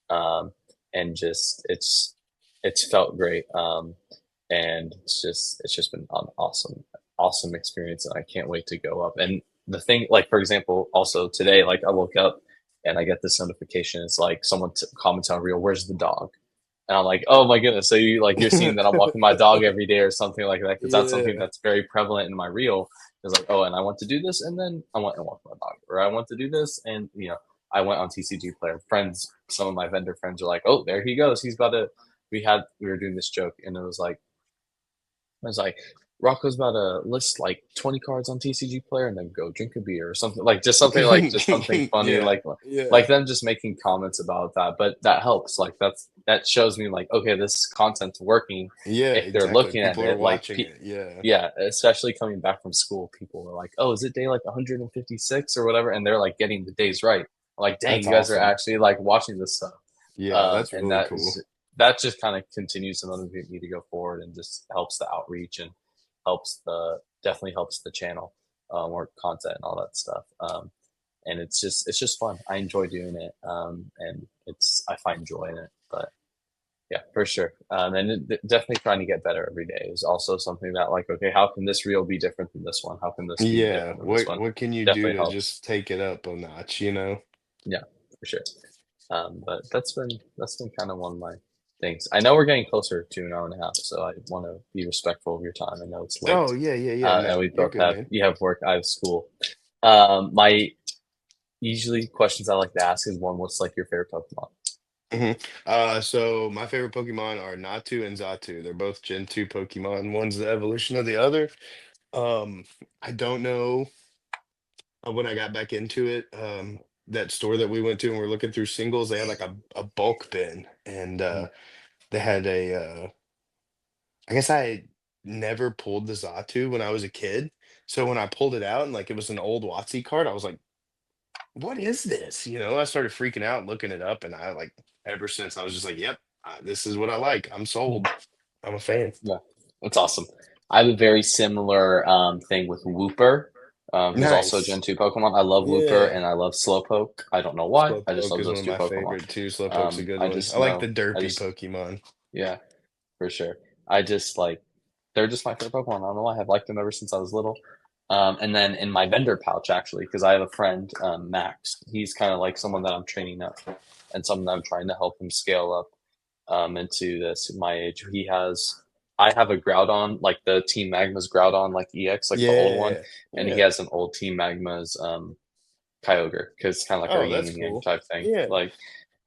[SPEAKER 1] Um, and just it's felt great. And it's just been an awesome experience, and I can't wait to go up. And the thing, like for example, also today, like I woke up and I get this notification. It's like someone comments on Reel, "Where's the dog?" And I'm like, "Oh my goodness!" So you're seeing that I'm walking my dog every day or something like that because that's something
[SPEAKER 2] Yeah.
[SPEAKER 1] that's very prevalent in my Reel. It's like, oh, and I want to do this, and then I went and walked my dog, or I want to do this, and I went on TCG Player. Friends, some of my vendor friends are like, "Oh, there he goes. He's about to." We were doing this joke, and it was like Rocco's about to list like 20 cards on TCG Player and then go drink a beer or something just something funny
[SPEAKER 2] Yeah.
[SPEAKER 1] like
[SPEAKER 2] Yeah.
[SPEAKER 1] them just making comments about that. But that helps. Like that shows me like okay, this content's working
[SPEAKER 2] Yeah,
[SPEAKER 1] if they're
[SPEAKER 2] exactly.
[SPEAKER 1] looking at
[SPEAKER 2] People are
[SPEAKER 1] it. Like
[SPEAKER 2] watching it. Yeah.
[SPEAKER 1] yeah, especially coming back from school, people are like, oh, is it day like 156 or whatever, and they're like getting the days right. Like, dang,
[SPEAKER 2] That's
[SPEAKER 1] you guys are
[SPEAKER 2] awesome.
[SPEAKER 1] actually like watching this stuff.
[SPEAKER 2] Yeah, that's
[SPEAKER 1] And
[SPEAKER 2] really cool.
[SPEAKER 1] that just kind of continues to motivate me to go forward and just helps the outreach and definitely helps the channel, more content and all that stuff. And it's just fun. I enjoy doing it, and I find joy in it. But yeah, for sure. And definitely trying to get better every day is also something that like, okay, how can this reel be different than this one? How can this be
[SPEAKER 2] Yeah.
[SPEAKER 1] different than this
[SPEAKER 2] What
[SPEAKER 1] one?
[SPEAKER 2] what can you do
[SPEAKER 1] Definitely
[SPEAKER 2] to
[SPEAKER 1] helps.
[SPEAKER 2] just take it up a notch?
[SPEAKER 1] Yeah, for sure. But that's been kind of one of my things. I know we're getting closer to an hour and a half, so I want to be respectful of your time. I know it's late,
[SPEAKER 2] Oh, yeah, yeah, yeah.
[SPEAKER 1] and
[SPEAKER 2] No,
[SPEAKER 1] we
[SPEAKER 2] you're
[SPEAKER 1] both
[SPEAKER 2] good,
[SPEAKER 1] have
[SPEAKER 2] man.
[SPEAKER 1] you have work, I have school. My usually questions I like to ask is one, what's like your favorite Pokemon?
[SPEAKER 2] So my favorite Pokemon are Natu and Xatu. They're both Gen 2 Pokemon. One's the evolution of the other. Um, I don't know when I got back into it, that store that we went to and we're looking through singles, they had like a bulk bin and
[SPEAKER 1] Mhm.
[SPEAKER 2] they had I guess I never pulled the Xatu when I was a kid. So when I pulled it out and like it was an old WotC card, I was like, what is this? I started freaking out, looking it up, and I like ever since I was just like, yep, this is what I like. I'm sold. I'm a fan.
[SPEAKER 1] Yeah, that's awesome. I have a very similar thing with Wooper, who's also a Gen
[SPEAKER 2] Nice.
[SPEAKER 1] 2 Pokemon. I love Wooper
[SPEAKER 2] Yeah.
[SPEAKER 1] and I love Slowpoke. I don't know why. I just
[SPEAKER 2] Slowpoke
[SPEAKER 1] love
[SPEAKER 2] is one
[SPEAKER 1] those
[SPEAKER 2] of
[SPEAKER 1] two
[SPEAKER 2] my
[SPEAKER 1] Pokemon.
[SPEAKER 2] favorite too. Slowpoke's a good
[SPEAKER 1] I
[SPEAKER 2] one. I
[SPEAKER 1] just
[SPEAKER 2] like the
[SPEAKER 1] know,
[SPEAKER 2] derpy Pokemon.
[SPEAKER 1] yeah, for sure. I just like they're just my favorite Pokemon. I don't know why. I've liked them ever since I was little. And then in my vendor pouch, actually, because I have a friend, Max. He's kind of like someone that I'm training up, and someone that I'm trying to help him scale up into this my age. I have a Groudon, like the Team Magma's Groudon, like EX, like the old one,
[SPEAKER 2] Yeah,
[SPEAKER 1] and he
[SPEAKER 2] yeah.
[SPEAKER 1] has an old Team Magma's Kyogre, because it's kind of like our
[SPEAKER 2] Oh,
[SPEAKER 1] yin
[SPEAKER 2] that's
[SPEAKER 1] and yang
[SPEAKER 2] cool.
[SPEAKER 1] type thing.
[SPEAKER 2] Yeah,
[SPEAKER 1] Like,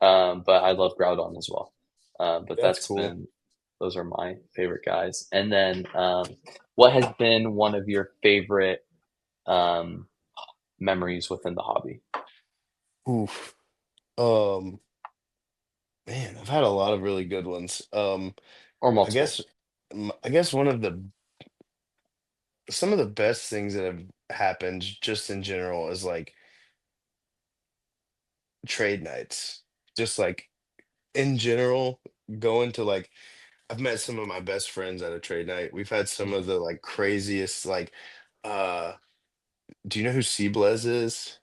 [SPEAKER 1] but I love Groudon as well. But
[SPEAKER 2] that's cool.
[SPEAKER 1] those are my favorite guys. And then, what has been one of your favorite um, memories within the hobby,
[SPEAKER 2] Oof. Um, Man, I've had a lot of really good ones.
[SPEAKER 1] or
[SPEAKER 2] I
[SPEAKER 1] multiple?
[SPEAKER 2] guess, I guess one of the some of the best things that have happened just in general is like trade nights. Just like in general, going to like I've met some of my best friends at a trade night. We've had some of the like craziest like uh do you know who Blaze is?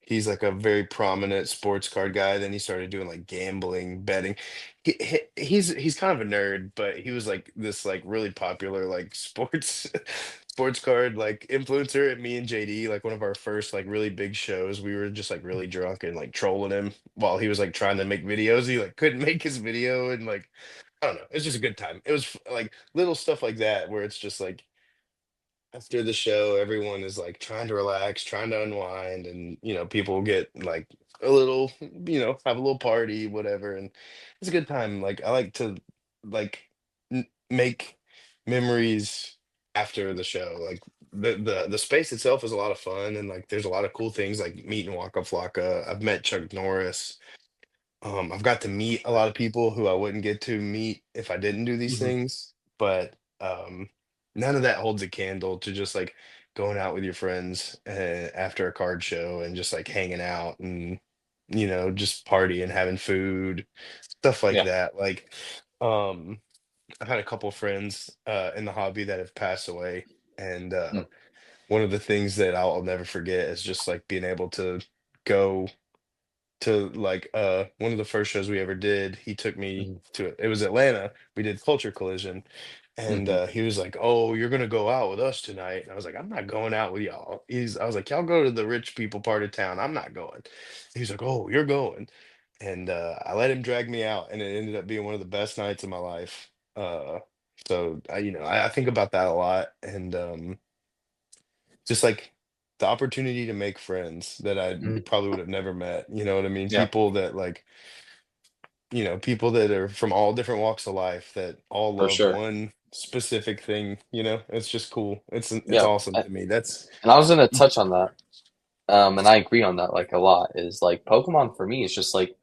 [SPEAKER 2] He's like a very prominent sports card guy. Then he started doing like gambling, betting. He's kind of a nerd, but he was like this like really popular like sports sports card like influencer at me and JD, like one of our first like really big shows. We were just like really drunk and like trolling him while he was like trying to make videos. He like couldn't make his video and like I don't know. It's just a good time. It was like little stuff like that where it's just like after the show, everyone is like trying to relax, trying to unwind, and people get like a little, have a little party, whatever, and it's a good time. Like I like to like make memories after the show. Like the space itself is a lot of fun, and like there's a lot of cool things like meeting Waka Flocka. I've met Chuck Norris. I've got to meet a lot of people who I wouldn't get to meet if I didn't do these
[SPEAKER 1] Hmm.
[SPEAKER 2] things, but none of that holds a candle to just like going out with your friends after a card show and just like hanging out and just partying, having food, stuff like
[SPEAKER 1] Yeah.
[SPEAKER 2] that. Like, um, I've had a couple friends in the hobby that have passed away, and one of the things that I'll never forget is just like being able to go to like one of the first shows we ever did. He took me
[SPEAKER 1] Mm-hmm.
[SPEAKER 2] to it was Atlanta. We did Culture Collision, and
[SPEAKER 1] Hmm.
[SPEAKER 2] he was like, "Oh, you're gonna go out with us tonight." And I was like, "I'm not going out with y'all." I was like, "Y'all go to the rich people part of town. I'm not going." He's like, "Oh, you're going," and I let him drag me out, and it ended up being one of the best nights of my life. So I think about that a lot, and just like the opportunity to make friends that I
[SPEAKER 1] Hmm.
[SPEAKER 2] probably would have never met. You know what I mean?
[SPEAKER 1] Yeah,
[SPEAKER 2] People that like, people that are from all different walks of life that all
[SPEAKER 1] for
[SPEAKER 2] love
[SPEAKER 1] sure.
[SPEAKER 2] one specific thing. It's just cool. It's
[SPEAKER 1] Yeah.
[SPEAKER 2] awesome to me. That's
[SPEAKER 1] And I was gonna touch on that, and I agree on that like a lot. Is like Pokemon for me is just like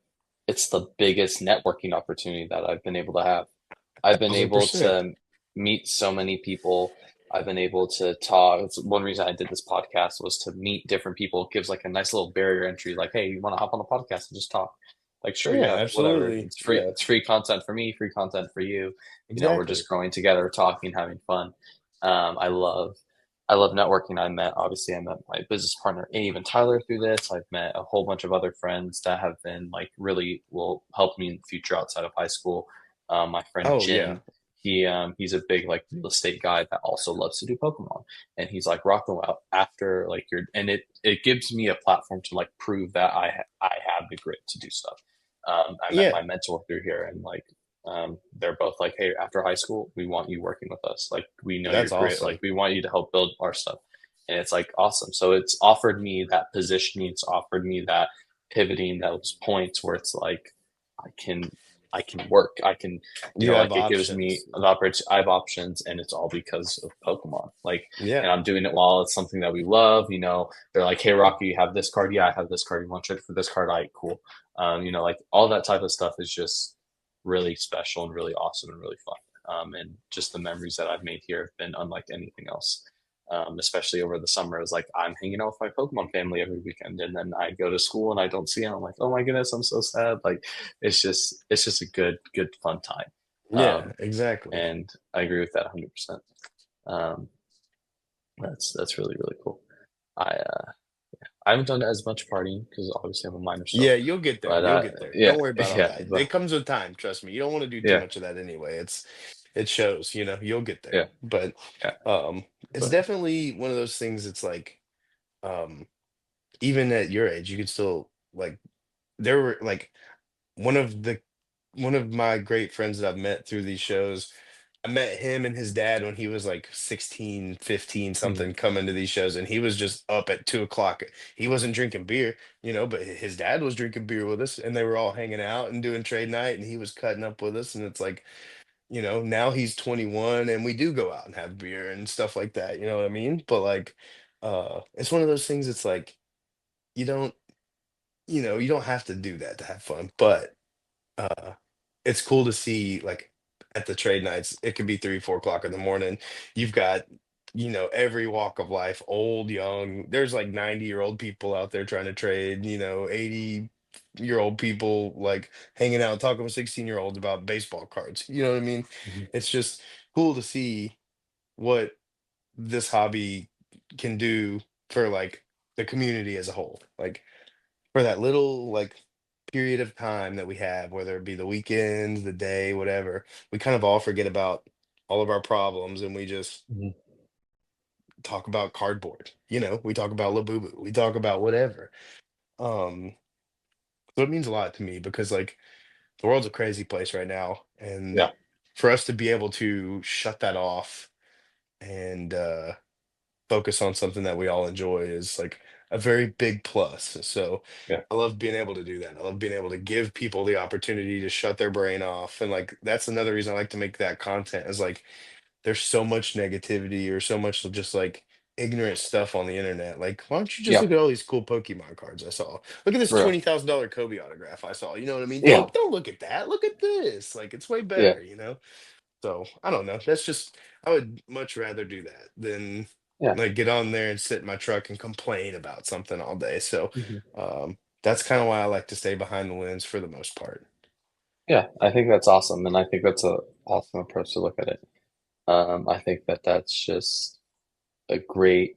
[SPEAKER 1] it's the biggest networking opportunity that I've been able to have. I've been able
[SPEAKER 2] 1,000%.
[SPEAKER 1] to meet so many people. I've been able to talk. It's one reason I did this podcast was to meet different people. It gives like a nice little barrier entry. Like, hey, you want to hop on a podcast and just talk? Like, sure,
[SPEAKER 2] Yeah,
[SPEAKER 1] yeah, whatever.
[SPEAKER 2] absolutely.
[SPEAKER 1] It's free.
[SPEAKER 2] Yeah,
[SPEAKER 1] It's free content for me. Free content for you. We're
[SPEAKER 2] exactly.
[SPEAKER 1] just growing together, talking, having fun. Um, I love, I love networking. Obviously, I met my business partner Abe and Tyler through this. I've met a whole bunch of other friends that have been like really will help me in the future outside of high school. My friend
[SPEAKER 2] Oh yeah.
[SPEAKER 1] Jin, he's a big like real estate guy that also loves to do Pokemon, and he's like rocking out after like your and it gives me a platform to like prove that I have the grit to do stuff. I met my
[SPEAKER 2] Yeah,
[SPEAKER 1] mentor through here, and like they're both like, hey, after high school, we want you working with us. Like we know your
[SPEAKER 2] that's
[SPEAKER 1] grit. Like
[SPEAKER 2] awesome.
[SPEAKER 1] we want you to help build our stuff, and it's like awesome. So it's offered me that positioning. It's offered me that pivoting, those points where it's like I can I can work. I can,
[SPEAKER 2] You have
[SPEAKER 1] like it gives me
[SPEAKER 2] options.
[SPEAKER 1] an opportunity. I have options, and it's all because of Pokemon. Like,
[SPEAKER 2] Yeah.
[SPEAKER 1] and I'm doing it while it's something that we love. They're like, "Hey, Rocky, you have this card? Yeah, I have this card. You want to trade for this card? All right, cool." Like all that type of stuff is just really special and really awesome and really fun. And just the memories that I've made here have been unlike anything else. Especially over the summer, it was like I'm hanging out with my Pokemon family every weekend, and then I go to school and I don't see them. I'm like, oh my goodness, I'm so sad. Like, it's just a good fun time.
[SPEAKER 2] Yeah,
[SPEAKER 1] Um,
[SPEAKER 2] exactly.
[SPEAKER 1] and I agree with that 100%. Um, that's really really cool. I haven't done as much partying because obviously I'm a minor still,
[SPEAKER 2] Yeah, you'll get there.
[SPEAKER 1] but
[SPEAKER 2] You'll get there.
[SPEAKER 1] yeah,
[SPEAKER 2] Don't worry about all
[SPEAKER 1] yeah,
[SPEAKER 2] that.
[SPEAKER 1] but
[SPEAKER 2] It comes with time. Trust me. You don't want to do too
[SPEAKER 1] yeah,
[SPEAKER 2] much of that anyway. it shows, you'll get there.
[SPEAKER 1] Yeah.
[SPEAKER 2] But
[SPEAKER 1] Yeah.
[SPEAKER 2] it's
[SPEAKER 1] But
[SPEAKER 2] definitely one of those things. It's like, um, even at your age, you could still like, there were like one of the one of my great friends that I've met through these shows. I met him and his dad when he was like 16, 15,
[SPEAKER 1] mhm,
[SPEAKER 2] something, coming to these shows, and he was just up at 2 o'clock. He wasn't drinking beer, but his dad was drinking beer with us, and they were all hanging out and doing trade night, and he was cutting up with us. And it's like, now he's 21, and we do go out and have beer and stuff like that. You know what I mean? But like, it's one of those things. It's like, you don't, you don't have to do that to have fun, but uh, it's cool to see, like, at the trade nights, it could be 3, 4 o'clock in the morning. You've got, every walk of life, old, young. There's like 90-year-old people out there trying to trade, 80-year-old people like hanging out talking with 16-year-olds about baseball cards. You know what I mean?
[SPEAKER 1] mhm.
[SPEAKER 2] It's just cool to see what this hobby can do for like the community as a whole. Like, for that little like period of time that we have, whether it be the weekends, the day, whatever, we kind of all forget about all of our problems, and we just
[SPEAKER 1] Mhm.
[SPEAKER 2] talk about cardboard. We talk about Labubu. We talk about whatever. Um, so it means a lot to me because like the world's a crazy place right now, and
[SPEAKER 1] Yeah.
[SPEAKER 2] for us to be able to shut that off and focus on something that we all enjoy is like a very big plus. So
[SPEAKER 1] Yeah.
[SPEAKER 2] I love being able to do that. I love being able to give people the opportunity to shut their brain off. And like that's another reason I like to make that content, is like there's so much negativity or so much of just like ignorant stuff on the internet. Like, why don't you just
[SPEAKER 1] Yeah.
[SPEAKER 2] look at all these cool Pokemon cards I saw? Look at this
[SPEAKER 1] Real.
[SPEAKER 2] $20,000 Kobe autograph I saw. You know what I mean?
[SPEAKER 1] Yeah.
[SPEAKER 2] Don't look at that. Look at this. Like, it's way
[SPEAKER 1] Yeah.
[SPEAKER 2] better. So I don't know. That's just, I would much rather do that than
[SPEAKER 1] Yeah.
[SPEAKER 2] like get on there and sit in my truck and complain about something all day. So
[SPEAKER 1] Mhm.
[SPEAKER 2] that's kind of why I like to stay behind the lens for the most part.
[SPEAKER 1] Yeah. I think that's awesome, and I think that's a awesome approach to look at it. I think that that's just a great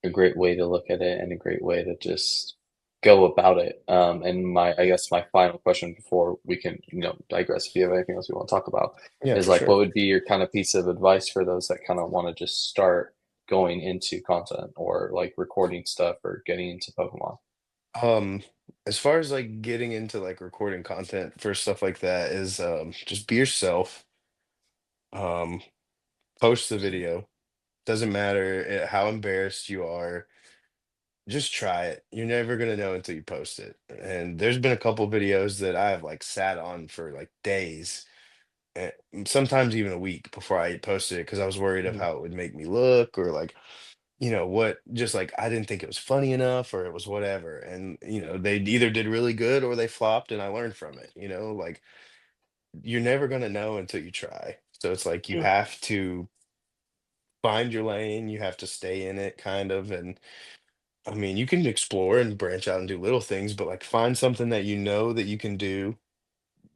[SPEAKER 1] a great way to look at it and a great way to just go about it. And I guess my final question before we can, digress, if you have anything else you want to talk about,
[SPEAKER 2] Yeah,
[SPEAKER 1] is
[SPEAKER 2] for
[SPEAKER 1] like, what
[SPEAKER 2] sure.
[SPEAKER 1] would be your kind of piece of advice for those that kind of want to just start going into content or like recording stuff or getting into Pokemon?
[SPEAKER 2] Um, as far as like getting into like recording content for stuff like that is just be yourself. Um, Post the video. Doesn't matter how embarrassed you are. Just try it. You're never gonna know until you post it. And there's been a couple videos that I've like sat on for like days, and sometimes even a week before I posted it because I was worried of
[SPEAKER 1] Mhm.
[SPEAKER 2] how it would make me look, or like, what, just like I didn't think it was funny enough, or it was whatever. And they either did really good or they flopped, and I learned from it. Like, you're never gonna know until you try. So it's like you
[SPEAKER 1] Yeah.
[SPEAKER 2] have to find your lane, you have to stay in it kind of. And I mean, you can explore and branch out and do little things, but like find something that you know that you can do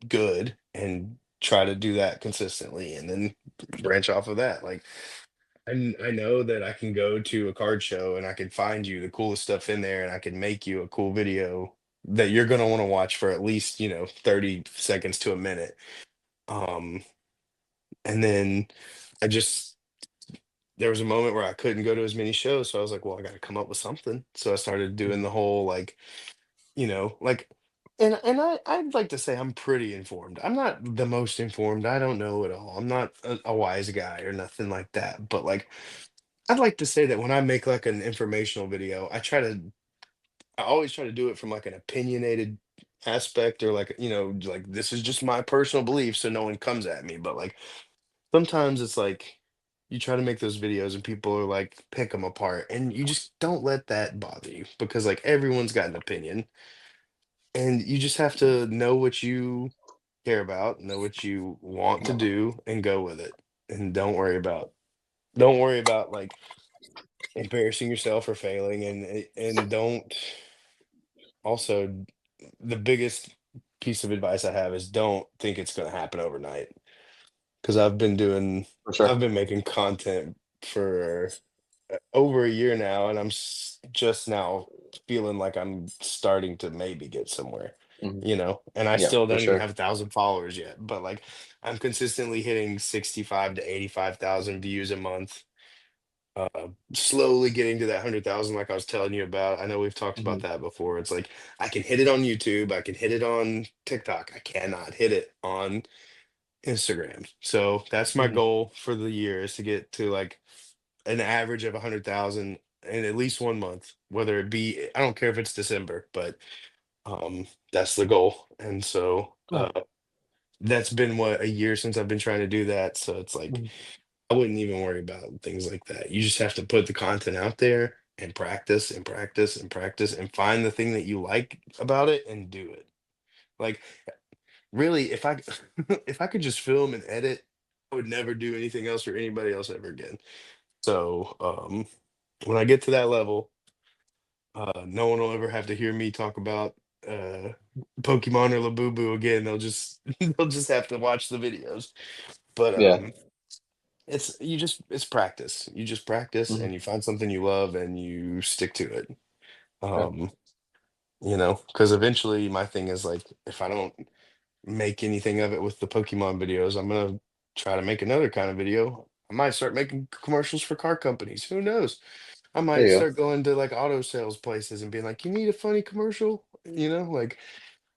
[SPEAKER 2] good and try to do that consistently, and then branch off of that. Like, I know that I can go to a card show and I can find you the coolest stuff in there, and I can make you a cool video that you're going to want to watch for at least, 30 seconds to a minute. Um, and then I just, there was a moment where I couldn't go to as many shows. So I was like, well, I got to come up with something. So I started doing
[SPEAKER 1] Mhm.
[SPEAKER 2] the whole like, like, and I'd like to say I'm pretty informed. I'm not the most informed. I don't know it all. I'm not a wise guy or nothing like that. But like, I'd like to say that when I make like an informational video, I always try to do it from like an opinionated aspect, or like, like this is just my personal belief, so no one comes at me. But like sometimes it's like you try to make those videos and people are like pick them apart, and you just don't let that bother you, because like everyone's got an opinion, and you just have to know what you care about, know what you want to do, and go with it. And don't worry about like embarrassing yourself or failing, and don't also, the biggest piece of advice I have is don't think it's going to happen overnight, because
[SPEAKER 1] For sure.
[SPEAKER 2] I've been making content for over a year now, and I'm just now feeling like I'm starting to maybe get somewhere.
[SPEAKER 1] Mhm.
[SPEAKER 2] and I
[SPEAKER 1] Yeah,
[SPEAKER 2] still
[SPEAKER 1] for
[SPEAKER 2] don't even
[SPEAKER 1] sure.
[SPEAKER 2] have 1,000 followers yet, but like I'm consistently hitting 65 to 85,000 views a month. Slowly getting to that 100,000, like I was telling you about. I know we've talked about
[SPEAKER 1] Mhm.
[SPEAKER 2] that before. It's like I can hit it on YouTube, I can hit it on TikTok. I cannot hit it on Instagram. So that's my
[SPEAKER 1] Mhm.
[SPEAKER 2] goal for the year is to get to like an average of 100,000 in at least 1 month, whether it be, I don't care if it's December, but that's the goal. And so
[SPEAKER 1] Yeah.
[SPEAKER 2] that's been what, a year since I've been trying to do that. So it's like
[SPEAKER 1] Mhm.
[SPEAKER 2] I wouldn't even worry about things like that. You just have to put the content out there and practice and practice and practice and find the thing that you like about it and do it. Like really, if I if I could just film and edit, I would never do anything else for anybody else ever again. So when I get to that level, no one will ever have to hear me talk about uh Pokemon or Labubu again. They'll just they'll just have to watch the videos. But
[SPEAKER 1] Yeah.
[SPEAKER 2] it's practice. You just practice
[SPEAKER 1] Mhm.
[SPEAKER 2] and you find something you love and you stick to it.
[SPEAKER 1] Yeah.
[SPEAKER 2] Um, because eventually my thing is like if I don't make anything of it with the Pokemon videos, I'm gonna try to make another kind of video. I might start making commercials for car companies. Who knows? I
[SPEAKER 1] There
[SPEAKER 2] might
[SPEAKER 1] you go.
[SPEAKER 2] start going to like auto sales places and being like, you need a funny commercial, like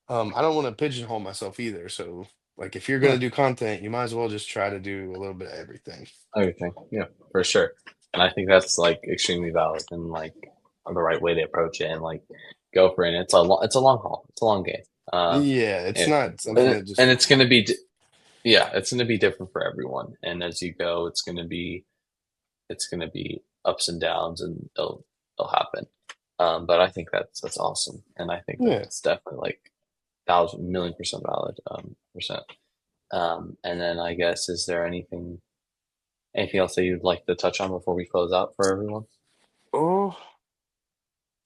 [SPEAKER 2] I don't want to pigeonhole myself either. So like if you're gonna
[SPEAKER 1] Yeah.
[SPEAKER 2] do content, you might as well just try to do a little bit of everything.
[SPEAKER 1] Everything. Yeah, for sure. And I think that's like extremely valid and like the right way to approach it and like go for it. And it's a long haul. It's a long game. Um,
[SPEAKER 2] Yeah, it's
[SPEAKER 1] and,
[SPEAKER 2] not something that
[SPEAKER 1] and
[SPEAKER 2] just
[SPEAKER 1] it's going to be yeah, it's going to be different for everyone. And as you go, it's going to be ups and downs, and it'll happen. But I think that's awesome, and I think
[SPEAKER 2] yeah.
[SPEAKER 1] that's definitely like thousand million percent valid. Percent. And then I guess is there anything else that you'd like to touch on before we close out for everyone?
[SPEAKER 2] Oh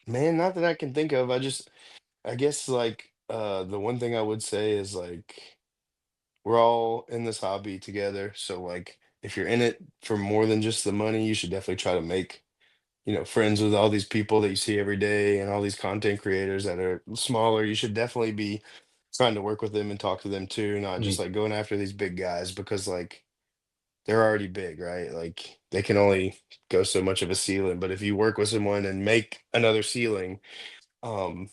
[SPEAKER 2] man, not that I can think of. I guess like the one thing I would say is like we're all in this hobby together. So like if you're in it for more than just the money, you should definitely try to make, friends with all these people that you see every day and all these content creators that are smaller. You should definitely be trying to work with them and talk to them too, not just
[SPEAKER 1] Mhm.
[SPEAKER 2] like going after these big guys because like they're already big, right? Like they can only go so much of a ceiling. But if you work with someone and make another ceiling, um,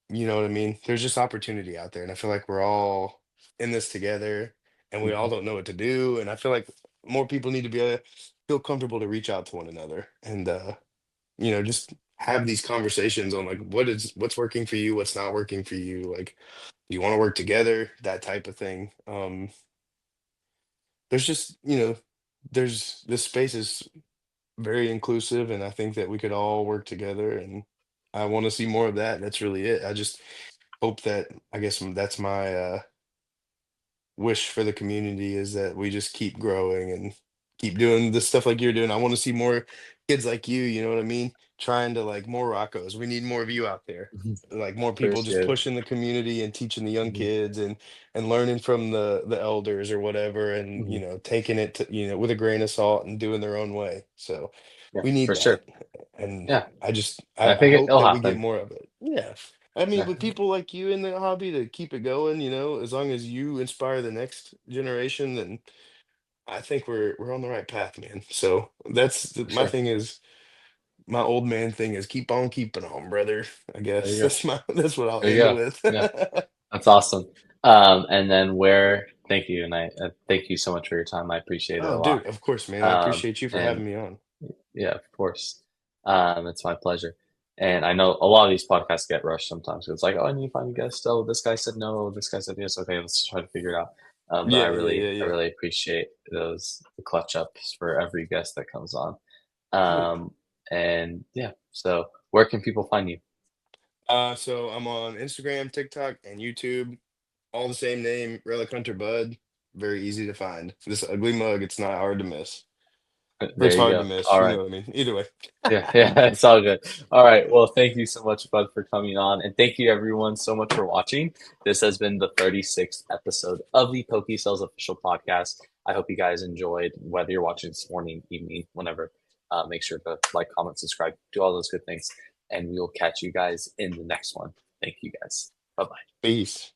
[SPEAKER 2] you know what I mean? There's just opportunity out there. And I feel like we're all in this together and we all
[SPEAKER 1] Mhm.
[SPEAKER 2] don't know what to do. And I feel like more people need to feel comfortable to reach out to one another and just have these conversations on like what's working for you, what's not working for you. Like, do you want to work together? That type of thing. There's just, there's this space is very inclusive and I think that we could all work together and I want to see more of that. That's really it. I just hope that I guess that's my wish for the community is that we just keep growing and keep doing the stuff like you're doing. I want to see more kids like you know what I mean? Trying to like more Roccos. We need more of you out there.
[SPEAKER 1] Mhm.
[SPEAKER 2] Like more people just
[SPEAKER 1] Appreciate it.
[SPEAKER 2] pushing the community and teaching the young
[SPEAKER 1] Mhm.
[SPEAKER 2] kids and learning from the elders or whatever and
[SPEAKER 1] Mhm.
[SPEAKER 2] taking it to with a grain of salt and doing their own way. So
[SPEAKER 1] Yeah,
[SPEAKER 2] we need
[SPEAKER 1] for sure.
[SPEAKER 2] that. And
[SPEAKER 1] Yeah,
[SPEAKER 2] I
[SPEAKER 1] and I
[SPEAKER 2] I
[SPEAKER 1] think
[SPEAKER 2] hope
[SPEAKER 1] it'll
[SPEAKER 2] that we get
[SPEAKER 1] happen.
[SPEAKER 2] more of it. Yeah. I mean,
[SPEAKER 1] Yeah,
[SPEAKER 2] with people like you in the hobby to keep it going, as long as you inspire the next generation, then I think we're on the right path, man. So
[SPEAKER 1] for
[SPEAKER 2] my
[SPEAKER 1] sure.
[SPEAKER 2] thing is my old man thing is keep on keeping on, brother. I
[SPEAKER 1] There
[SPEAKER 2] guess
[SPEAKER 1] you go.
[SPEAKER 2] that's what I'll
[SPEAKER 1] There you
[SPEAKER 2] end it
[SPEAKER 1] go.
[SPEAKER 2] with.
[SPEAKER 1] Yeah, that's awesome. And then thank you, and I thank you so much for your time. I appreciate it
[SPEAKER 2] Oh,
[SPEAKER 1] a lot.
[SPEAKER 2] dude, of course, man. I appreciate you for
[SPEAKER 1] And
[SPEAKER 2] having me on.
[SPEAKER 1] yeah, of course. It's my pleasure. And I know a lot of these podcasts get rushed sometimes. It's like, oh, I need to find a guest. Oh, this guy said no. This guy said yes. Okay, let's try to figure it out. But
[SPEAKER 2] Yeah, yeah, yeah,
[SPEAKER 1] I
[SPEAKER 2] yeah.
[SPEAKER 1] really appreciate those clutch ups for every guest that comes on.
[SPEAKER 2] Oh yeah.
[SPEAKER 1] And yeah, so where can people find you?
[SPEAKER 2] So I'm on Instagram, TikTok, and YouTube. All the same name, Relic Hunter Bud. Very easy to find. This ugly mug, it's not hard to miss. Or
[SPEAKER 1] There
[SPEAKER 2] it's
[SPEAKER 1] you
[SPEAKER 2] hard to
[SPEAKER 1] go.
[SPEAKER 2] miss,
[SPEAKER 1] All
[SPEAKER 2] you
[SPEAKER 1] right.
[SPEAKER 2] know what I mean? Either way.
[SPEAKER 1] Yeah, yeah, it's all good. All right. Well, thank you so much, Bud, for coming on. And thank you, everyone, so much for watching. This has been the 36th episode of the PokeCell's official podcast. I hope you guys enjoyed, whether you're watching this morning, evening, whenever. Make sure to like, comment, subscribe, do all those good things. And we will catch you guys in the next one. Thank you, guys. Bye bye.
[SPEAKER 2] Peace.